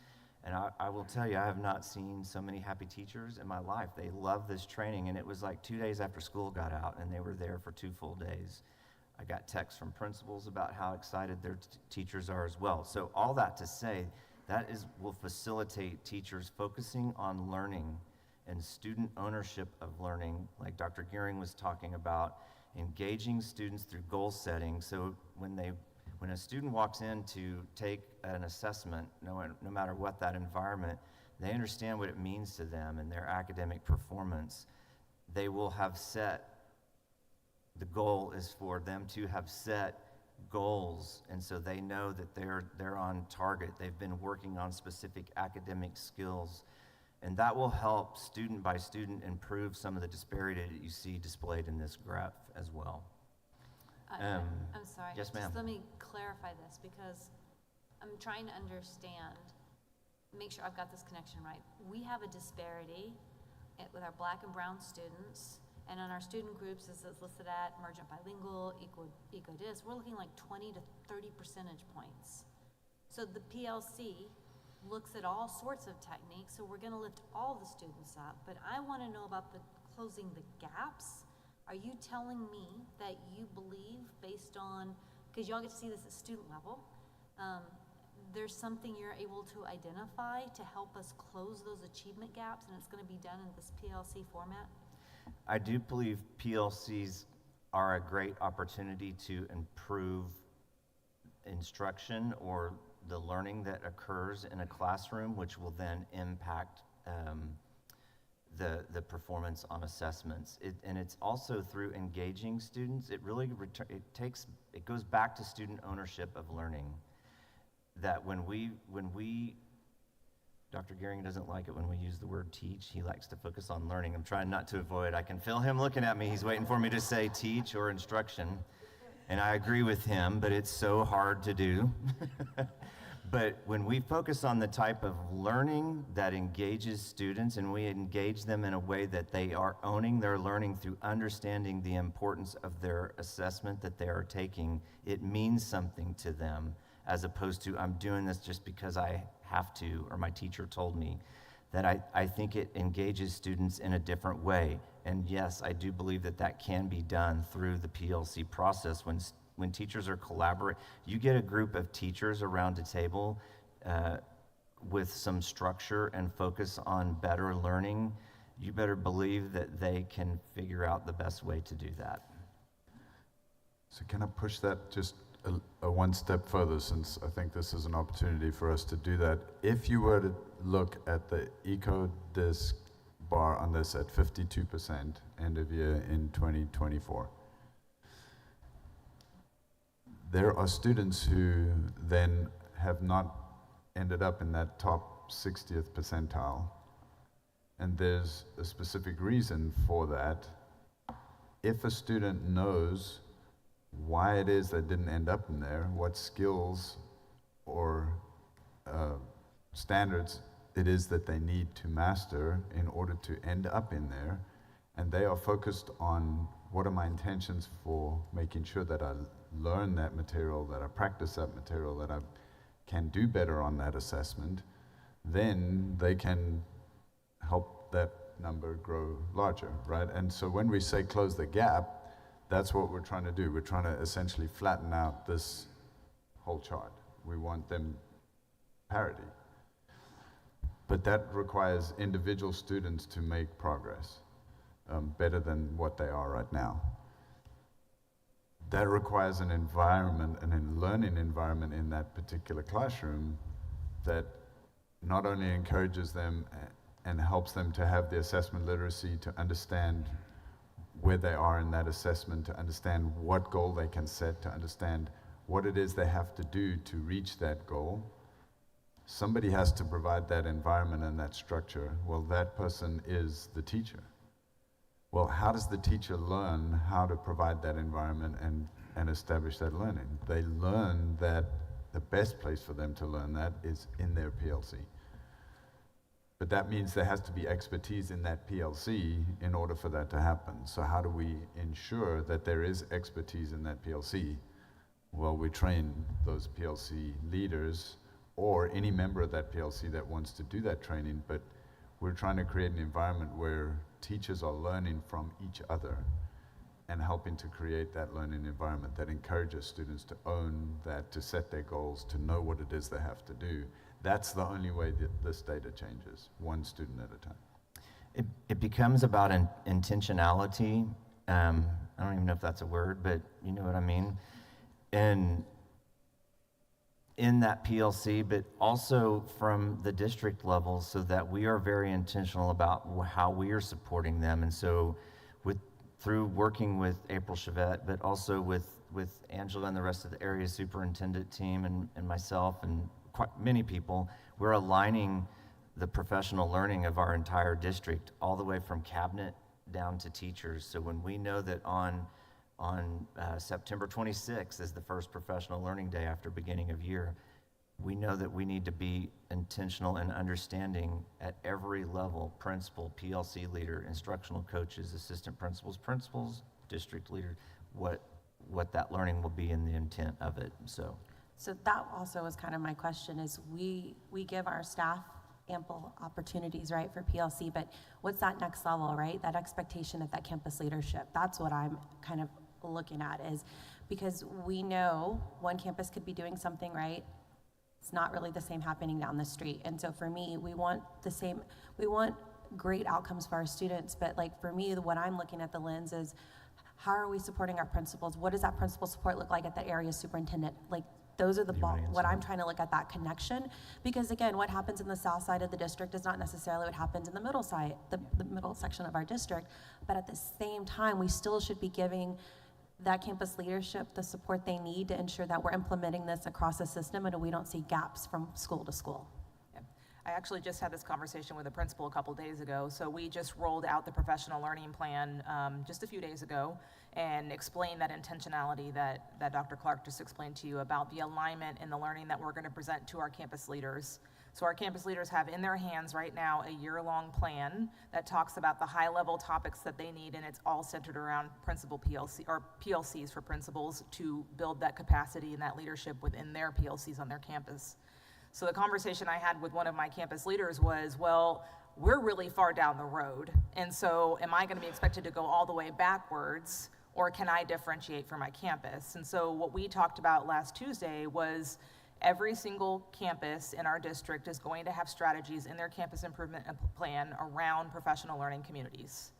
and I will tell you, I have not seen so many happy teachers in my life. They love this training, and it was like 2 days after school got out, and they were there for 2 full days. I got texts from principals about how excited their teachers are as well. So all that to say, will facilitate teachers focusing on learning and student ownership of learning, like Dr. Gearing was talking about, engaging students through goal setting. So when a student walks in to take an assessment, no matter what that environment, they understand what it means to them and their academic performance. They will have set, the goal is for them to have set goals, and so they know that they're on target. They've been working on specific academic skills, and that will help student by student improve some of the disparity that you see displayed in this graph as well. I'm sorry. Yes, ma'am. Just let me clarify this, because I'm trying to understand, make sure I've got this connection right. We have a disparity with our Black and brown students, and in our student groups, as it's listed at emergent bilingual, eco-dis, we're looking like 20 to 30 percentage points. So the PLC looks at all sorts of techniques, so we're going to lift all the students up, but I want to know about the closing the gaps. Are you telling me that you believe, based on, because y'all get to see this at student level, there's something you're able to identify to help us close those achievement gaps, and it's going to be done in this PLC format? I do believe PLCs are a great opportunity to improve instruction or the learning that occurs in a classroom, which will then impact the performance on assessments. And it's also through engaging students. It really it goes back to student ownership of learning. That when we Dr. Gearing doesn't like it when we use the word teach. He likes to focus on learning. I'm trying not to avoid. I can feel him looking at me. He's waiting for me to say teach or instruction. And I agree with him, but it's so hard to do. But when we focus on the type of learning that engages students, and we engage them in a way that they are owning their learning through understanding the importance of their assessment that they are taking, it means something to them, as opposed to, I'm doing this just because I have to, or my teacher told me. That I think it engages students in a different way. And yes, I do believe that can be done through the PLC process. When teachers are collaborating, you get a group of teachers around a table with some structure and focus on better learning, you better believe that they can figure out the best way to do that. So can I push that just a one step further, since I think this is an opportunity for us to do that? If you were to look at the eco-disc bar on this at 52% end of year in 2024, there are students who then have not ended up in that top 60th percentile, and there's a specific reason for that. If a student knows why it is they didn't end up in there, what skills or standards it is that they need to master in order to end up in there. And they are focused on what are my intentions for making sure that I learn that material, that I practice that material, that I can do better on that assessment. Then they can help that number grow larger, right? And so when we say close the gap, that's what we're trying to do. We're trying to essentially flatten out this whole chart. We want them parity. But that requires individual students to make progress better than what they are right now. That requires an environment, and a learning environment in that particular classroom that not only encourages them and helps them to have the assessment literacy, to understand where they are in that assessment, to understand what goal they can set, to understand what it is they have to do to reach that goal. Somebody has to provide that environment and that structure. Well, that person is the teacher. Well, how does the teacher learn how to provide that environment and establish that learning? They learn that the best place for them to learn that is in their PLC. But that means there has to be expertise in that PLC in order for that to happen. So how do we ensure that there is expertise in that PLC? Well, we train those PLC leaders or any member of that PLC that wants to do that training, but we're trying to create an environment where teachers are learning from each other and helping to create that learning environment that encourages students to own that, to set their goals, to know what it is they have to do. That's the only way that this data changes, one student at a time. It becomes about intentionality. I don't even know if that's a word, but you know what I mean. And in that PLC, but also from the district level, so that we are very intentional about how we are supporting them. And so through working with April Chavette, but also with Angela and the rest of the area superintendent team and myself and quite many people, we're aligning the professional learning of our entire district all the way from cabinet down to teachers. So when we know that on September 26th is the first professional learning day after beginning of year, we know that we need to be intentional and understanding at every level, principal, PLC leader, instructional coaches, assistant principals, district leader, what that learning will be and the intent of it. So that also was kind of my question, is we give our staff ample opportunities, right, for PLC, but what's that next level, right? That expectation of that campus leadership. That's what I'm kind of looking at, is because we know one campus could be doing something right. It's not really the same happening down the street. And so for me, we want great outcomes for our students, but like for me, what I'm looking at the lens is, how are we supporting our principals? What does that principal support look like at the area superintendent? Like, those are what I'm trying to look at, that connection. Because again, what happens in the south side of the district is not necessarily what happens in the middle side, the middle section of our district. But at the same time, we still should be giving that campus leadership the support they need to ensure that we're implementing this across the system and we don't see gaps from school to school. I actually just had this conversation with a principal a couple days ago. So we just rolled out the professional learning plan just a few days ago and explained that intentionality that Dr. Clark just explained to you about the alignment in the learning that we're going to present to our campus leaders. So our campus leaders have in their hands right now a year-long plan that talks about the high-level topics that they need, and it's all centered around principal PLC or PLCs for principals to build that capacity and that leadership within their PLCs on their campus. So the conversation I had with one of my campus leaders was, well, we're really far down the road, and so am I going to be expected to go all the way backwards, or can I differentiate for my campus? And so what we talked about last Tuesday was every single campus in our district is going to have strategies in their campus improvement plan around professional learning communities.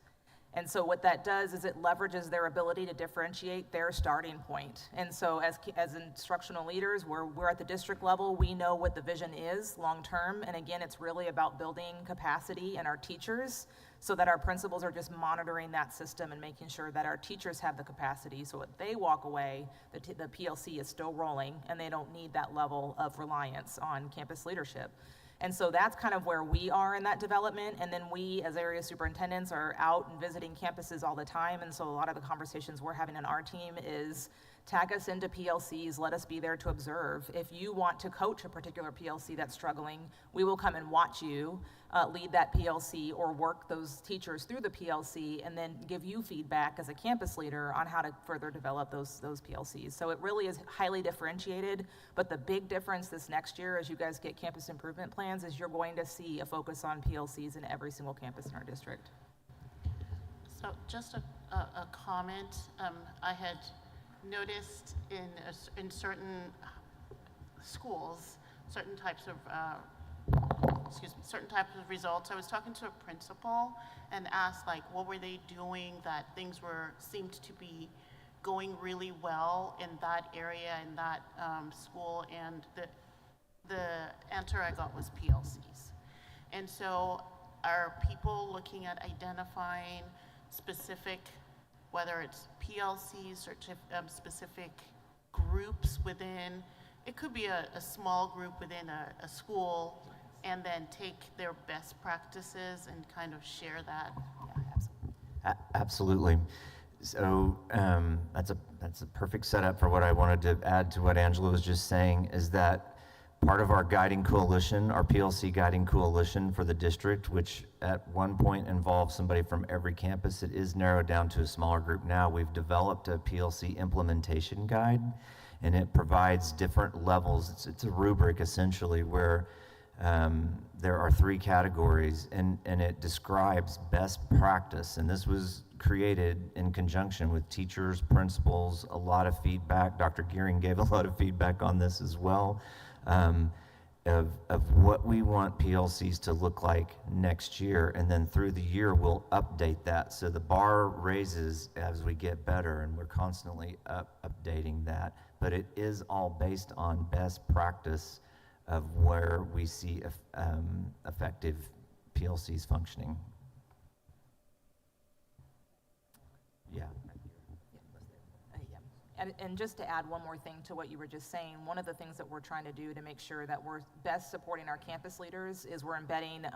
And so what that does is it leverages their ability to differentiate their starting point. And so as instructional leaders, we're at the district level, we know what the vision is long-term. And again, it's really about building capacity in our teachers so that our principals are just monitoring that system and making sure that our teachers have the capacity so that they walk away, the PLC is still rolling and they don't need that level of reliance on campus leadership. And so that's kind of where we are in that development. And then we, as area superintendents, are out and visiting campuses all the time. And so a lot of the conversations we're having in our team is Tag us into PLCs, let us be there to observe. If you want to coach a particular PLC that's struggling, we will come and watch you lead that PLC or work those teachers through the PLC and then give you feedback as a campus leader on how to further develop those PLCs. So it really is highly differentiated, but the big difference this next year as you guys get campus improvement plans is you're going to see a focus on PLCs in every single campus in our district. So just a comment. I had noticed in certain schools, certain types of results. I was talking to a principal and asked, like, what were they doing that things seemed to be going really well in that area, in that school, and the answer I got was PLCs. And so are people looking at identifying specific, whether it's PLCs or specific groups within, it could be a small group within a school, and then take their best practices and kind of share that? Absolutely. So that's a perfect setup for what I wanted to add to what Angela was just saying, is that part of our guiding coalition, our PLC guiding coalition for the district, which at one point involved somebody from every campus, it is narrowed down to a smaller group now. We've developed a PLC implementation guide, and it provides different levels. It's a rubric essentially where there are 3 categories, and it describes best practice. And this was created in conjunction with teachers, principals, a lot of feedback. Dr. Gearing gave a lot of feedback on this as well, of what we want PLCs to look like next year. And then through the year, we'll update that. So the bar raises as we get better, and we're constantly updating that. But it is all based on best practice of where we see effective PLCs functioning. Yeah. And just to add one more thing to what you were just saying, one of the things that we're trying to do to make sure that we're best supporting our campus leaders is we're embedding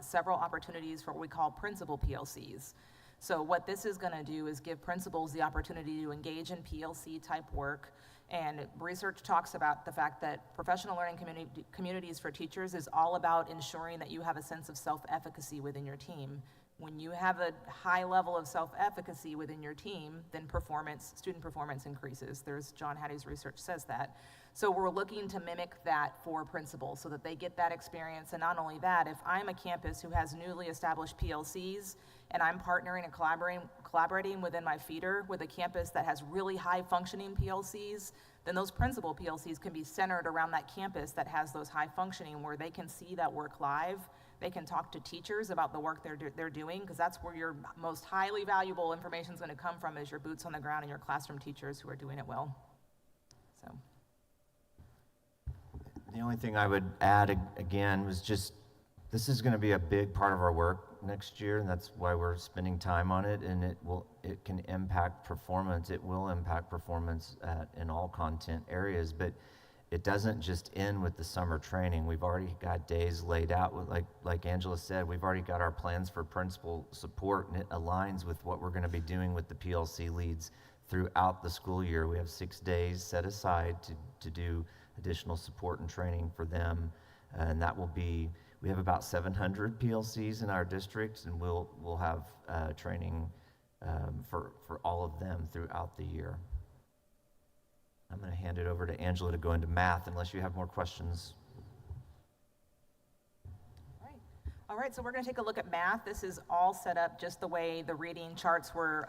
several opportunities for what we call principal PLCs. So what this is going to do is give principals the opportunity to engage in PLC type work. And research talks about the fact that professional learning communities for teachers is all about ensuring that you have a sense of self-efficacy within your team. When you have a high level of self-efficacy within your team, then student performance increases. John Hattie's research says that. So we're looking to mimic that for principals so that they get that experience. And not only that, if I'm a campus who has newly established PLCs and I'm partnering and collaborating within my feeder with a campus that has really high functioning PLCs, then those principal PLCs can be centered around that campus that has those high functioning, where they can see that work live. They can talk to teachers about the work they're doing, because that's where your most highly valuable information is going to come from, is your boots on the ground and your classroom teachers who are doing it well. So. The only thing I would add again was just, this is going to be a big part of our work next year, and that's why we're spending time on it, and it can impact performance. It will impact performance in all content areas, but it doesn't just end with the summer training. We've already got days laid out. Like Angela said, we've already got our plans for principal support, and it aligns with what we're going to be doing with the PLC leads throughout the school year. We have 6 days set aside to do additional support and training for them, and that will be, we have about 700 PLCs in our district, and we'll have training for all of them throughout the year. I'm going to hand it over to Angela to go into math, unless you have more questions. All right, so we're going to take a look at math. This is all set up just the way the reading charts were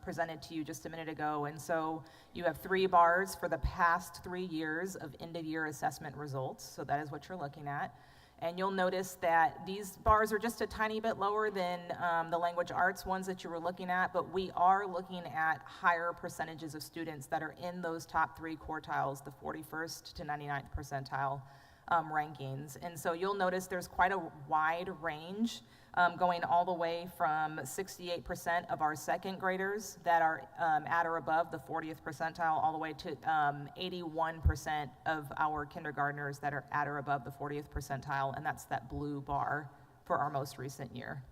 presented to you just a minute ago. And so you have 3 bars for the past 3 years of end-of-year assessment results. So that is what you're looking at. And you'll notice that these bars are just a tiny bit lower than the language arts ones that you were looking at, but we are looking at higher percentages of students that are in those top 3 quartiles, the 41st to 99th percentile rankings. And so you'll notice there's quite a wide range, going all the way from 68% of our second graders that are at or above the 40th percentile, all the way to 81% of our kindergartners that are at or above the 40th percentile, and that's that blue bar for our most recent year.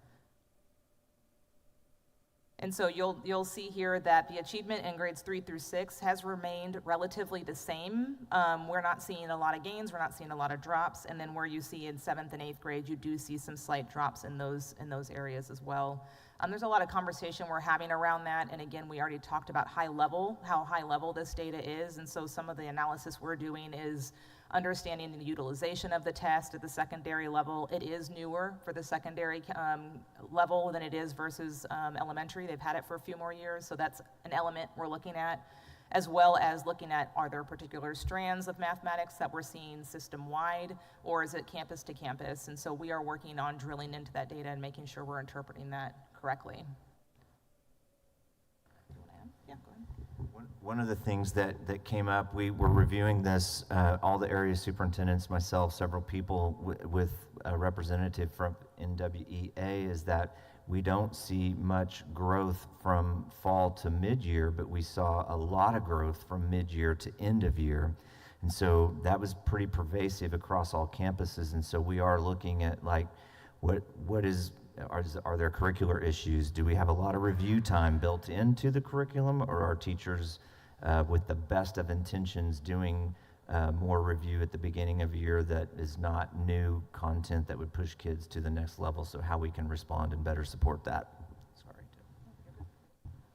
And so you'll see here that the achievement in grades 3 through 6 has remained relatively the same. We're not seeing a lot of gains, we're not seeing a lot of drops, and then where you see in 7th and 8th grade, you do see some slight drops in those areas as well. There's a lot of conversation we're having around that, and again, we already talked about how high level this data is, and so some of the analysis we're doing is understanding the utilization of the test at the secondary level. It is newer for the secondary level than it is versus elementary. They've had it for a few more years, so that's an element we're looking at, as well as looking at, are there particular strands of mathematics that we're seeing system-wide, or is it campus to campus? And so we are working on drilling into that data and making sure we're interpreting that correctly. Yeah, go ahead. One of the things that came up, we were reviewing this, all the area superintendents, myself, several people with a representative from NWEA, is that we don't see much growth from fall to mid-year, but we saw a lot of growth from mid-year to end of year. And so that was pretty pervasive across all campuses. And so we are looking at like, are there curricular issues? Do we have a lot of review time built into the curriculum, or are teachers with the best of intentions doing more review at the beginning of the year that is not new content that would push kids to the next level? So how we can respond and better support that. Sorry.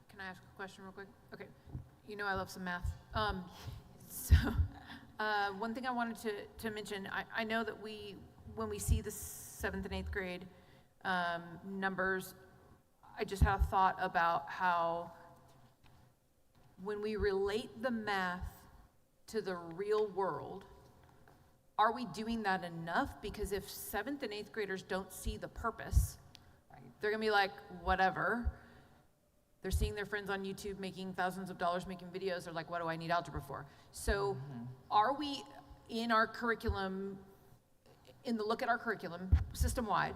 Can I ask a question real quick? Okay. You know I love some math. One thing I wanted to mention, I know that when we see the 7th and 8th grade numbers, I just had a thought about how when we relate the math to the real world, are we doing that enough? Because if 7th and 8th graders don't see the purpose, they're gonna be like, whatever. They're seeing their friends on YouTube making thousands of dollars making videos. They're like, what do I need algebra for? So are we in our curriculum, in the look at our curriculum, system-wide,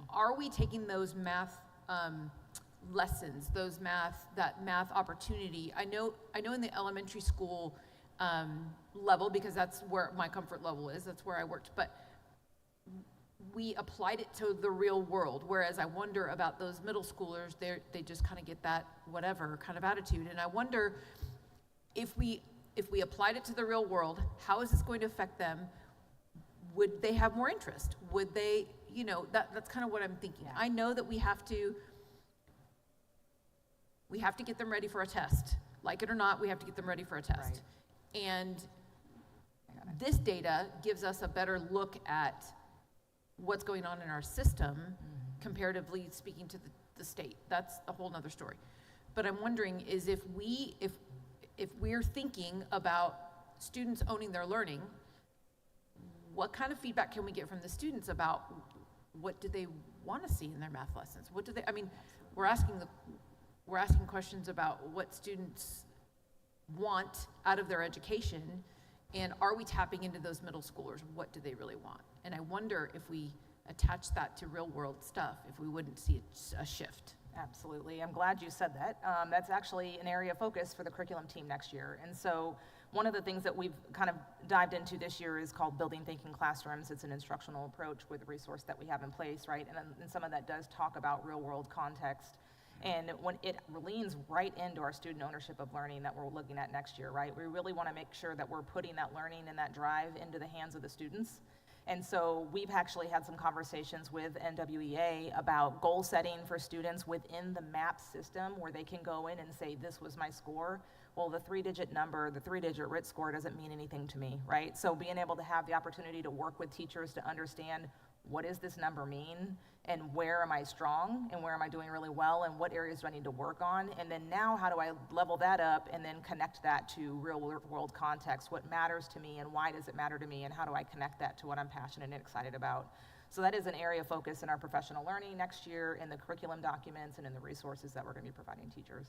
are we taking those math lessons, that math opportunity? I know in the elementary school level, because that's where my comfort level is, that's where I worked, but we applied it to the real world, whereas I wonder about those middle schoolers, they just kind of get that whatever kind of attitude. And I wonder if we applied it to the real world, how is this going to affect them? Would they have more interest? Would they, that's kind of what I'm thinking. I know that we have to get them ready for a test. Like it or not, we have to get them ready for a test. Right. And this data gives us a better look at what's going on in our system, comparatively speaking to the state. That's a whole nother story. But I'm wondering is if we're thinking about students owning their learning, what kind of feedback can we get from the students about what do they want to see in their math lessons? What do they, we're asking questions about what students want out of their education, and are we tapping into those middle schoolers? What do they really want? And I wonder if we attach that to real world stuff, if we wouldn't see a shift. Absolutely. I'm glad you said that. That's actually an area of focus for the curriculum team next year. And so one of the things that we've kind of dived into this year is called Building Thinking Classrooms. It's an instructional approach with a resource that we have in place, right? And some of that does talk about real world context. And when it leans right into our student ownership of learning that we're looking at next year, right? We really want to make sure that we're putting that learning and that drive into the hands of the students. And so we've actually had some conversations with NWEA about goal setting for students within the MAP system, where they can go in and say, this was my score. Well, the 3-digit number, the 3-digit RIT score doesn't mean anything to me, right? So being able to have the opportunity to work with teachers to understand, what does this number mean, and where am I strong, and where am I doing really well, and what areas do I need to work on, and then now how do I level that up and then connect that to real world context, what matters to me and why does it matter to me, and how do I connect that to what I'm passionate and excited about. So that is an area of focus in our professional learning next year, in the curriculum documents and in the resources that we're going to be providing teachers.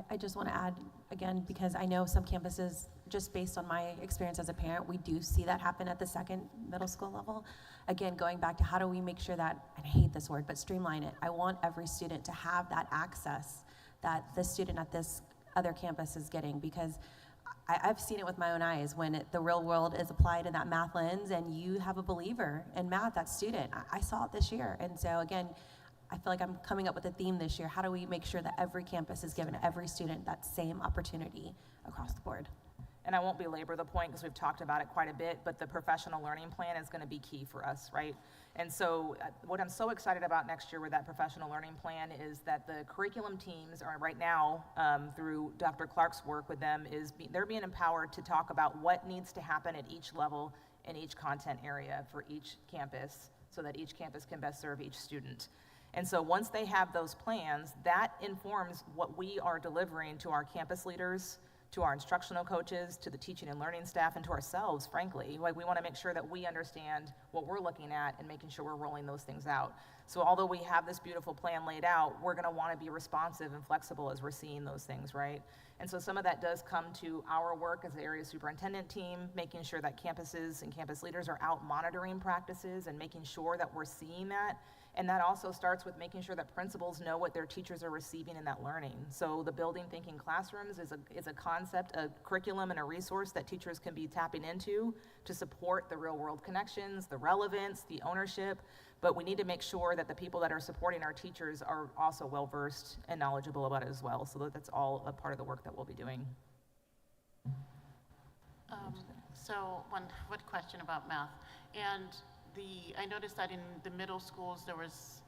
I just want to add, again, because I know some campuses, just based on my experience as a parent, we do see that happen at the second middle school level. Again, going back to how do we make sure that, and I hate this word, but streamline it. I want every student to have that access that the student at this other campus is getting, because I've seen it with my own eyes when the real world is applied in that math lens and you have a believer in math, that student. I saw it this year. And so again, I feel like I'm coming up with a theme this year. How do we make sure that every campus is given every student that same opportunity across the board? And I won't belabor the point because we've talked about it quite a bit, but the professional learning plan is going to be key for us, right? And so what I'm so excited about next year with that professional learning plan is that the curriculum teams are right now, through Dr. Clark's work with them, they're being empowered to talk about what needs to happen at each level in each content area for each campus so that each campus can best serve each student. And so once they have those plans, that informs what we are delivering to our campus leaders, to our instructional coaches, to the teaching and learning staff, and to ourselves, frankly. Like, we want to make sure that we understand what we're looking at and making sure we're rolling those things out. So although we have this beautiful plan laid out, we're going to want to be responsive and flexible as we're seeing those things, right? And so some of that does come to our work as the area superintendent team, making sure that campuses and campus leaders are out monitoring practices and making sure that we're seeing that. And that also starts with making sure that principals know what their teachers are receiving in that learning. So the building thinking classrooms is a concept, a curriculum, and a resource that teachers can be tapping into to support the real world connections, the relevance, the ownership. But we need to make sure that the people that are supporting our teachers are also well versed and knowledgeable about it as well. So that's all a part of the work that we'll be doing. So one question about math. And I noticed that in the middle schools there was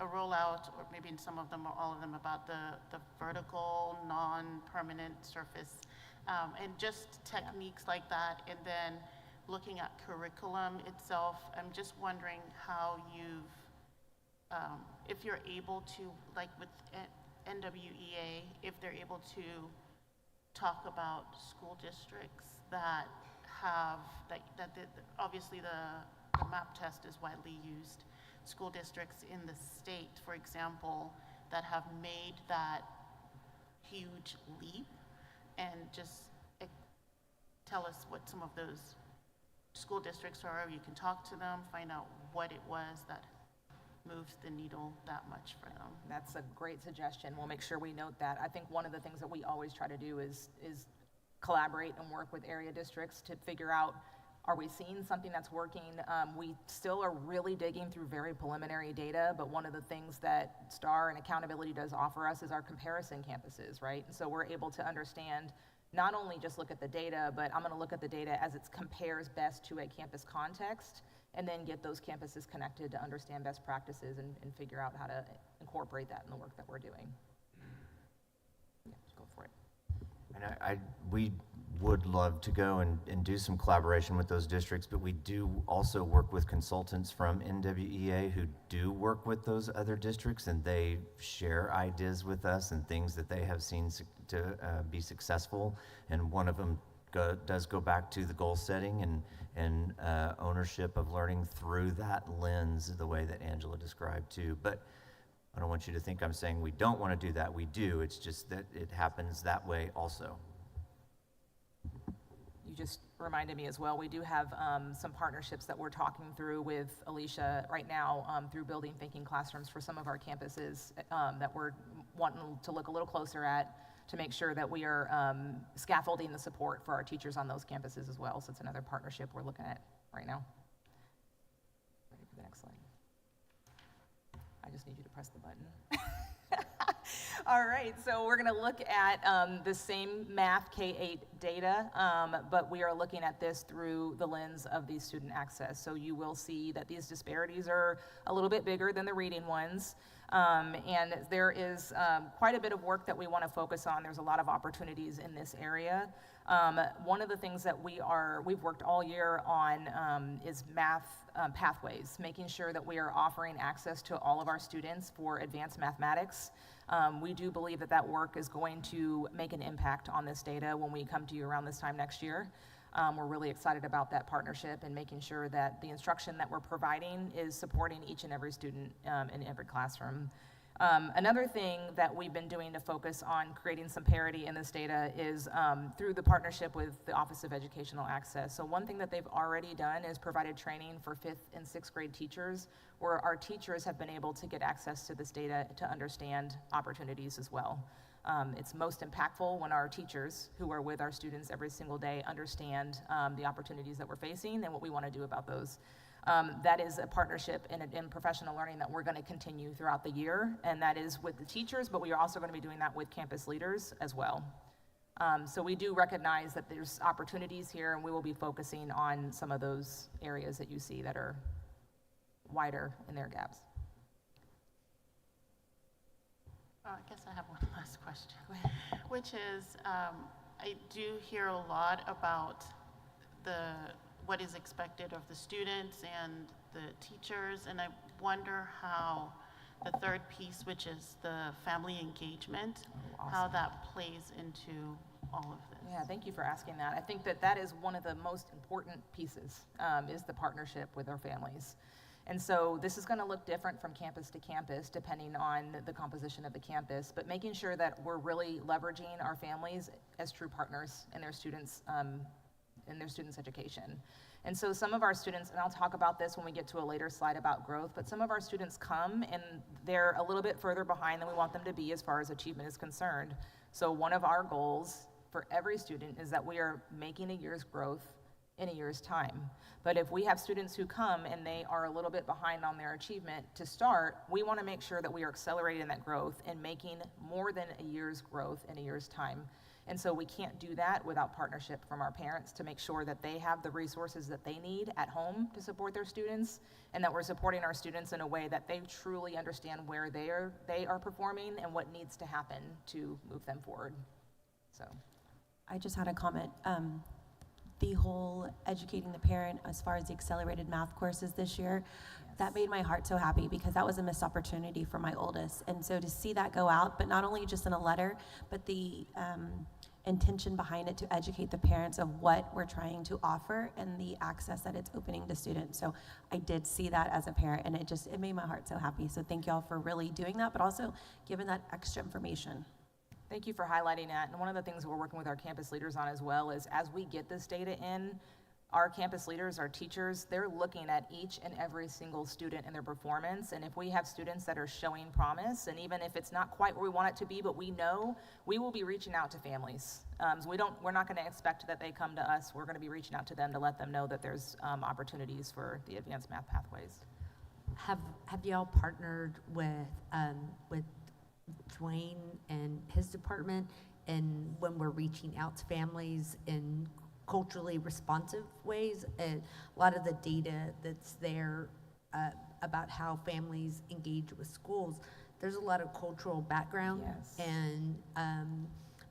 a rollout, or maybe in some of them or all of them, about the vertical, non-permanent surface, and just techniques like that. And then looking at curriculum itself, I'm just wondering how if you're able to, like with NWEA, if they're able to talk about school districts that have, obviously the MAP test is widely used. School districts in the state, for example, that have made that huge leap, and just tell us what some of those school districts are. You can talk to them, find out what it was that moved the needle that much for them. That's a great suggestion. We'll make sure we note that. I think one of the things that we always try to do is collaborate and work with area districts to figure out, are we seeing something that's working? We still are really digging through very preliminary data, but one of the things that STAR and accountability does offer us is our comparison campuses, right? And so we're able to understand, not only just look at the data, but I'm going to look at the data as it compares best to a campus context, and then get those campuses connected to understand best practices and figure out how to incorporate that in the work that we're doing. Yeah, go for it. And we would love to go and do some collaboration with those districts, but we do also work with consultants from NWEA who do work with those other districts, and they share ideas with us and things that they have seen to be successful. And one of them does go back to the goal setting and ownership of learning through that lens, the way that Angela described too. But I don't want you to think I'm saying we don't want to do that. We do. It's just that it happens that way also. You just reminded me as well, we do have some partnerships that we're talking through with Alicia right now through building thinking classrooms for some of our campuses that we're wanting to look a little closer at to make sure that we are scaffolding the support for our teachers on those campuses as well. So it's another partnership we're looking at right now. Ready for the next slide? I just need you to press the button. All right, so we're going to look at the same math K-8 data, but we are looking at this through the lens of the student access. So you will see that these disparities are a little bit bigger than the reading ones. And there is quite a bit of work that we want to focus on. There's a lot of opportunities in this area. One of the things that we've worked all year on is math pathways, making sure that we are offering access to all of our students for advanced mathematics. We do believe that that work is going to make an impact on this data when we come to you around this time next year. We're really excited about that partnership and making sure that the instruction that we're providing is supporting each and every student in every classroom. Another thing that we've been doing to focus on creating some parity in this data is through the partnership with the Office of Educational Access. So one thing that they've already done is provided training for 5th and 6th grade teachers, where our teachers have been able to get access to this data to understand opportunities as well. It's most impactful when our teachers, who are with our students every single day, understand the opportunities that we're facing and what we want to do about those. That is a partnership in professional learning that we're going to continue throughout the year, and that is with the teachers, but we are also going to be doing that with campus leaders as well. So we do recognize that there's opportunities here, and we will be focusing on some of those areas that you see that are wider in their gaps. I guess I have one last question, which is, I do hear a lot about what is expected of the students and the teachers, and I wonder how the third piece, which is the family engagement, how that plays into all of this. Yeah, thank you for asking that. I think that is one of the most important pieces, is the partnership with our families. And so this is going to look different from campus to campus depending on the composition of the campus, but making sure that we're really leveraging our families as true partners in their students' education. And so some of our students, and I'll talk about this when we get to a later slide about growth, but some of our students come and they're a little bit further behind than we want them to be as far as achievement is concerned. So one of our goals for every student is that we are making a year's growth in a year's time. But if we have students who come and they are a little bit behind on their achievement to start, we want to make sure that we are accelerating that growth and making more than a year's growth in a year's time. And so we can't do that without partnership from our parents to make sure that they have the resources that they need at home to support their students, and that we're supporting our students in a way that they truly understand where they are performing and what needs to happen to move them forward. So I just had a comment. The whole educating the parent as far as the accelerated math courses this year, that made my heart so happy because that was a missed opportunity for my oldest. And so to see that go out, but not only just in a letter, but the intention behind it to educate the parents of what we're trying to offer and the access that it's opening to students. So I did see that as a parent, and it made my heart so happy. So thank y'all for really doing that, but also giving that extra information. thank you for highlighting that. And one of the things we're working with our campus leaders on as well is as we get this data in, our campus leaders, our teachers, they're looking at each and every single student and their performance. And if we have students that are showing promise, and even if it's not quite where we want it to be, but we know, we will be reaching out to families. So we're not going to expect that they come to us. We're going to be reaching out to them to let them know that there's opportunities for the advanced math pathways. Have y'all partnered with Dwayne and his department, and when we're reaching out to families in culturally responsive ways? A lot of the data that's there about how families engage with schools, there's a lot of cultural background. Yes. And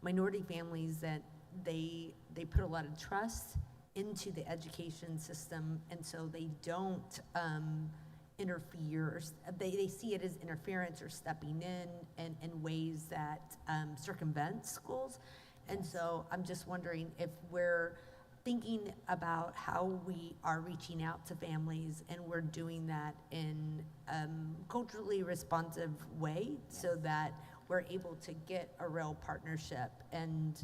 minority families that they put a lot of trust into the education system, and so they don't interfere. They see it as interference or stepping in ways that circumvent schools. And so I'm just wondering if we're thinking about how we are reaching out to families and we're doing that in culturally responsive way, so that we're able to get a real partnership and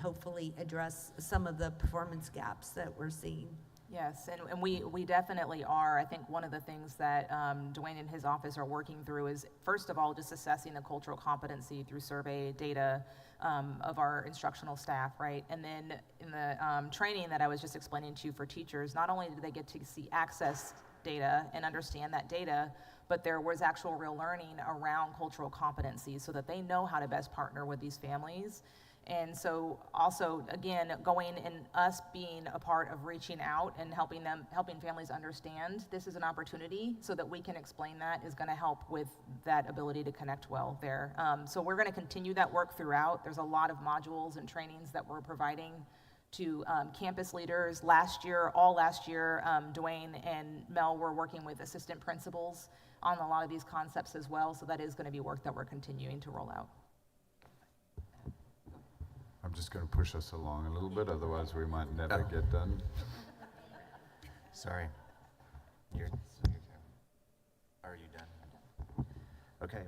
hopefully address some of the performance gaps that we're seeing. Yes, and we definitely are. I think one of the things that Dwayne and his office are working through is, first of all, just assessing the cultural competency through survey data of our instructional staff, right? And then in the training that I was just explaining to you for teachers, not only did they get to see access data and understand that data, but there was actual real learning around cultural competency so that they know how to best partner with these families. And so also, again, going and us being a part of reaching out and helping families understand this is an opportunity so that we can explain that is going to help with that ability to connect well there. So we're going to continue that work throughout. There's a lot of modules and trainings that we're providing to campus leaders. All last year, Dwayne and Mel were working with assistant principals on a lot of these concepts as well. So that is going to be work that we're continuing to roll out. I'm just going to push us along a little bit, otherwise we might never get done. Sorry. Are you done? Okay.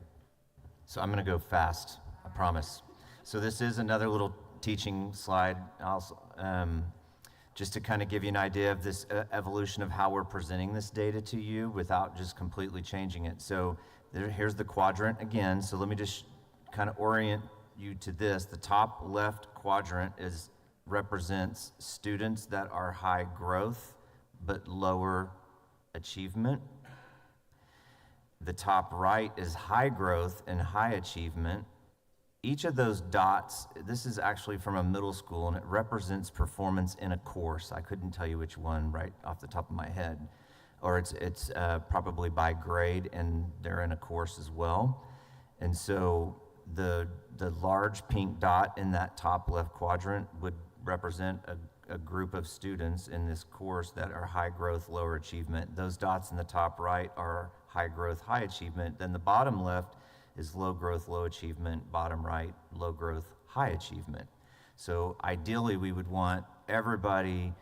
So I'm going to go fast, I promise. So this is another little teaching slide, also, just to kind of give you an idea of this evolution of how we're presenting this data to you without just completely changing it. So here's the quadrant again. So let me just kind of orient you to this. The top left quadrant represents students that are high growth but lower achievement. The top right is high growth and high achievement. Each of those dots, this is actually from a middle school, and it represents performance in a course. I couldn't tell you which one right off the top of my head. Or it's probably by grade, and they're in a course as well. And so the large pink dot in that top left quadrant would represent a group of students in this course that are high growth, lower achievement. Those dots in the top right are high growth, high achievement. Then the bottom left is low growth, low achievement. Bottom right, low growth, high achievement. So ideally, we would want everybody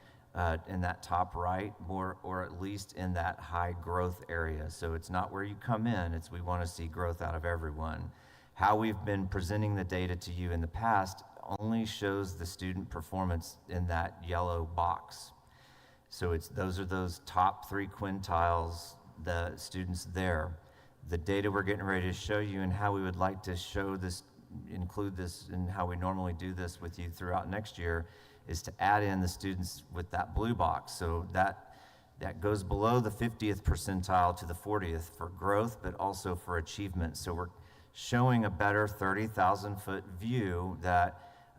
in that top right, or at least in that high growth area. So it's not where you come in, it's we want to see growth out of everyone. How we've been presenting the data to you in the past only shows the student performance in that yellow box. So those are those top 3 quintiles, the students there. The data we're getting ready to show you and how we would like to show this, include this in how we normally do this with you throughout next year, is to add in the students with that blue box. So that goes below the 50th percentile to the 40th for growth, but also for achievement. So we're showing a better 30,000-foot view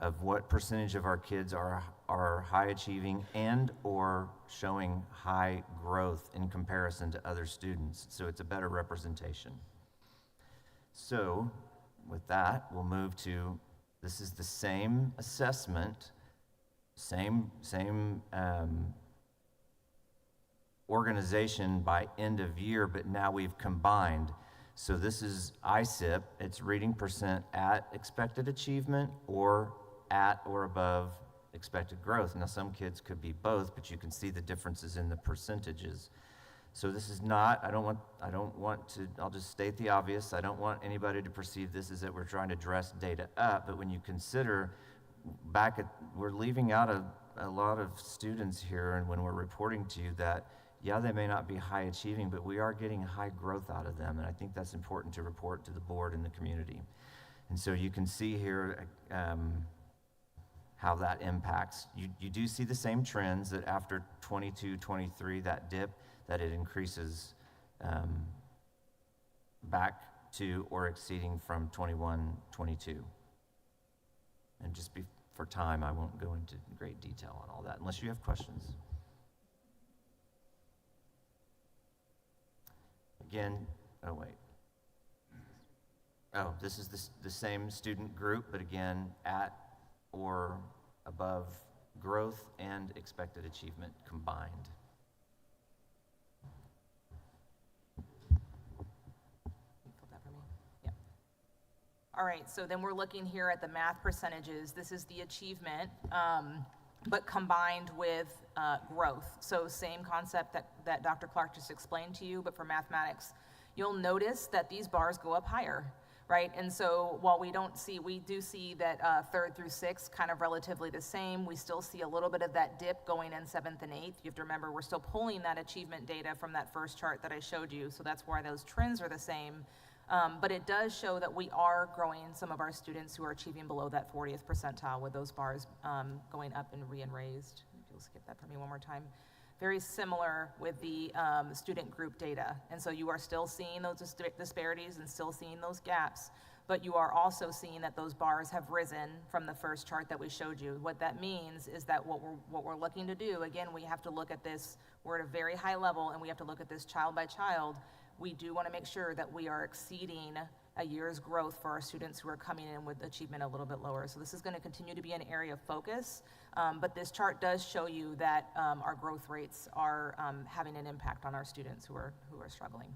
of what percentage of our kids are high achieving and or showing high growth in comparison to other students. So it's a better representation. So with that, we'll move to, this is the same assessment, same organization by end of year, but now we've combined. So this is ISIP, it's reading percent at expected achievement or at or above expected growth. Now some kids could be both, but you can see the differences in the percentages. So this is not, I don't want to, I'll just state the obvious, I don't want anybody to perceive this as that we're trying to dress data up, but when you consider we're leaving out a lot of students here, and when we're reporting to you that, yeah, they may not be high achieving, but we are getting high growth out of them, and I think that's important to report to the board and the community. And so you can see here how that impacts. You do see the same trends that after 22, 23, that dip, that it increases back to or exceeding from 21, 22. And just for time, I won't go into great detail on all that, unless you have questions. Again, this is the same student group, but again, at or above growth and expected achievement combined. All right, so then we're looking here at the math percentages. This is the achievement, but combined with growth. So same concept that Dr. Clark just explained to you, but for mathematics. You'll notice that these bars go up higher, right? And so while we do see that 3rd through 6th kind of relatively the same, we still see a little bit of that dip going in 7th and 8th. You have to remember, we're still pulling that achievement data from that first chart that I showed you, so that's why those trends are the same. But it does show that we are growing some of our students who are achieving below that 40th percentile with those bars going up and raised. If you'll skip that for me one more time. Very similar with the student group data. And so you are still seeing those disparities and still seeing those gaps, but you are also seeing that those bars have risen from the first chart that we showed you. What that means is that what we're looking to do, again, we have to look at this, we're at a very high level, and we have to look at this child by child. We do want to make sure that we are exceeding a year's growth for our students who are coming in with achievement a little bit lower. So this is going to continue to be an area of focus, but this chart does show you that our growth rates are having an impact on our students who are struggling.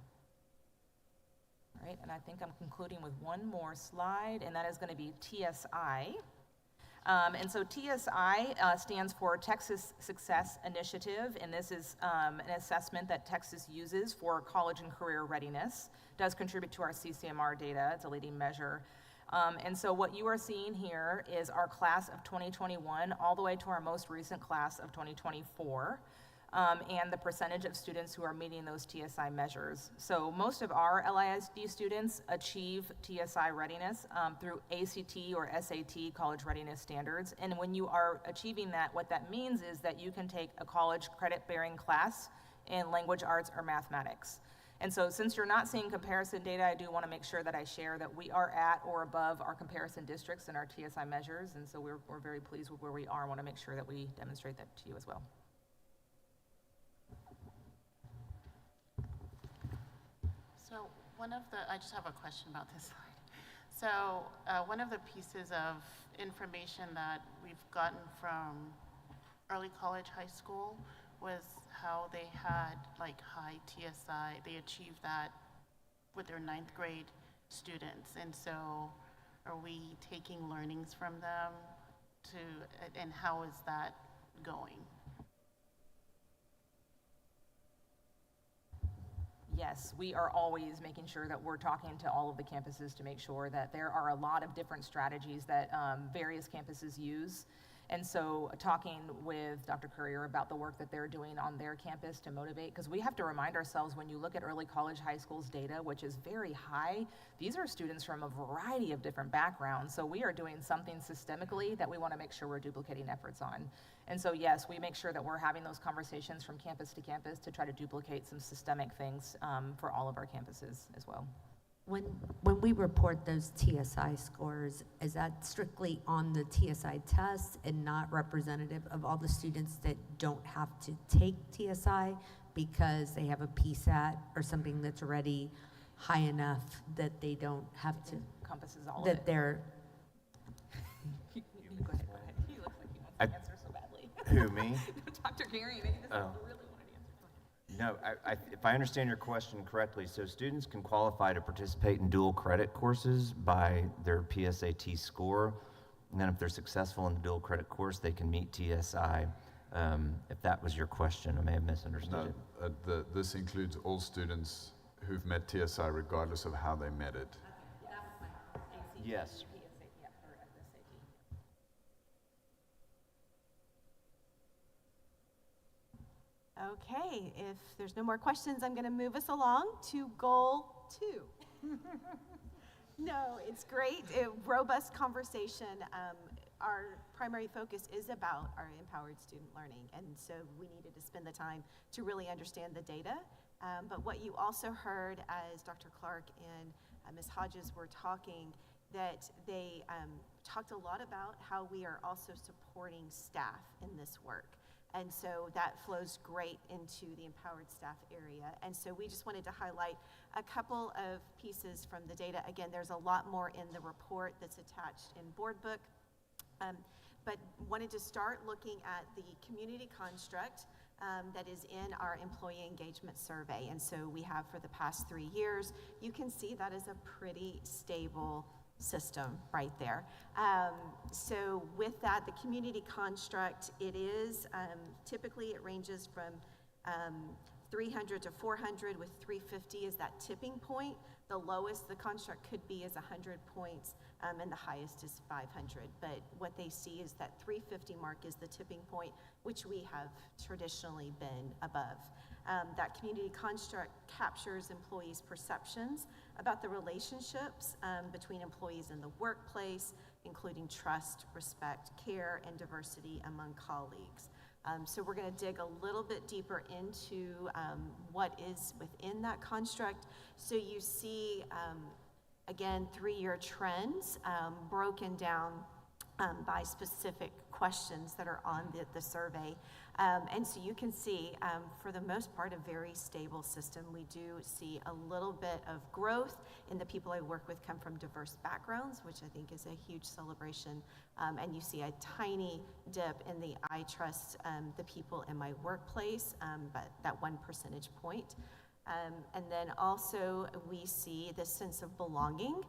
All right, and I think I'm concluding with one more slide, and that is going to be TSI. And so TSI stands for Texas Success Initiative, and this is an assessment that Texas uses for college and career readiness. It does contribute to our CCMR data. It's a leading measure. And so what you are seeing here is our class of 2021 all the way to our most recent class of 2024. And the percentage of students who are meeting those TSI measures. So most of our LISD students achieve TSI readiness through ACT or SAT college readiness standards. And when you are achieving that, what that means is that you can take a college credit-bearing class in language arts or mathematics. And so since you're not seeing comparison data, I do want to make sure that I share that we are at or above our comparison districts in our TSI measures. And so we're very pleased with where we are. I want to make sure that we demonstrate that to you as well. So I just have a question about this slide. So one of the pieces of information that we've gotten from early college high school was how they had like high TSI, they achieved that with their 9th grade students. And so are we taking learnings from them and how is that going? Yes, we are always making sure that we're talking to all of the campuses to make sure that there are a lot of different strategies that various campuses use. And so talking with Dr. Courier about the work that they're doing on their campus to motivate, because we have to remind ourselves when you look at early college high school's data, which is very high, these are students from a variety of different backgrounds. So we are doing something systemically that we want to make sure we're duplicating efforts on. And so yes, we make sure that we're having those conversations from campus to campus to try to duplicate some systemic things for all of our campuses as well. When we report those TSI scores, is that strictly on the TSI test and not representative of all the students that don't have to take TSI because they have a PSAT or something that's already high enough that they don't have to? Encompasses all that of it. they're. Go ahead. He looks like he wants to answer so badly. Who, me? Dr. Gary, maybe this is Oh. really wanted to answer. No, if I understand your question correctly, so students can qualify to participate in dual credit courses by their PSAT score, and then if they're successful in the dual credit course, they can meet TSI. If that was your question, I may have misunderstood it. This includes all students who've met TSI regardless of how they met it. Yes. Okay, if there's no more questions, I'm going to move us along to goal 2. No, it's great. Robust conversation. Our primary focus is about our empowered student learning, and so we needed to spend the time to really understand the data. But what you also heard as Dr. Clark and Ms. Hodges were talking, that they talked a lot about how we are also supporting staff in this work. And so that flows great into the empowered staff area. And so we just wanted to highlight a couple of pieces from the data. Again, there's a lot more in the report that's attached in board book. But wanted to start looking at the community construct that is in our employee engagement survey. And so we have for the past 3 years, you can see that is a pretty stable system right there. So with that, the community construct, it is, typically it ranges from 300 to 400, with 350 is that tipping point. The lowest the construct could be is 100 points, and the highest is 500. But what they see is that 350 mark is the tipping point, which we have traditionally been above. That community construct captures employees' perceptions about the relationships between employees in the workplace, including trust, respect, care, and diversity among colleagues. So we're going to dig a little bit deeper into what is within that construct. So you see, again, 3-year trends broken down by specific questions that are on the survey. And so you can see, for the most part, a very stable system. We do see a little bit of growth in the people I work with come from diverse backgrounds, which I think is a huge celebration. And you see a tiny dip in the I trust the people in my workplace, but that 1 percentage point. And then also we see this sense of belonging,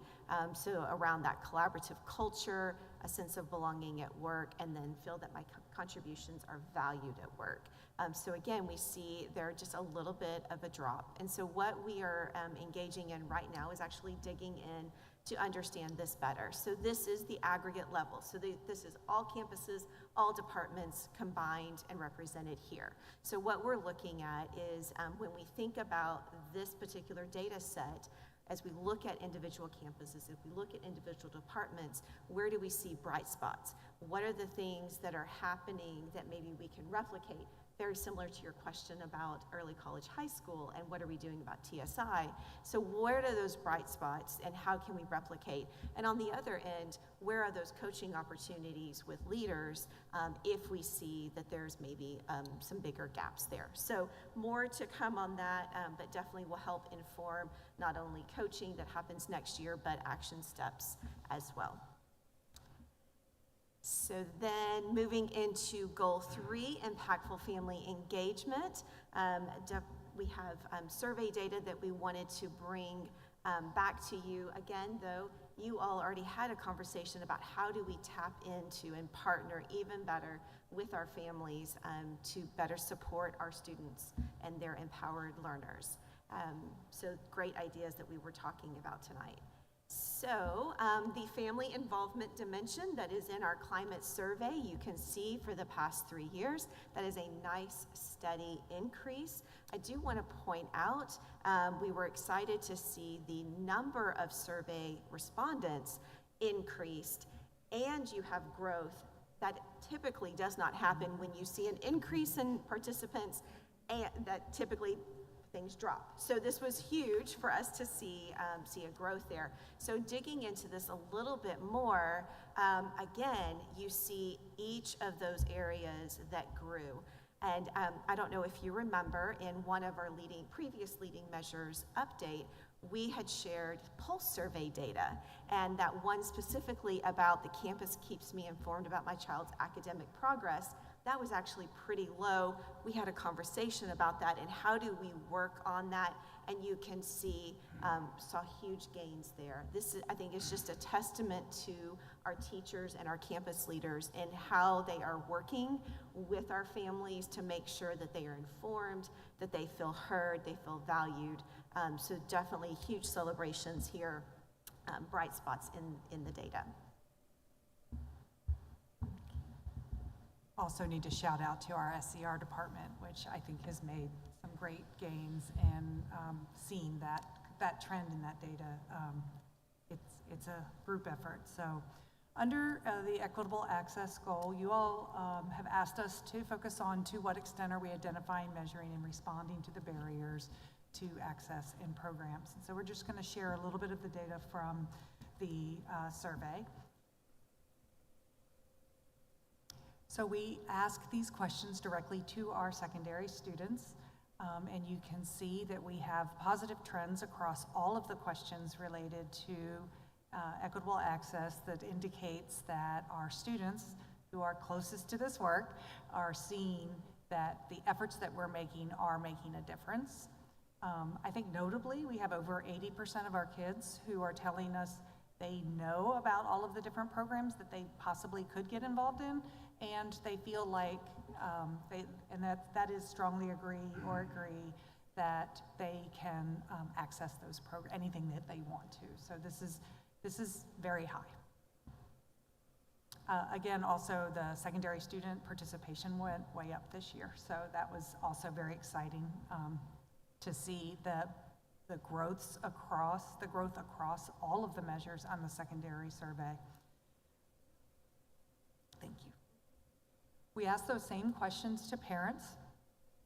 so around that collaborative culture, a sense of belonging at work, and then feel that my contributions are valued at work. So again, we see there just a little bit of a drop. And so what we are engaging in right now is actually digging in to understand this better. So this is the aggregate level. So this is all campuses, all departments combined and represented here. So what we're looking at is when we think about this particular data set, as we look at individual campuses, if we look at individual departments, where do we see bright spots? What are the things that are happening that maybe we can replicate very similar to your question about early college, high school, and what are we doing about TSI. So where are those bright spots and how can we replicate? And on the other end, where are those coaching opportunities with leaders if we see that there's maybe some bigger gaps there? So more to come on that, but definitely will help inform not only coaching that happens next year, but action steps as well. So then moving into goal 3, impactful family engagement. We have survey data that we wanted to bring back to you. Again, though, you all already had a conversation about how do we tap into and partner even better with our families to better support our students and their empowered learners. So great ideas that we were talking about tonight. So the family involvement dimension that is in our climate survey, you can see for the past 3 years, that is a nice steady increase. I do want to point out, we were excited to see the number of survey respondents increased, and you have growth. That typically does not happen when you see an increase in participants, and that typically things drop. So this was huge for us to see a growth there. So digging into this a little bit more, again, you see each of those areas that grew. And I don't know if you remember, in one of our previous leading measures update, we had shared pulse survey data, and that one specifically about the campus keeps me informed about my child's academic progress. That was actually pretty low. We had a conversation about that and how do we work on that, and you can see, saw huge gains there. This, I think, is just a testament to our teachers and our campus leaders and how they are working with our families to make sure that they are informed, that they feel heard, they feel valued. So definitely huge celebrations here, bright spots in the data. Also need to shout out to our SCR department, which I think has made some great gains in seeing that trend in that data. It's a group effort. So under the equitable access goal, you all have asked us to focus on to what extent are we identifying, measuring, and responding to the barriers to access in programs. And so we're just going to share a little bit of the data from the survey. So we ask these questions directly to our secondary students, and you can see that we have positive trends across all of the questions related to equitable access that indicates that our students who are closest to this work are seeing that the efforts that we're making are making a difference. I think notably, we have over 80% of our kids who are telling us they know about all of the different programs that they possibly could get involved in, and they feel like, that is strongly agree that they can access those programs, anything that they want to. So this is very high. Again, also the secondary student participation went way up this year, so that was also very exciting to see the growth across all of the measures on the secondary survey. Thank you. We asked those same questions to parents,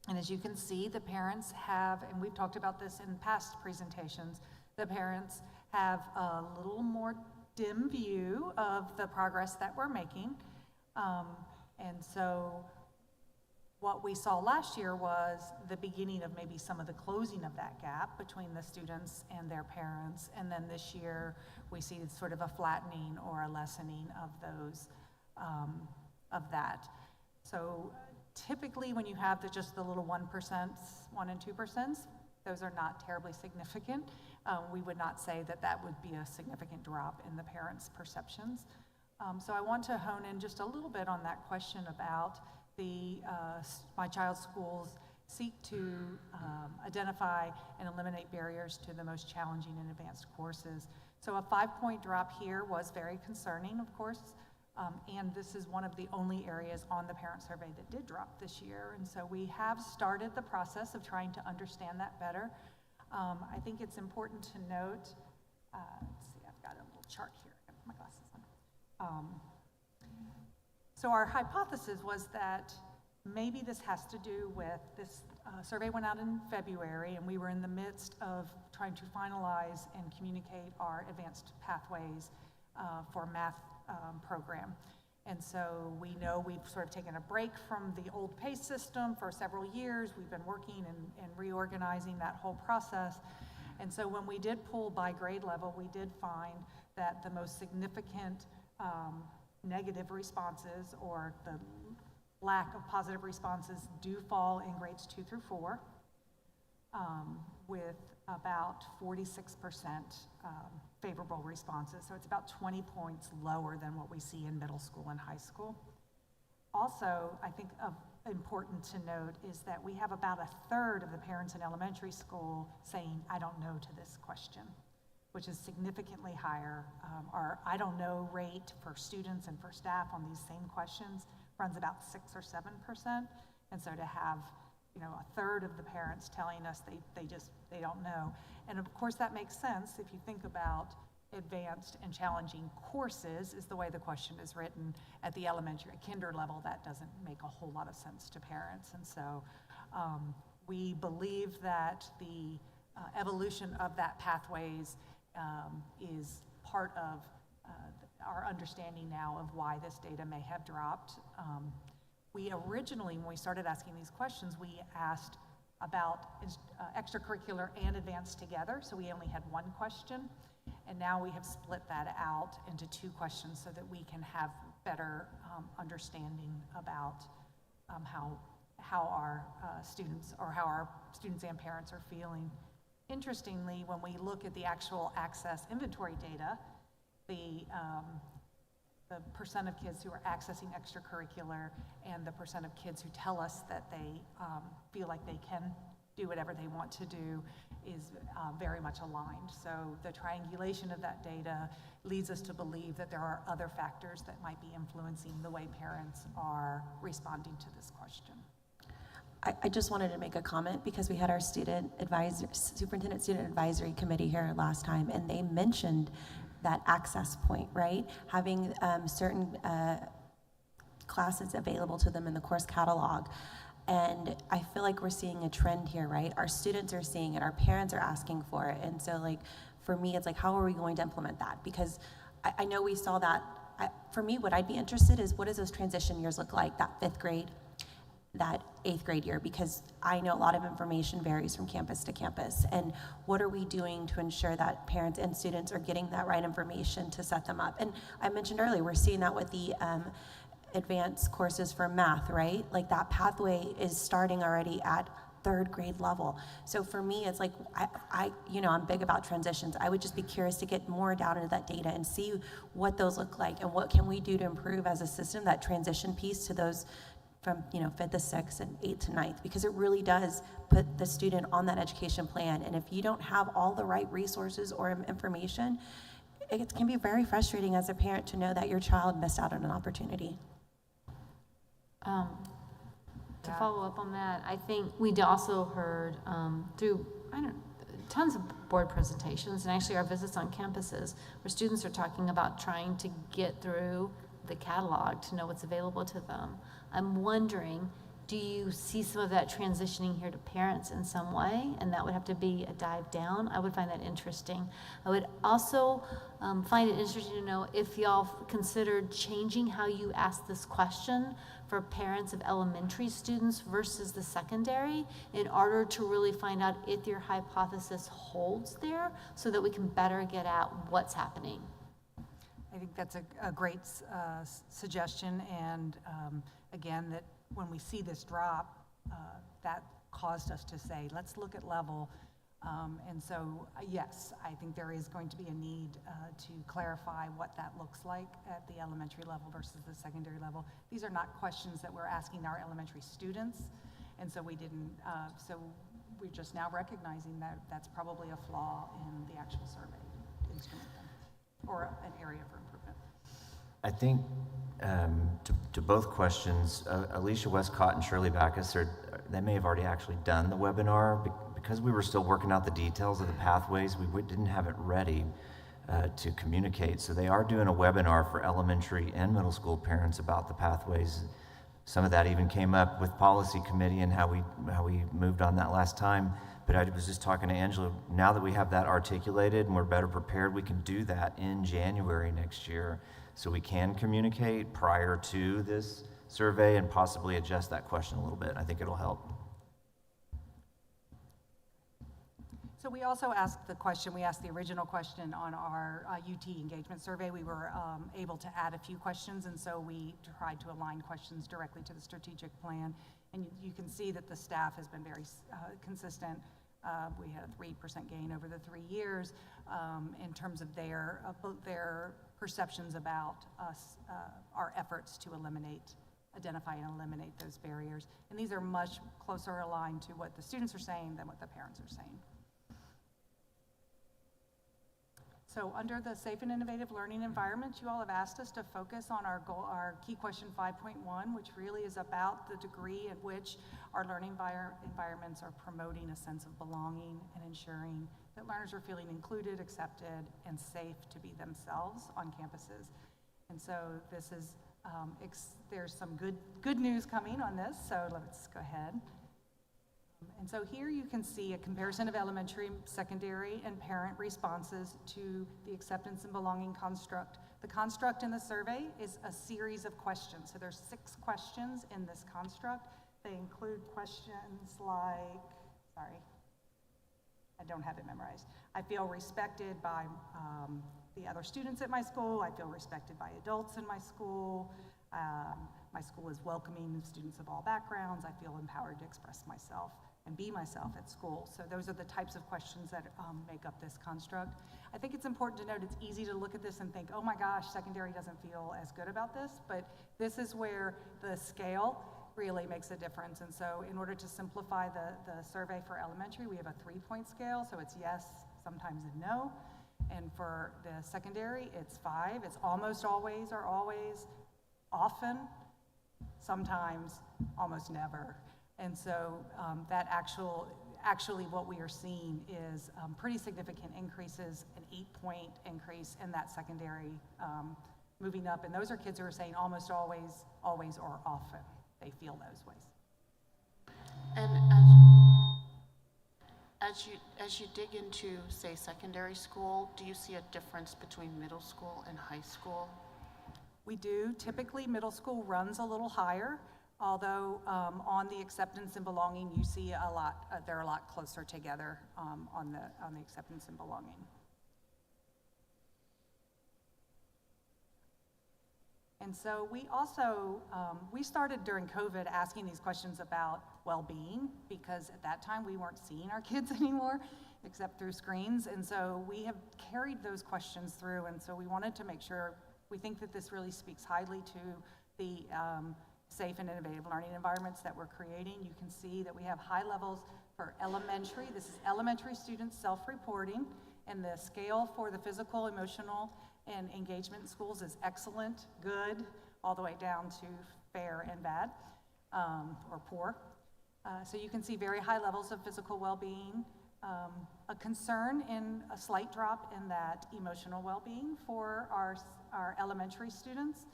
and as you can see, the parents have, and we've talked about this in past presentations, the parents have a little more dim view of the progress that we're making. And so what we saw last year was the beginning of maybe some of the closing of that gap between the students and their parents. And then this year, we see sort of a flattening or a lessening of those, of that. So typically when you have just the little 1%, 1 and 2%, those are not terribly significant. We would not say that that would be a significant drop in the parents' perceptions. So I want to hone in just a little bit on that question about my child's schools seek to identify and eliminate barriers to the most challenging and advanced courses. So a 5-point drop here was very concerning, of course, and this is one of the only areas on the parent survey that did drop this year. And so we have started the process of trying to understand that better. I think it's important to note, let's see, I've got a little chart here, I have my glasses on. So our hypothesis was that maybe this has to do with this survey went out in February, and we were in the midst of trying to finalize and communicate our advanced pathways for math program. And so we know we've sort of taken a break from the old PACE system for several years. We've been working and reorganizing that whole process. And so when we did pull by grade level, we did find that the most significant negative responses, or the lack of positive responses, do fall in grades 2 through 4, with about 46% favorable responses. So it's about 20 points lower than what we see in middle school and high school. Also, I think important to note is that we have about a third of the parents in elementary school saying, I don't know to this question, which is significantly higher. Our I don't know rate for students and for staff on these same questions runs about 6 or 7%. And so to have, a third of the parents telling us they don't know. And of course that makes sense if you think about advanced and challenging courses is the way the question is written. At the elementary, kinder level, that doesn't make a whole lot of sense to parents. And so we believe that the evolution of that pathways is part of our understanding now of why this data may have dropped. We originally, when we started asking these questions, we asked about extracurricular and advanced together, so we only had one question, and now we have split that out into 2 questions so that we can have better understanding about how our students and parents are feeling. Interestingly, when we look at the actual access inventory data, the percent of kids who are accessing extracurricular and the percent of kids who tell us that they feel like they can do whatever they want to do is very much aligned. So the triangulation of that data leads us to believe that there are other factors that might be influencing the way parents are responding to this question. I just wanted to make a comment because we had our Superintendent Student Advisory Committee here last time, and they mentioned that access point, right? Having certain classes available to them in the course catalog. And I feel like we're seeing a trend here, right? Our students are seeing it, our parents are asking for it. And so for me, it's how are we going to implement that? Because I know we saw that. For me, what I'd be interested is what does those transition years look like, that 5th grade, that 8th grade year, because I know a lot of information varies from campus to campus. And what are we doing to ensure that parents and students are getting that right information to set them up? And I mentioned earlier, we're seeing that with the advanced courses for math, right? That pathway is starting already at 3rd grade level. So for me, it's I'm big about transitions. I would just be curious to get more down into that data and see what those look like and what can we do to improve as a system, that transition piece to those from 5th to 6th and 8th to 9th, because it really does put the student on that education plan. And if you don't have all the right resources or information, it can be very frustrating as a parent to know that your child missed out on an opportunity. To follow up on that, I think we'd also heard through tons of board presentations and actually our visits on campuses where students are talking about trying to get through the catalog to know what's available to them. I'm wondering, do you see some of that transitioning here to parents in some way? And that would have to be a dive down. I would find that interesting. I would also find it interesting to know if y'all considered changing how you ask this question for parents of elementary students versus the secondary in order to really find out if your hypothesis holds there so that we can better get at what's happening. I think that's a great suggestion, and again, that when we see this drop, that caused us to say, let's look at level. And so, yes, I think there is going to be a need to clarify what that looks like at the elementary level versus the secondary level. These are not questions that we're asking our elementary students, and so we didn't, so we're just now recognizing that that's probably a flaw in the actual survey instrument, or an area for improvement. I think to both questions, Alicia Westcott and Shirley Backus, they may have already actually done the webinar. Because we were still working out the details of the pathways, we didn't have it ready to communicate. So they are doing a webinar for elementary and middle school parents about the pathways some of that even came up with policy committee and how we moved on that last time. But I was just talking to Angela, now that we have that articulated and we're better prepared, we can do that in January next year. So we can communicate prior to this survey and possibly adjust that question a little bit. I think it'll help. So we also asked the original question on our UT engagement survey. We were able to add a few questions, and so we tried to align questions directly to the strategic plan. And you can see that the staff has been very consistent. We had a 3% gain over the 3 years in terms of their perceptions about us, our efforts to identify and eliminate those barriers. And these are much closer aligned to what the students are saying than what the parents are saying. So under the safe and innovative learning environment, you all have asked us to focus on our key question 5.1, which really is about the degree at which our learning environments are promoting a sense of belonging and ensuring that learners are feeling included, accepted, and safe to be themselves on campuses. And so this is, there's some good news coming on this, so let's go ahead. And so here you can see a comparison of elementary, secondary, and parent responses to the acceptance and belonging construct. The construct in the survey is a series of questions. So there's 6 questions in this construct. They include questions like, sorry, I don't have it memorized. I feel respected by the other students at my school. I feel respected by adults in my school. My school is welcoming of students of all backgrounds. I feel empowered to express myself and be myself at school. So those are the types of questions that make up this construct. I think it's important to note it's easy to look at this and think, oh my gosh, secondary doesn't feel as good about this, but this is where the scale really makes a difference. And so in order to simplify the survey for elementary, we have a 3-point scale, so it's yes, sometimes, and no. And for the secondary, it's 5. It's almost always or always, often, sometimes, almost never. And so that actually what we are seeing is pretty significant increases, an 8-point increase in that secondary moving up. And those are kids who are saying almost always, always, or often they feel those ways. And as you dig into, say, secondary school, do you see a difference between middle school and high school? We do. Typically, middle school runs a little higher. Although on the acceptance and belonging, you see they're a lot closer together on the acceptance and belonging. And so we also, we started during COVID asking these questions about well-being, because at that time we weren't seeing our kids anymore except through screens. And so we have carried those questions through, and so we wanted to make sure, we think that this really speaks highly to the safe and innovative learning environments that we're creating. You can see that we have high levels for elementary. This is elementary students self-reporting, and the scale for the physical, emotional, and engagement in schools is excellent, good, all the way down to fair and bad, or poor. So you can see very high levels of physical well-being, a concern in a slight drop in that emotional well-being for our elementary students.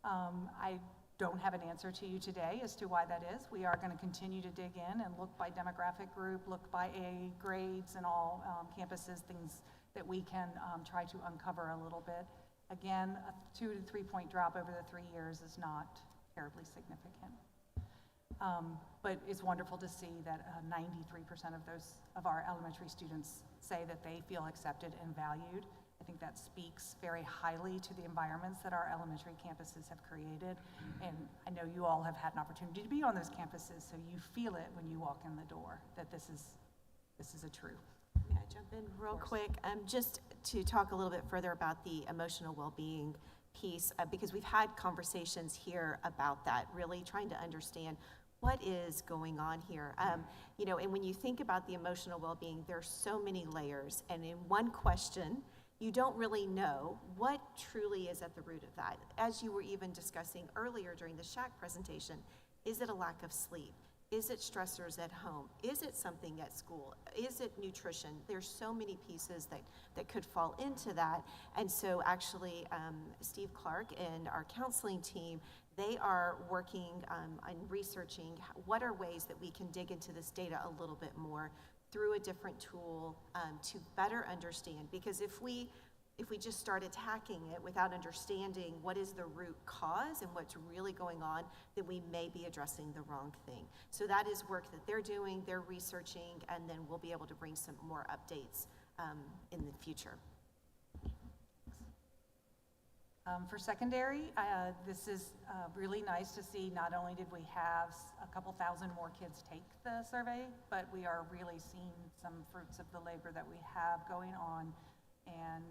I don't have an answer to you today as to why that is. We are going to continue to dig in and look by demographic group, look by A grades and all campuses, things that we can try to uncover a little bit. Again, a 2 to 3 point drop over the 3 years is not terribly significant. But it's wonderful to see that 93% of our elementary students say that they feel accepted and valued. I think that speaks very highly to the environments that our elementary campuses have created. And I know you all have had an opportunity to be on those campuses, so you feel it when you walk in the door, that this is a truth. May I jump in real quick? Just to talk a little bit further about the emotional well-being piece, because we've had conversations here about that, really trying to understand what is going on here. And when you think about the emotional well-being, there's so many layers, and in one question, you don't really know what truly is at the root of that. As you were even discussing earlier during the Shac presentation, is it a lack of sleep? Is it stressors at home? Is it something at school? Is it nutrition? There's so many pieces that could fall into that. And so actually, Steve Clark and our counseling team They are working on researching what are ways that we can dig into this data a little bit more through a different tool to better understand. Because if we just start attacking it without understanding what is the root cause and what's really going on, then we may be addressing the wrong thing. So that is work that they're doing, they're researching, and then we'll be able to bring some more updates in the future. For secondary, this is really nice to see. Not only did we have a couple thousand more kids take the survey, but we are really seeing some fruits of the labor that we have going on, and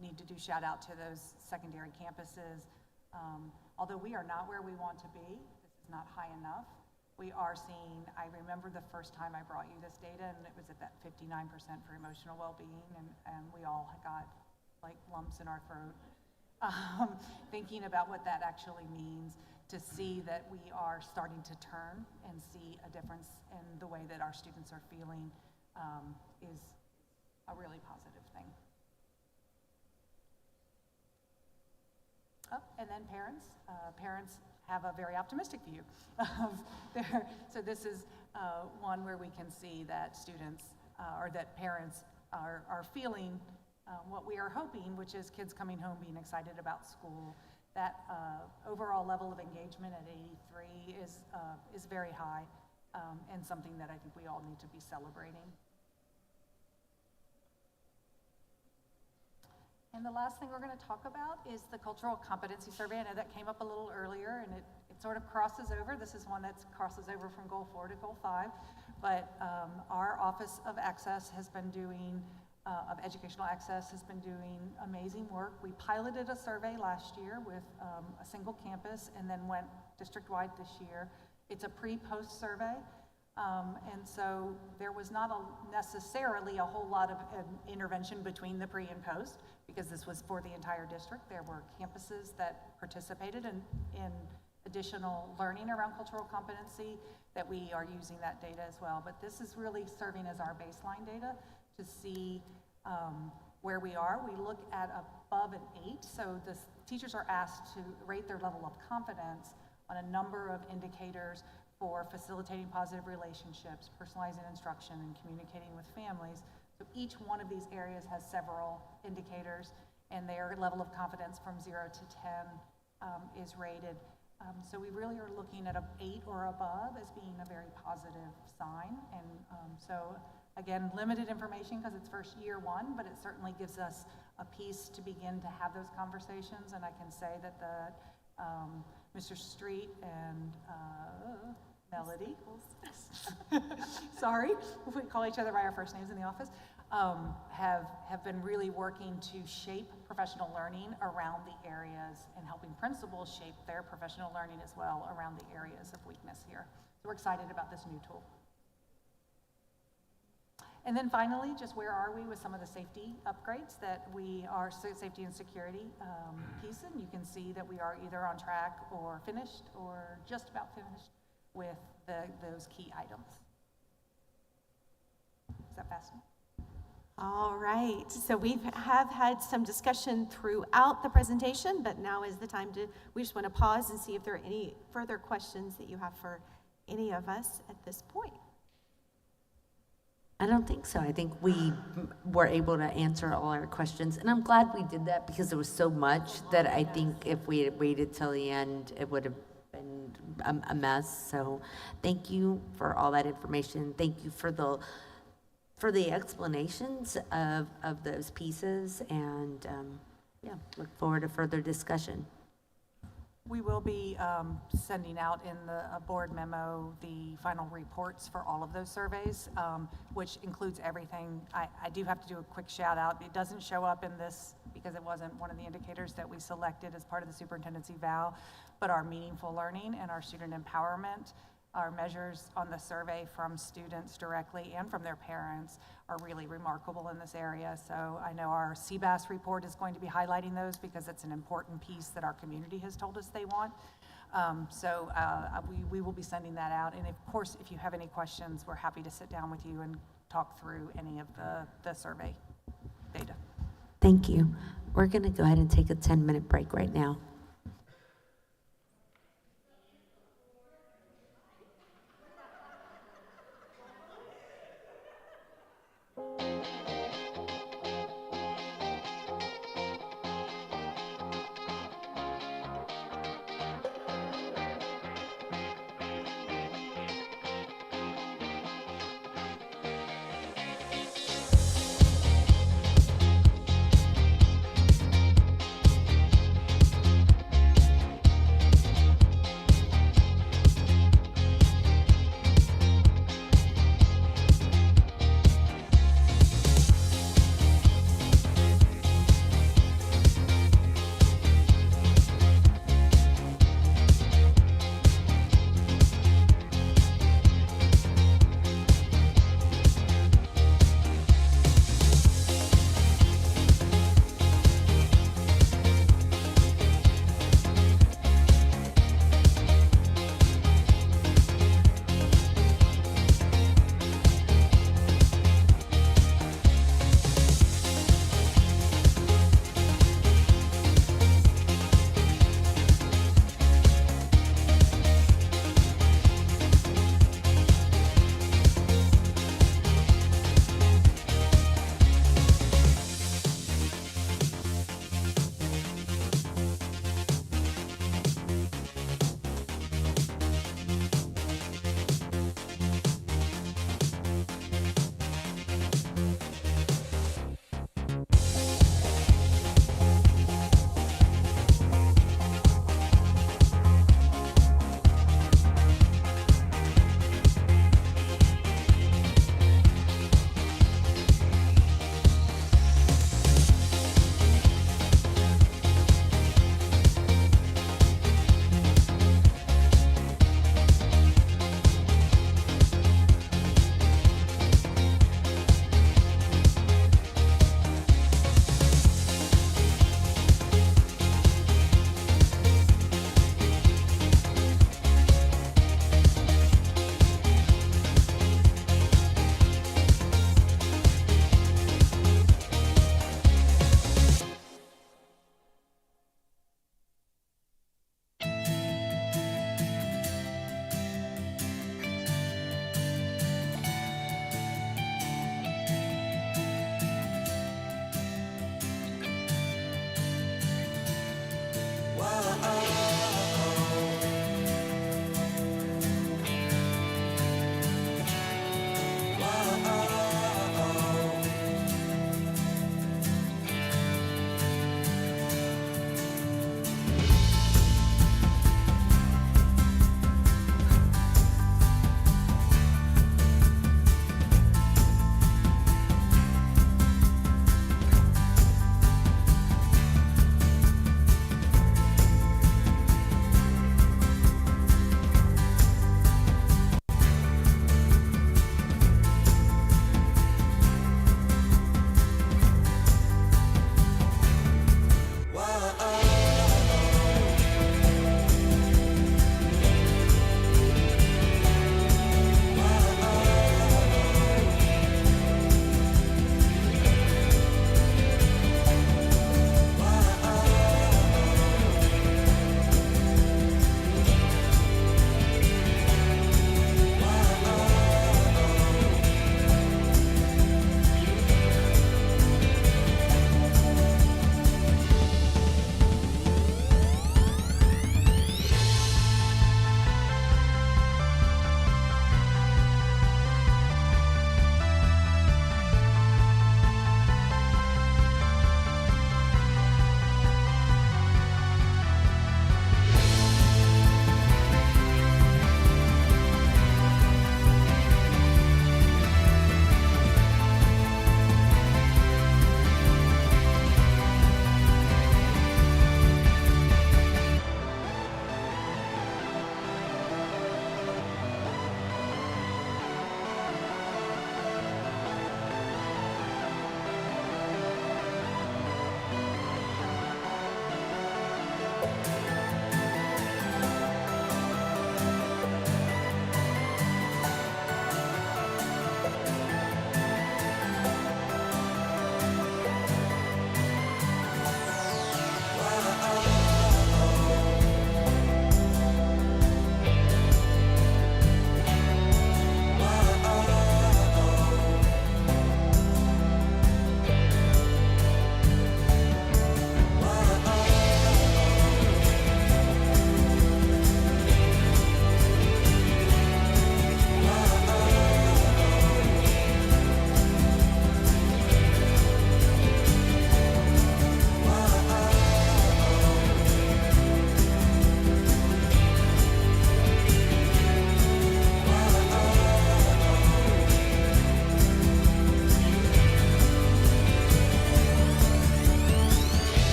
need to do shout out to those secondary campuses. Although we are not where we want to be, this is not high enough. We are seeing, I remember the first time I brought you this data, and it was at that 59% for emotional well-being, and we all got like lumps in our throat. Thinking about what that actually means, to see that we are starting to turn and see a difference in the way that our students are feeling is a really positive thing. Oh, and then parents. Parents have a very optimistic view of their, so this is one where we can see that students or that parents are feeling what we are hoping, which is kids coming home being excited about school. That overall level of engagement at 83 is very high, and something that I think we all need to be celebrating. And the last thing we're going to talk about is the cultural competency survey. I know that came up a little earlier, and it sort of crosses over. This is one that crosses over from goal 4 to goal 5, but our Office of Access has been doing of Educational Access has been doing amazing work. We piloted a survey last year with a single campus and then went district-wide this year. It's a pre-post survey, and so there was not necessarily a whole lot of intervention between the pre and post, because this was for the entire district. There were campuses that participated in additional learning around cultural competency that we are using that data as well. But this is really serving as our baseline data to see where we are. We look at above an 8, so the teachers are asked to rate their level of confidence on a number of indicators for facilitating positive relationships, personalizing instruction, and communicating with families. So each one of these areas has several indicators, and their level of confidence from 0 to 10 is rated. So we really are looking at an 8 or above as being a very positive sign, and so again, limited information because it's first year 1, but it certainly gives us a piece to begin to have those conversations. And I can say that Mr. Street and Melody, sorry, we call each other by our first names in the office, have been really working to shape professional learning around the areas and helping principals shape their professional learning as well around the areas of weakness here. So we're excited about this new tool. And then finally, just where are we with some of the safety upgrades that we are, safety and security piece, and you can see that we are either on track or finished or just about finished with those key items. Is that fast enough? All right, so we have had some discussion throughout the presentation, but now is the time we just want to pause and see if there are any further questions that you have for any of us at this point. I don't think so. I think we were able to answer all our questions, and I'm glad we did that because there was so much that I think if we had waited till the end, it would have been a mess. So thank you for all that information. Thank you for the explanations of those pieces, and yeah, look forward to further discussion. We will be sending out in the board memo the final reports for all of those surveys, which includes everything. I do have to do a quick shout out. It doesn't show up in this because it wasn't one of the indicators that we selected as part of the superintendent's eval, but our meaningful learning and our student empowerment, our measures on the survey from students directly and from their parents are really remarkable in this area. So I know our CBAS report is going to be highlighting those because it's an important piece that our community has told us they want. So we will be sending that out. And of course, if you have any questions, we're happy to sit down with you and talk through any of the survey data. Thank you. We're going to go ahead and take a 10-minute break right now.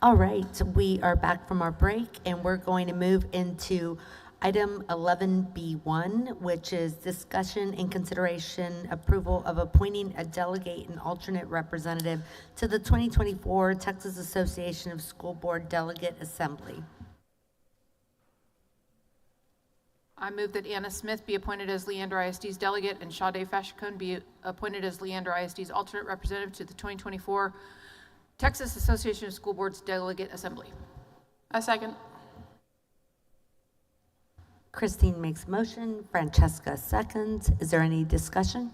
All right, we are back from our break, and we're going to move into item 11B1, which is discussion and consideration approval of appointing a delegate and alternate representative to the 2024 Texas Association of School Board Delegate Assembly. I move that Anna Smith be appointed as Leander ISD's delegate and Sade Fashikun be appointed as Leander ISD's alternate representative to the 2024 Texas Association of School Boards Delegate Assembly. A second. Christine makes motion, Francesca seconds. Is there any discussion?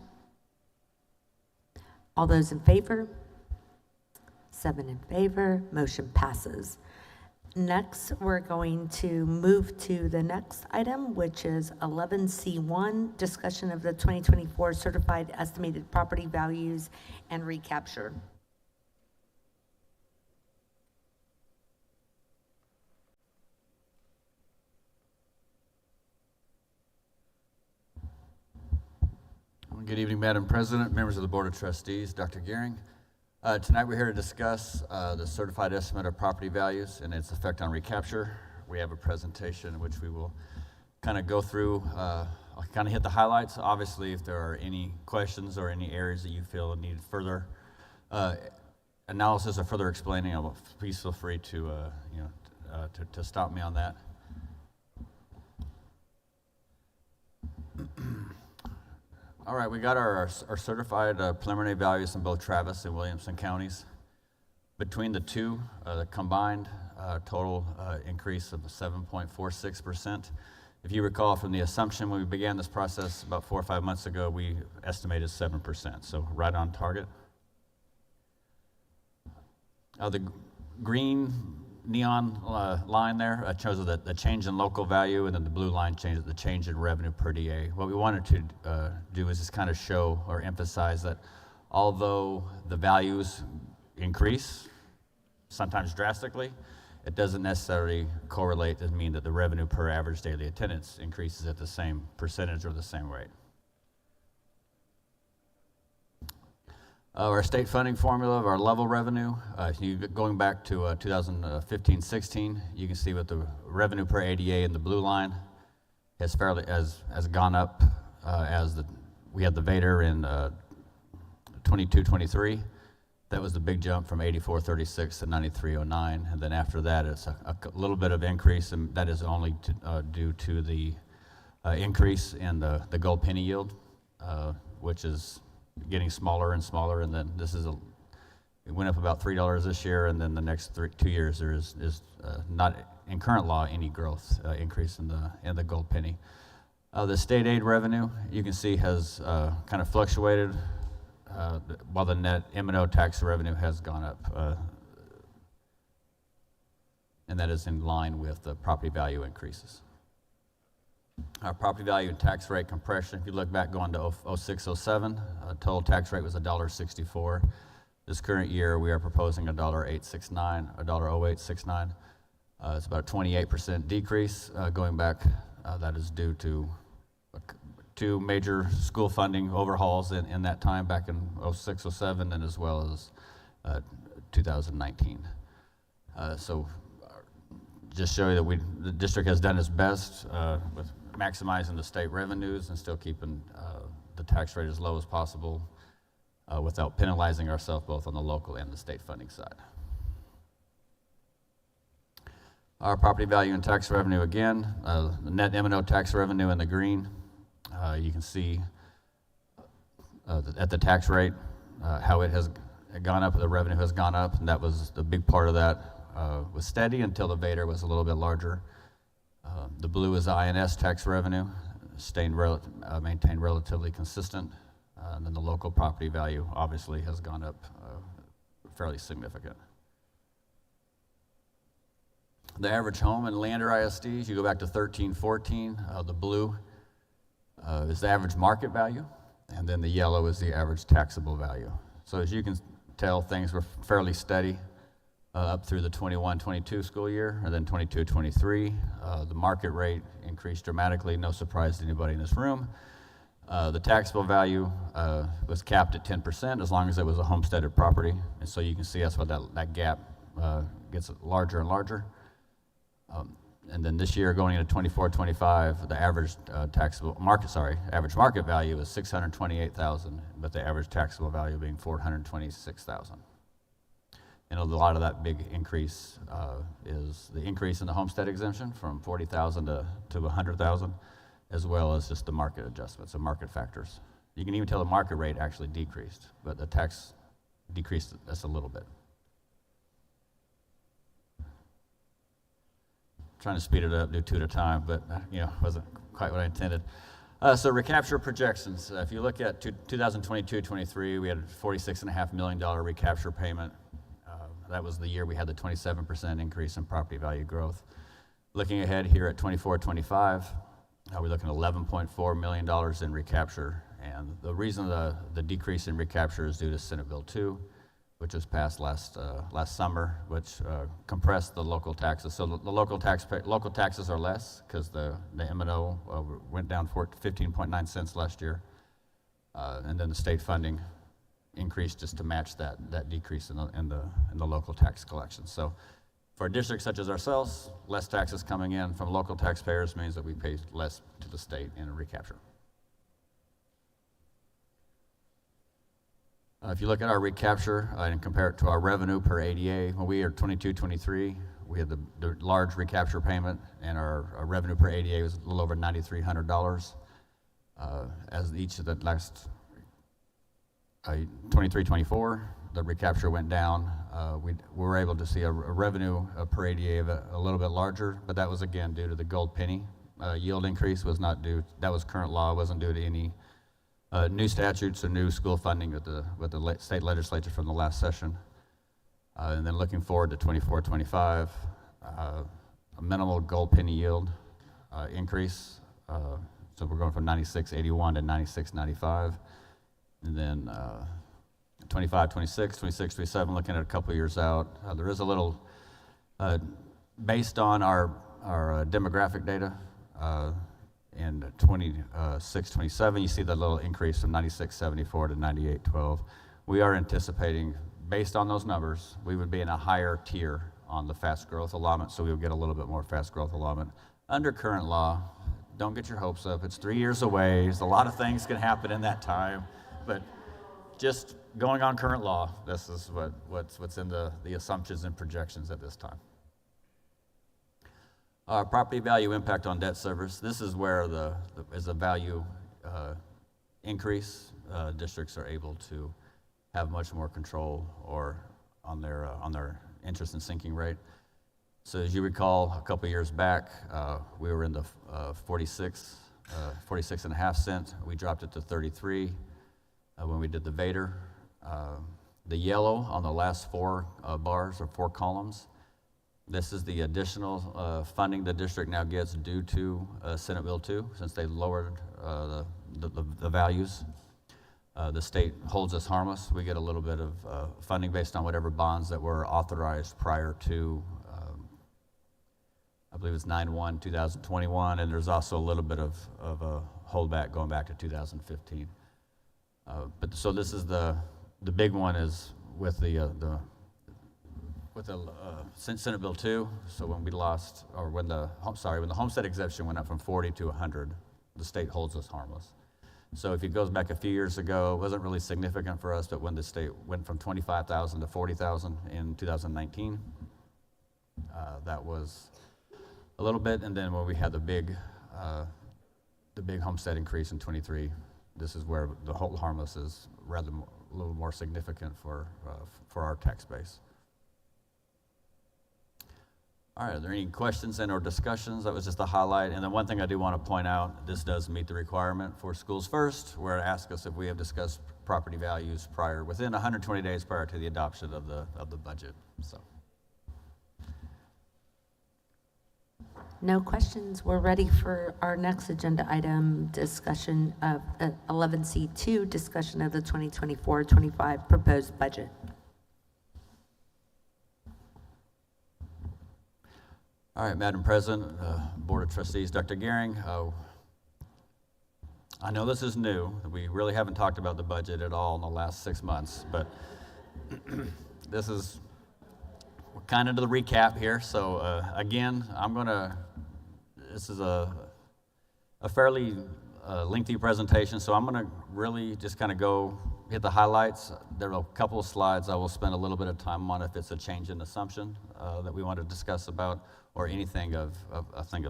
All those in favor? 7 in favor, motion passes. Next, we're going to move to the next item, which is 11C1, discussion of the 2024 certified estimated property values and recapture. Good evening, Madam President, members of the Board of Trustees, Dr. Gehring. Tonight we're here to discuss the certified estimate of property values and its effect on recapture. We have a presentation which we will kind of go through. I'll kind of hit the highlights. Obviously, if there are any questions or any areas that you feel need further analysis or further explaining, please feel free to to stop me on that. All right, we got our certified preliminary values in both Travis and Williamson counties. Between the two, the combined total increase of 7.46%. If you recall from the assumption when we began this process about 4 or 5 months ago, we estimated 7%, so right on target. The green neon line there shows the change in local value, and then the blue line changes the change in revenue per DA. What we wanted to do is just kind of show or emphasize that although the values increase, sometimes drastically, it doesn't necessarily correlate to mean that the revenue per average daily attendance increases at the same percentage or the same rate. Our state funding formula of our level revenue, going back to 2015-16, you can see what the revenue per ADA in the blue line has gone up as we had the Vader in 22-23. That was the big jump from 84.36 to 93.09, and then after that it's a little bit of increase, and that is only due to the increase in the gold penny yield, which is getting smaller and smaller, and then it went up about $3 this year, and then the next 2 years there is not in current law any growth increase in the gold penny. The state aid revenue you can see has kind of fluctuated while the net M&O tax revenue has gone up, and that is in line with the property value increases. Our property value and tax rate compression, if you look back going to 06-07, total tax rate was $1.64. This current year, we are proposing $1.0869. It's about a 28% decrease going back. That is due to 2 major school funding overhauls in that time back in 06-07 and as well as 2019. So just show you that the district has done its best with maximizing the state revenues and still keeping the tax rate as low as possible without penalizing ourselves both on the local and the state funding side. Our property value and tax revenue again, the net M&O tax revenue in the green. You can see at the tax rate how it has gone up, the revenue has gone up, and that was the big part of that was steady until the Vader was a little bit larger. The blue is the INS tax revenue, maintained relatively consistent. And then the local property value obviously has gone up fairly significant. The average home in Leander ISDs, you go back to 13-14, the blue is the average market value, and then the yellow is the average taxable value. So as you can tell, things were fairly steady up through the 21-22 school year, and then 22-23. The market rate increased dramatically, no surprise to anybody in this room. The taxable value was capped at 10% as long as it was a homesteaded property, and so you can see that's what that gap gets larger and larger. And then this year, going into 24-25, the average average market value is $628,000, but the average taxable value being $426,000. And a lot of that big increase is the increase in the homestead exemption from $40,000 to $100,000, as well as just the market adjustments and market factors. You can even tell the market rate actually decreased, but the tax decreased just a little bit. Trying to speed it up, do two at a time, but wasn't quite what I intended. So recapture projections. If you look at 2022-23, we had a $46.5 million recapture payment. That was the year we had the 27% increase in property value growth. Looking ahead here at 24-25, we're looking at $11.4 million in recapture. And the reason the decrease in recapture is due to Senate Bill 2, which was passed last summer, which compressed the local taxes. So the local taxes are less because the M&O went down 15.9 cents last year, and then the state funding increased just to match that decrease in the local tax collection. So for a district such as ourselves, less taxes coming in from local taxpayers means that we pay less to the state in a recapture. If you look at our recapture and compare it to our revenue per ADA, when we are 22-23, we had the large recapture payment, and our revenue per ADA was a little over $9,300. As each of the last 23-24, the recapture went down. We were able to see a revenue per ADA a little bit larger, but that was again due to the gold penny yield increase. Was not due. That was current law. Wasn't due to any new statutes or new school funding with the state legislature from the last session. And then looking forward to 24-25, a minimal gold penny yield increase. So we're going from 96.81 to 96.95. And then 25-26, 26-27, looking at a couple years out. There is a little, based on our demographic data, in 26-27, you see the little increase from 96.74 to 98.12. We are anticipating, based on those numbers, we would be in a higher tier on the fast growth allotment, so we would get a little bit more fast growth allotment. Under current law, don't get your hopes up. It's 3 years away. There's a lot of things can happen in that time, but just going on current law, this is what's in the assumptions and projections at this time. Property value impact on debt service. This is where as a value increase, districts are able to have much more control on their interest and sinking rate. So as you recall, a couple years back, we were in the 46.5 cents. We dropped it to 33 when we did the Vader. The yellow on the last four bars or four columns. This is the additional funding the district now gets due to Senate Bill 2, since they lowered the values. The state holds us harmless. We get a little bit of funding based on whatever bonds that were authorized prior to, I believe it's 9/1/2021, and there's also a little bit of a holdback going back to 2015. But so this is the big one is with the Senate Bill 2, so when we lost, or when the homestead exemption went up from 40 to 100, the state holds us harmless. So if it goes back a few years ago, it wasn't really significant for us, but when the state went from 25,000 to 40,000 in 2019, that was a little bit, and then when we had the big homestead increase in 23, this is where the hold harmless is rather a little more significant for our tax base. All right, are there any questions and or discussions? That was just a highlight. And then one thing I do want to point out, this does meet the requirement for Schools First, where it asks us if we have discussed property values within 120 days prior to the adoption of the budget. So. No questions. We're ready for our next agenda item, discussion of 11C2, discussion of the 2024-25 proposed budget. All right, Madam President, Board of Trustees, Dr. Gehring, I know this is new. We really haven't talked about the budget at all in the last 6 months, but this is kind of to the recap here. So again, this is a fairly lengthy presentation, so I'm going to really just kind of go hit the highlights. There are a couple of slides I will spend a little bit of time on if it's a change in assumption that we want to discuss about, or anything of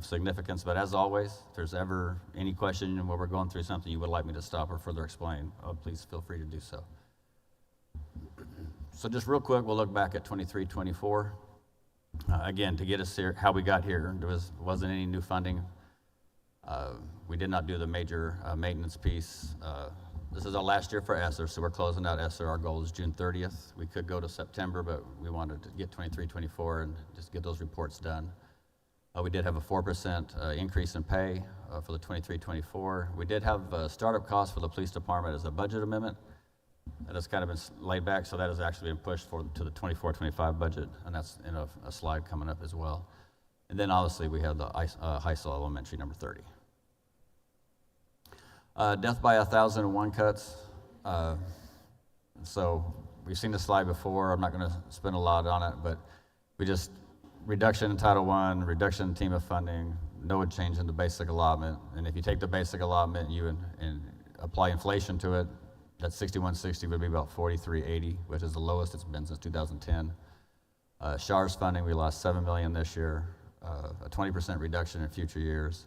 significance. But as always, if there's ever any question where we're going through something you would like me to stop or further explain, please feel free to do so. So just real quick, we'll look back at 23-24. Again, to get us here, how we got here, there wasn't any new funding. We did not do the major maintenance piece. This is our last year for ESSER, so we're closing out ESSER. Our goal is June 30th. We could go to September, but we wanted to get 23-24 and just get those reports done. We did have a 4% increase in pay for the 23-24. We did have startup costs for the police department as a budget amendment. That has kind of been laid back, so that has actually been pushed to the 24-25 budget, and that's in a slide coming up as well. And then obviously we have the high school elementary number 30. Death by 1,001 cuts. So we've seen this slide before. I'm not going to spend a lot on it, but we just reduction in Title I, reduction in team of funding, no change in the basic allotment. And if you take the basic allotment and apply inflation to it, that 6160 would be about 4380, which is the lowest it's been since 2010. SHARS funding, we lost $7 million this year, a 20% reduction in future years.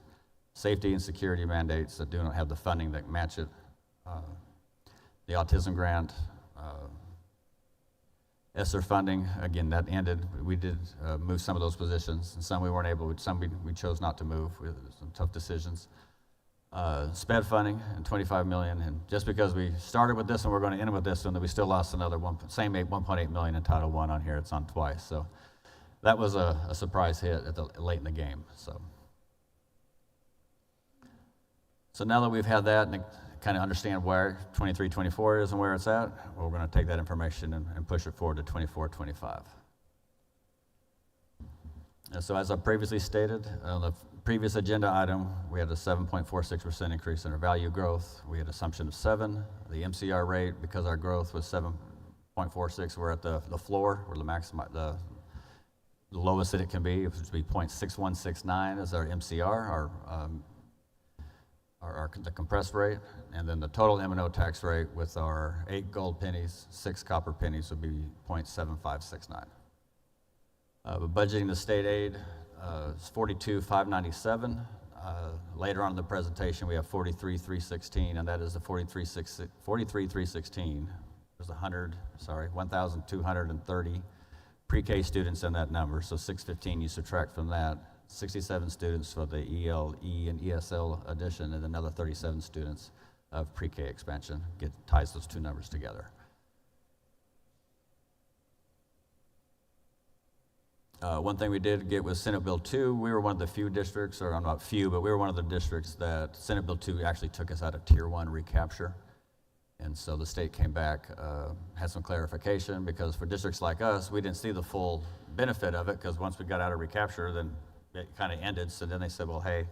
Safety and security mandates that do not have the funding that match it. The autism grant, ESSER funding, again, that ended. We did move some of those positions, and some we weren't able, some we chose not to move with some tough decisions. SPED funding and $25 million, and just because we started with this one, we're going to end with this one, that we still lost another $1.8 million in Title I on here. It's on twice, so that was a surprise hit late in the game. So now that we've had that and kind of understand where 23-24 is and where it's at, we're going to take that information and push it forward to 24-25. And so as I previously stated, on the previous agenda item, we had a 7.46% increase in our value growth. We had assumption of 7. The MCR rate, because our growth was 7.46, we're at the floor, we're the lowest that it can be, which would be 0.6169 as our MCR, the compressed rate, and then the total M&O tax rate with our 8 gold pennies, 6 copper pennies would be 0.7569. Budgeting the state aid is 42,597. Later on in the presentation, we have 43,316, and that is the 43,316. There's 1,230 pre-K students in that number, so 615 you subtract from that. 67 students for the ELE and ESL addition, and another 37 students of pre-K expansion. Ties those two numbers together. One thing we did get was Senate Bill 2. We were one of the few districts, or not few, but we were one of the districts that Senate Bill 2 actually took us out of Tier 1 recapture. And so the state came back, had some clarification, because for districts like us, we didn't see the full benefit of it, because once we got out of recapture, then it kind of ended. So then they said, well, hey,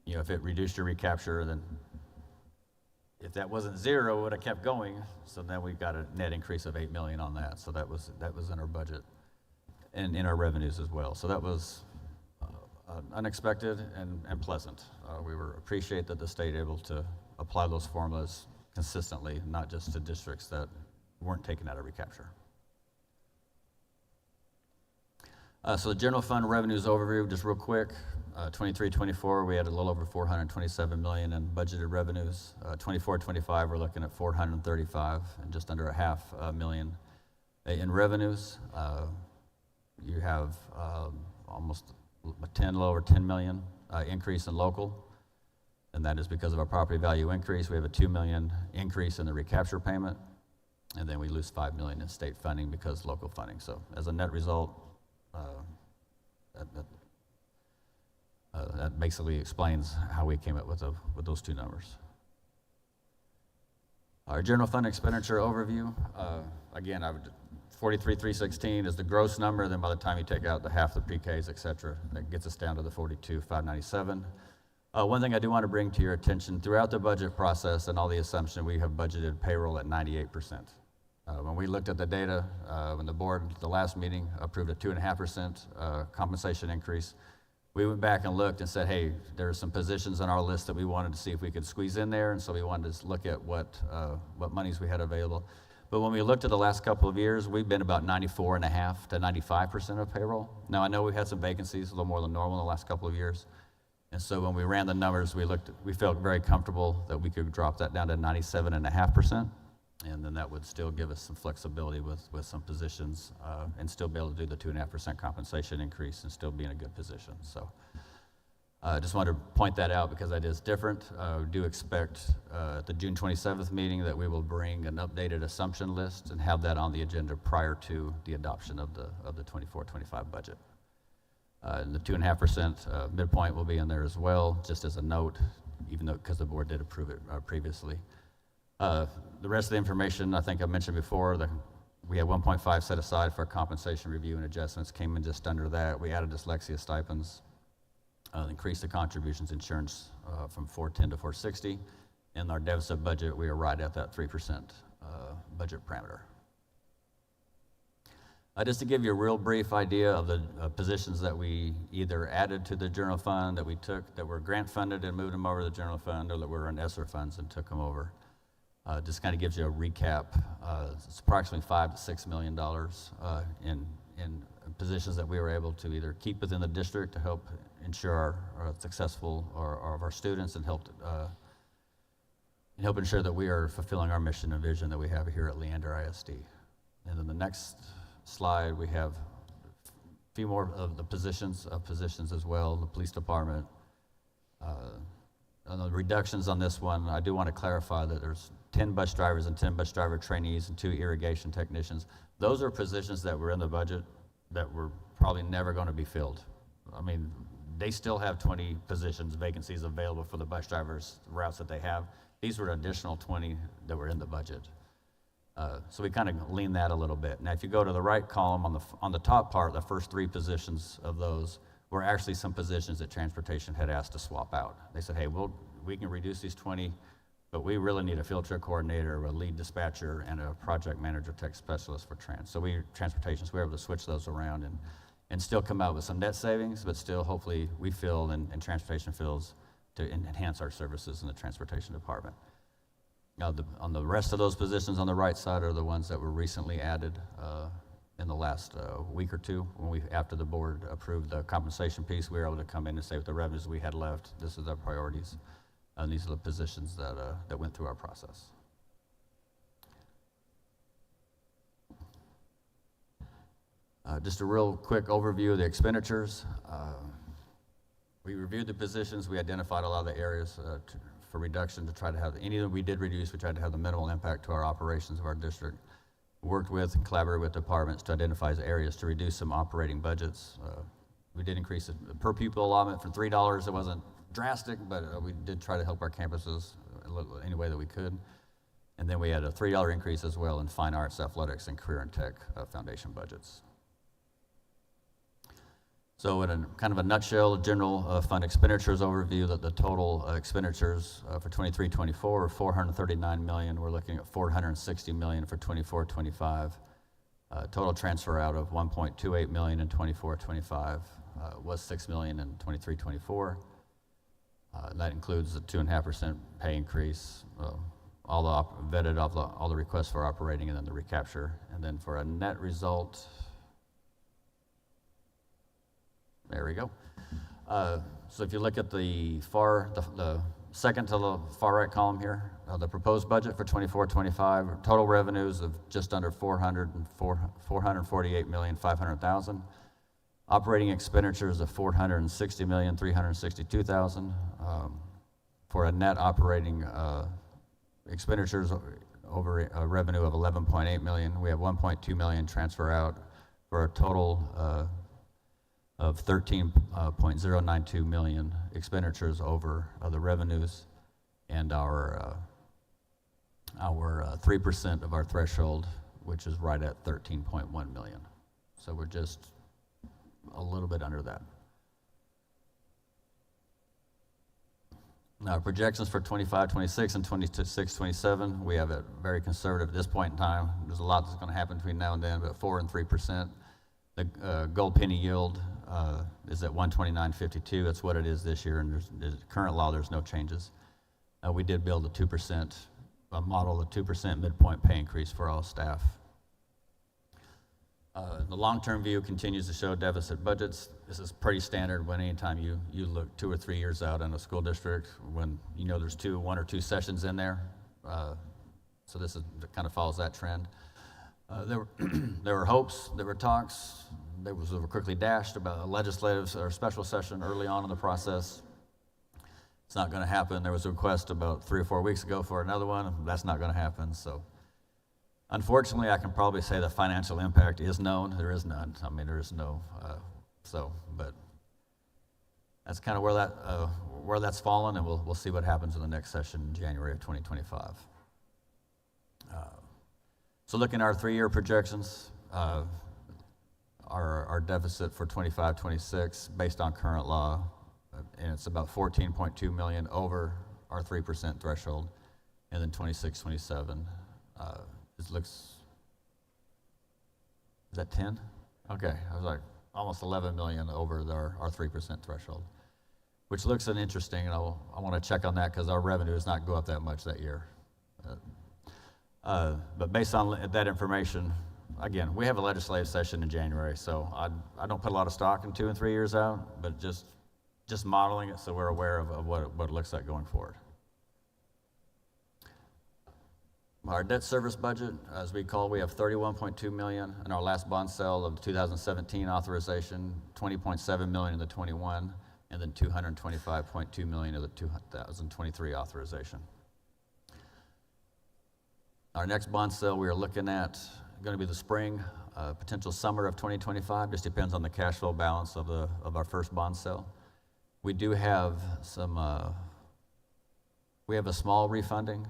if it reduced your recapture, then if that wasn't 0, it would have kept going. So then we got a net increase of $8 million on that. So that was in our budget and in our revenues as well. So that was unexpected and pleasant. We appreciate that the state able to apply those formulas consistently, not just to districts that weren't taken out of recapture. So the general fund revenues overview, just real quick. 23-24, we had a little over $427 million in budgeted revenues. 24-25, we're looking at $435 and just under $500,000 in revenues. You have almost a little over $10 million increase in local, and that is because of our property value increase. We have a $2 million increase in the recapture payment, and then we lose $5 million in state funding because of local funding. So as a net result, that basically explains how we came up with those two numbers. Our general fund expenditure overview, again, 43,316 is the gross number. Then by the time you take out the half the pre-Ks, et cetera, that gets us down to the 42,597. One thing I do want to bring to your attention, throughout the budget process and all the assumption, we have budgeted payroll at 98%. When we looked at the data, when the board, the last meeting, approved a 2.5% compensation increase, we went back and looked and said, hey, there are some positions on our list that we wanted to see if we could squeeze in there, and so we wanted to look at what monies we had available. But when we looked at the last couple of years, we've been about 94.5% to 95% of payroll. Now, I know we've had some vacancies, a little more than normal in the last couple of years. And so when we ran the numbers, we felt very comfortable that we could drop that down to 97.5%. And then that would still give us some flexibility with some positions and still be able to do the 2.5% compensation increase and still be in a good position. So I just wanted to point that out because that is different. We do expect at the June 27th meeting that we will bring an updated assumption list and have that on the agenda prior to the adoption of the 24-25 budget. And the 2.5% midpoint will be in there as well, just as a note, even though because the board did approve it previously. The rest of the information, I think I mentioned before, we had 1.5 set aside for compensation review and adjustments, came in just under that. We added dyslexia stipends, increased the contributions insurance from 410 to 460. In our deficit budget, we are right at that 3% budget parameter. Just to give you a real brief idea of the positions that we either added to the general fund, that we took, that were grant funded and moved them over to the general fund, or that were in ESSER funds and took them over. Just kind of gives you a recap. It's approximately $5 to $6 million in positions that we were able to either keep within the district to help ensure our successful of our students and help ensure that we are fulfilling our mission and vision that we have here at Leander ISD. And then the next slide, we have a few more of the positions as well, the police department. On the reductions on this one, I do want to clarify that there's 10 bus drivers and 10 bus driver trainees and 2 irrigation technicians. Those are positions that were in the budget that were probably never going to be filled. I mean, they still have 20 positions, vacancies available for the bus drivers routes that they have. These were additional 20 that were in the budget. So we kind of lean that a little bit. Now, if you go to the right column on the top part, the first 3 positions of those were actually some positions that transportation had asked to swap out. They said, hey, we can reduce these 20, but we really need a field trip coordinator, a lead dispatcher, and a project manager tech specialist for transportation. So we were able to switch those around and still come out with some net savings, but still hopefully we feel and transportation feels to enhance our services in the transportation department. Now, on the rest of those positions on the right side are the ones that were recently added in the last week or two. After the board approved the compensation piece, we were able to come in and say with the revenues we had left, this is our priorities. And these are the positions that went through our process. Just a real quick overview of the expenditures. We reviewed the positions. We identified a lot of the areas for reduction to try to have any that we did reduce. We tried to have the minimal impact to our operations of our district. Worked with and collaborated with departments to identify areas to reduce some operating budgets. We did increase the per pupil allotment from $3. It wasn't drastic, but we did try to help our campuses any way that we could. And then we had a $3 increase as well in fine arts, athletics, and career and tech foundation budgets. So in a kind of a nutshell, general fund expenditures overview, that the total expenditures for 23-24 are $439 million. We're looking at $460 million for 24-25. Total transfer out of $1.28 million in 24-25 was $6 million in 23-24. That includes the 2.5% pay increase, all the requests for operating, and then the recapture. And then for a net result, there we go. So if you look at the second to the far right column here, the proposed budget for 24-25, total revenues of just under $448,500,000. Operating expenditures of $460,362,000 for a net operating expenditures over a revenue of $11.8 million. We have $1.2 million transfer out for a total of $13.092 million expenditures over the revenues, and our 3% of our threshold, which is right at $13.1 million. So we're just a little bit under that. Projections for 25, 26, and 26, 27, we have it very conservative at this point in time. There's a lot that's going to happen between now and then, but 4 and 3%. The gold penny yield is at 129.52. That's what it is this year, and there's current law, there's no changes. We did build a 2%, model a 2% midpoint pay increase for all staff. The long-term view continues to show deficit budgets. This is pretty standard when anytime you look 2 or 3 years out in a school district when you know there's 1 or 2 sessions in there. So this kind of follows that trend. There were hopes, there were talks, they were quickly dashed about a legislative or special session early on in the process. It's not going to happen. There was a request about 3 or 4 weeks ago for another one. That's not going to happen. So unfortunately, I can probably say the financial impact is known. There is none. I mean, there is no, but that's kind of where that's fallen, and we'll see what happens in the next session in January of 2025. So looking at our 3-year projections, our deficit for 25, 26, based on current law, and it's about 14.2 million over our 3% threshold, and then 26, 27. This looks, is that 10? Okay, I was like almost 11 million over our 3% threshold, which looks interesting, and I want to check on that because our revenue does not go up that much that year. But based on that information, again, we have a legislative session in January, so I don't put a lot of stock in 2 and 3 years out, but just modeling it so we're aware of what it looks like going forward. Our debt service budget, as we call, we have 31.2 million in our last bond sale of 2017 authorization, 20.7 million in the 21, and then 225.2 million of the 2023 authorization. Our next bond sale we are looking at going to be the spring, potential summer of 2025. Just depends on the cash flow balance of our first bond sale. We do have we have a small refunding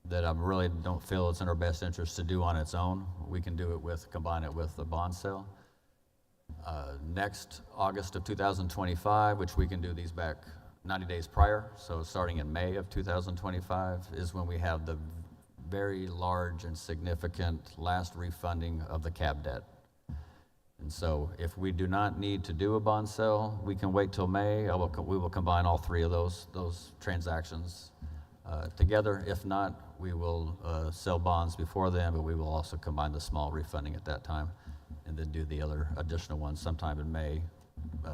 that I really don't feel it's in our best interest to do on its own. We can do it combine it with the bond sale. Next August of 2025, which we can do these back 90 days prior, so starting in May of 2025 is when we have the very large and significant last refunding of the CAB debt. And so if we do not need to do a bond sale, we can wait till May. We will combine all 3 of those transactions together. If not, we will sell bonds before then, but we will also combine the small refunding at that time and then do the other additional ones sometime in May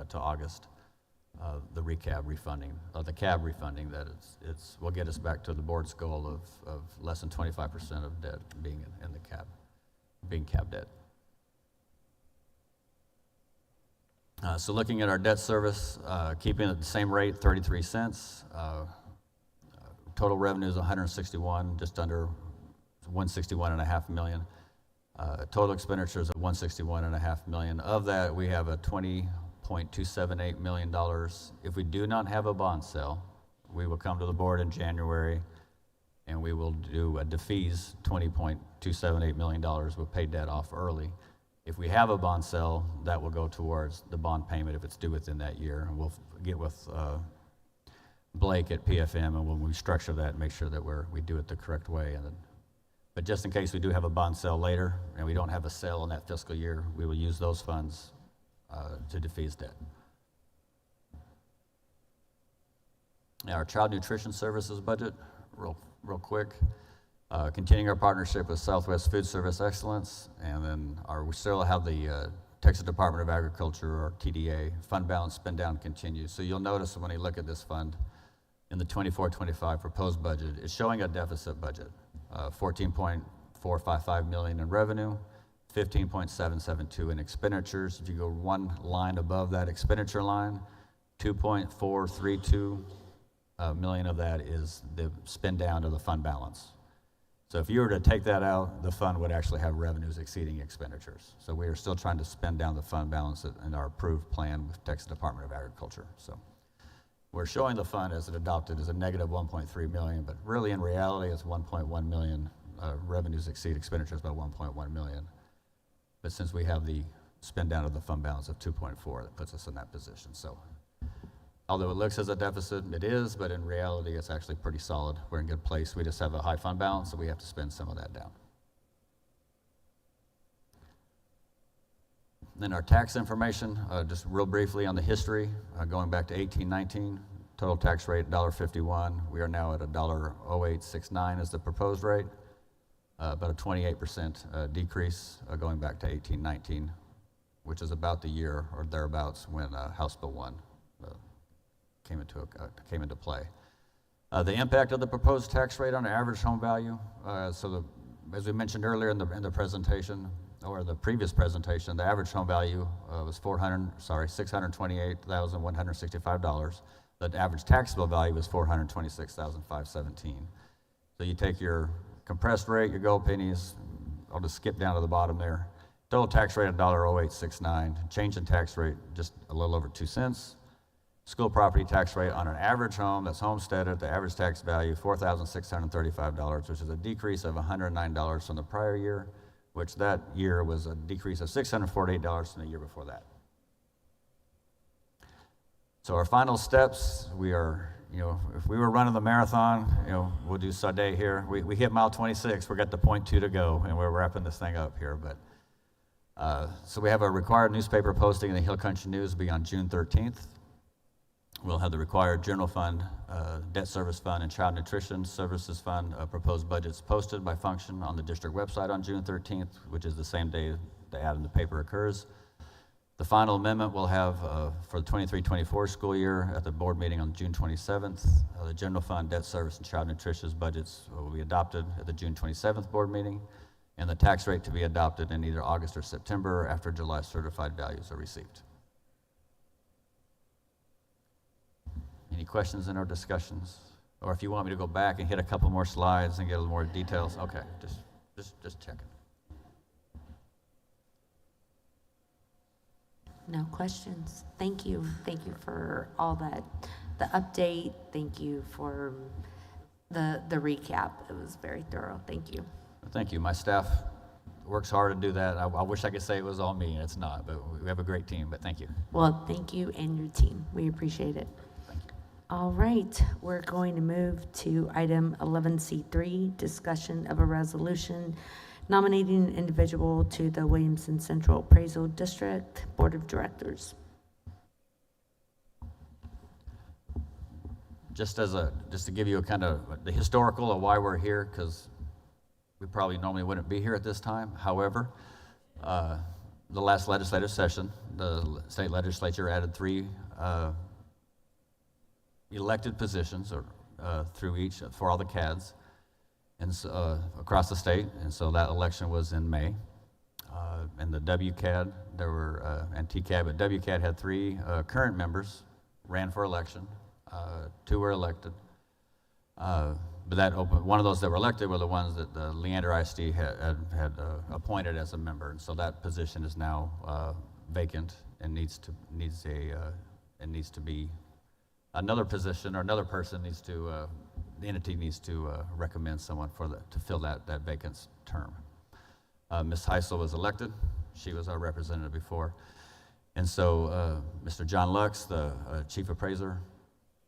to August. The refunding that will get us back to the board's goal of less than 25% of debt being in the CAB debt. So looking at our debt service, keeping it at the same rate, 33 cents. Total revenue is 161, just under 161.5 million. Total expenditures of 161.5 million. Of that, we have a $20.278 million. If we do not have a bond sale, we will come to the board in January and we will do a defease $20.278 million. We'll pay debt off early. If we have a bond sale, that will go towards the bond payment if it's due within that year. And we'll get with Blake at PFM, and when we structure that, make sure that we do it the correct way. But just in case we do have a bond sale later and we don't have a sale in that fiscal year, we will use those funds to defease debt. Now, our child nutrition services budget, real quick. Continuing our partnership with Southwest Food Service Excellence, and then we still have the Texas Department of Agriculture, or TDA, fund balance spend down continues. So you'll notice when you look at this fund in the 24-25 proposed budget, it's showing a deficit budget, 14.455 million in revenue, 15.772 in expenditures. If you go one line above that expenditure line, 2.432 million of that is the spend down to the fund balance. So if you were to take that out, the fund would actually have revenues exceeding expenditures. So we are still trying to spend down the fund balance in our approved plan with Texas Department of Agriculture. So we're showing the fund as it adopted as a negative 1.3 million, but really in reality it's 1.1 million. Revenues exceed expenditures by 1.1 million. But since we have the spend down of the fund balance of 2.4, that puts us in that position. So Although it looks as a deficit, it is, but in reality, it's actually pretty solid. We're in a good place. We just have a high fund balance, so we have to spend some of that down. Then our tax information, just real briefly on the history, going back to 1819, total tax rate $1.51. We are now at $1.0869 is the proposed rate, about a 28% decrease going back to 1819, which is about the year or thereabouts when House Bill 1 came into play. The impact of the proposed tax rate on the average home value. As we mentioned earlier in the presentation, or the previous presentation, the average home value was $628,165. The average taxable value was $426,517. So you take your compressed rate, your gold pennies, I'll just skip down to the bottom there. Total tax rate of $1.0869. Change in tax rate just a little over 2 cents. School property tax rate on an average home that's homesteaded, the average tax value $4,635, which is a decrease of $109 from the prior year, which that year was a decrease of $648 from the year before that. So our final steps, we are, if we were running the marathon, we'll do Sade here. We hit mile 26, we're got the 0.2 to go, and we're wrapping this thing up here. But so we have a required newspaper posting in the Hill Country News will be on June 13th. We'll have the required general fund, debt service fund, and child nutrition services fund proposed budgets posted by function on the district website on June 13th, which is the same day the ad in the paper occurs. The final amendment we'll have for the 23-24 school year at the board meeting on June 27th. The general fund, debt service, and child nutrition budgets will be adopted at the June 27th board meeting, and the tax rate to be adopted in either August or September after July certified values are received. Any questions in our discussions? Or if you want me to go back and hit a couple more slides and get a little more details, okay, just checking. No questions. Thank you. Thank you for all that, the update. Thank you for the recap. It was very thorough. Thank you. Thank you. My staff works hard to do that. I wish I could say it was all me, and it's not, but we have a great team, but thank you. Well, thank you and your team. We appreciate it. All right, we're going to move to item 11C3, discussion of a resolution nominating an individual to the Williamson Central Appraisal District Board of Directors. Just to give you a kind of the historical of why we're here, because we probably normally wouldn't be here at this time. However, the last legislative session, the state legislature added 3 elected positions through each for all the CADs and across the state, and so that election was in May. And the WCAD, there were and TCAD, but WCAD had 3 current members ran for election. 2 were elected, but one of those that were elected were the ones that the Leander ISD had appointed as a member, and so that position is now vacant and needs to be. Another position or another person needs to, the entity needs to recommend someone to fill that vacant term. Ms. Heisel was elected. She was our representative before. And so Mr. John Lux, the chief appraiser,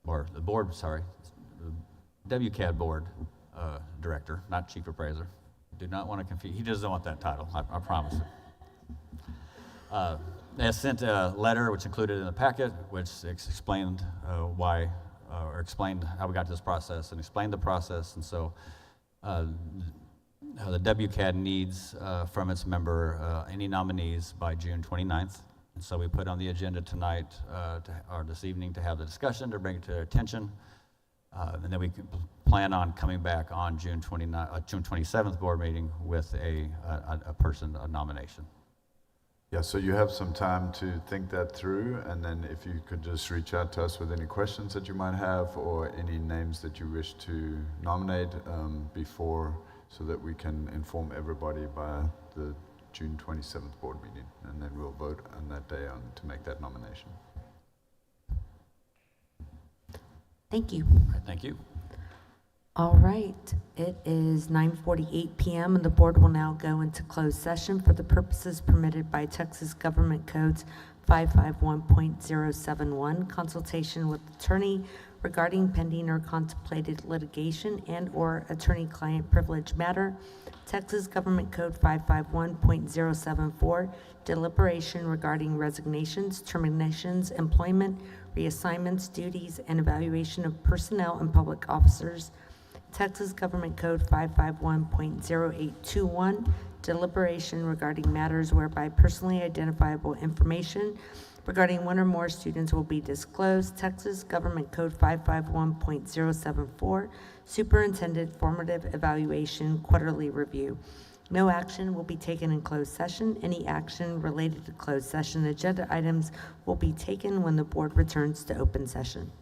or the board, sorry, the WCAD board director, not chief appraiser. Do not want to confuse, he doesn't want that title, I promise it. They have sent a letter, which included in the packet, which explained explained how we got to this process and explained the process. And so the WCAD needs from its member any nominees by June 29th. And so we put on the agenda tonight, or this evening, to have the discussion, to bring it to their attention. And then we can plan on coming back on June 27th board meeting with a nomination. Yeah, so you have some time to think that through, and then if you could just reach out to us with any questions that you might have or any names that you wish to nominate before, so that we can inform everybody by the June 27th board meeting, and then we'll vote on that day to make that nomination. Thank you. All right, thank you. All right, it is 9:48 PM, and the board will now go into closed session for the purposes permitted by Texas Government Codes 551.071, consultation with attorney regarding pending or contemplated litigation and/or attorney-client privilege matter, Texas Government Code 551.074, deliberation regarding resignations, terminations, employment, reassignments, duties, and evaluation of personnel and public officers, Texas Government Code 551.0821, deliberation regarding matters whereby personally identifiable information regarding one or more students will be disclosed, Texas Government Code 551.074, Superintendent Formative Evaluation Quarterly Review. No action will be taken in closed session. Any action related to closed session agenda items will be taken when the board returns to open session.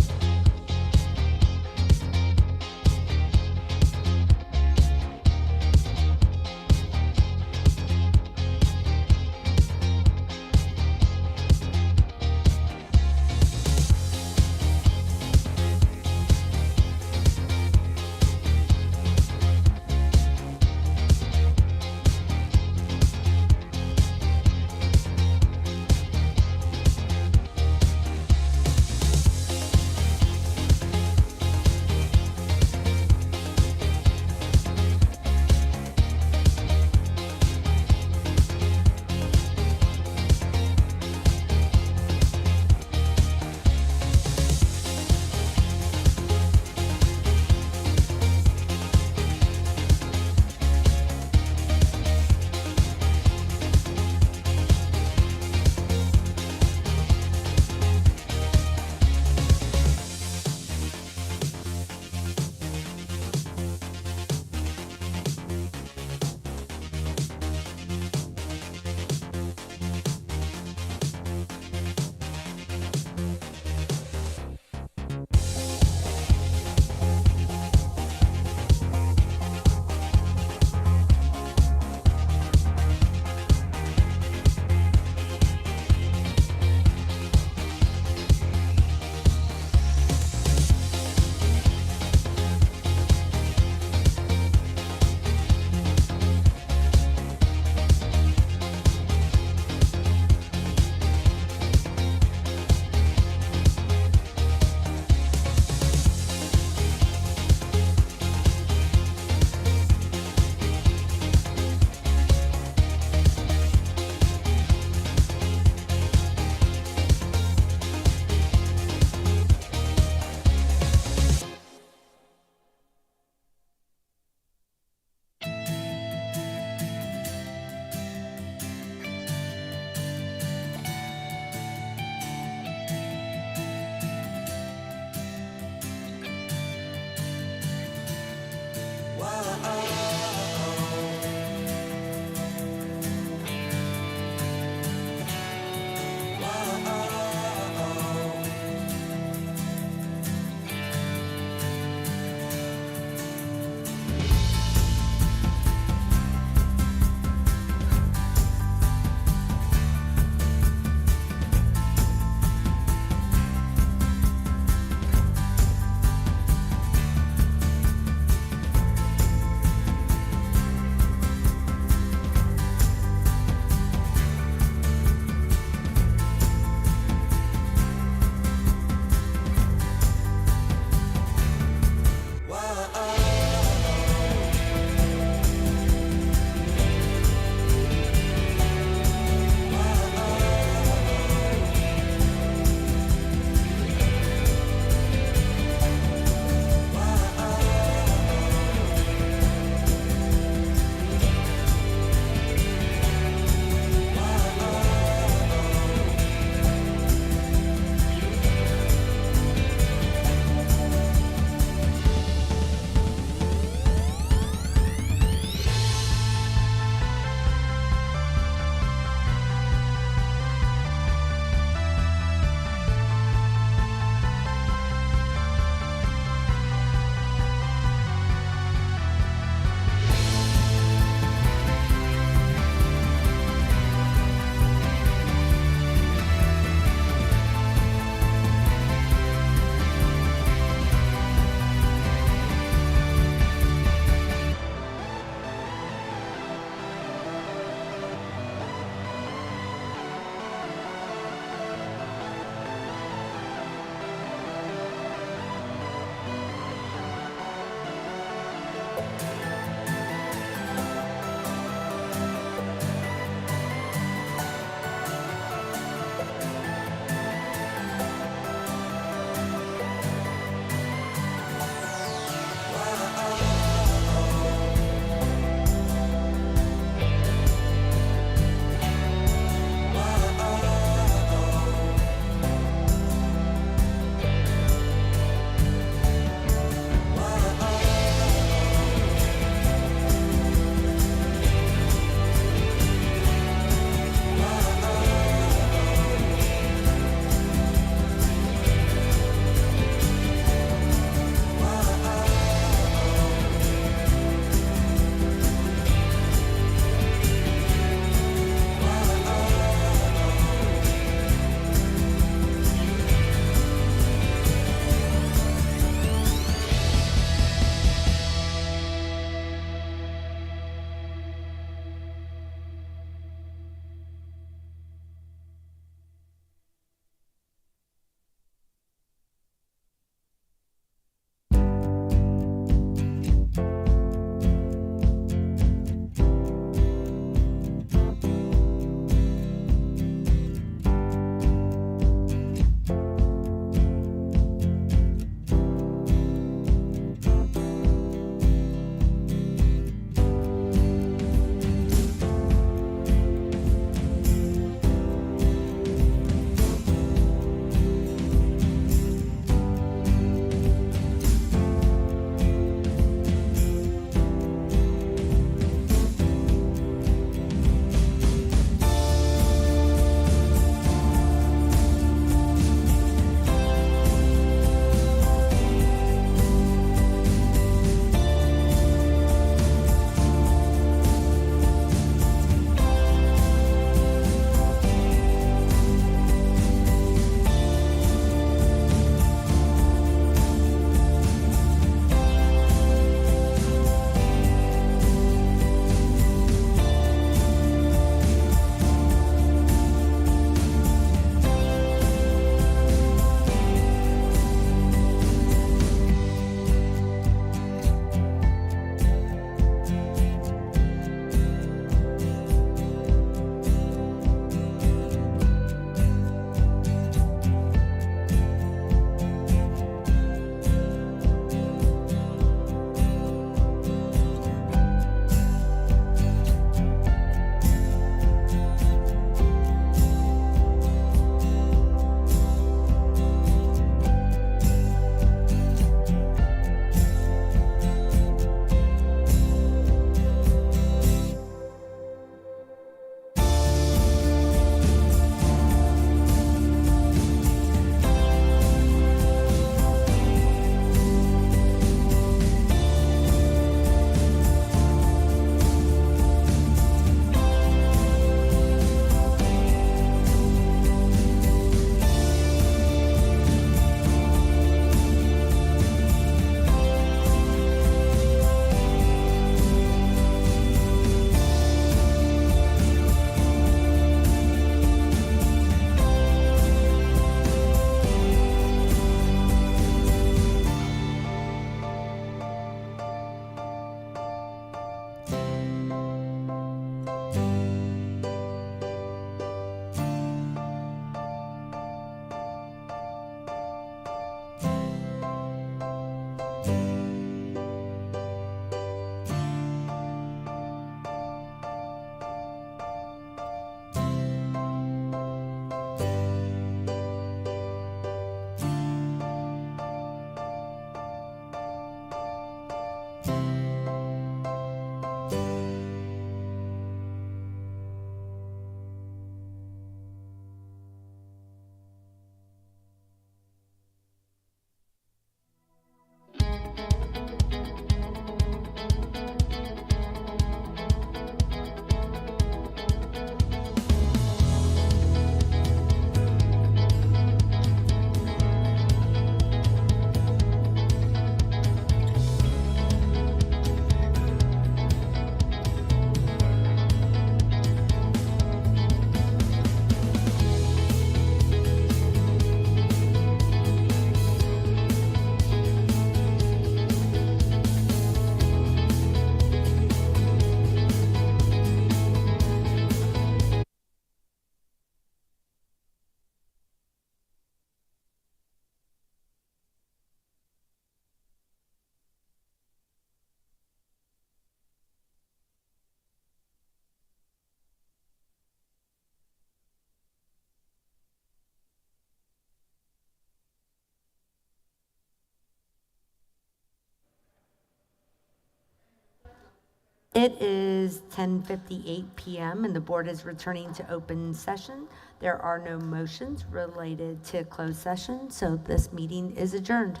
It is 10:58 PM and the board is returning to open session. There are no motions related to closed session, so this meeting is adjourned.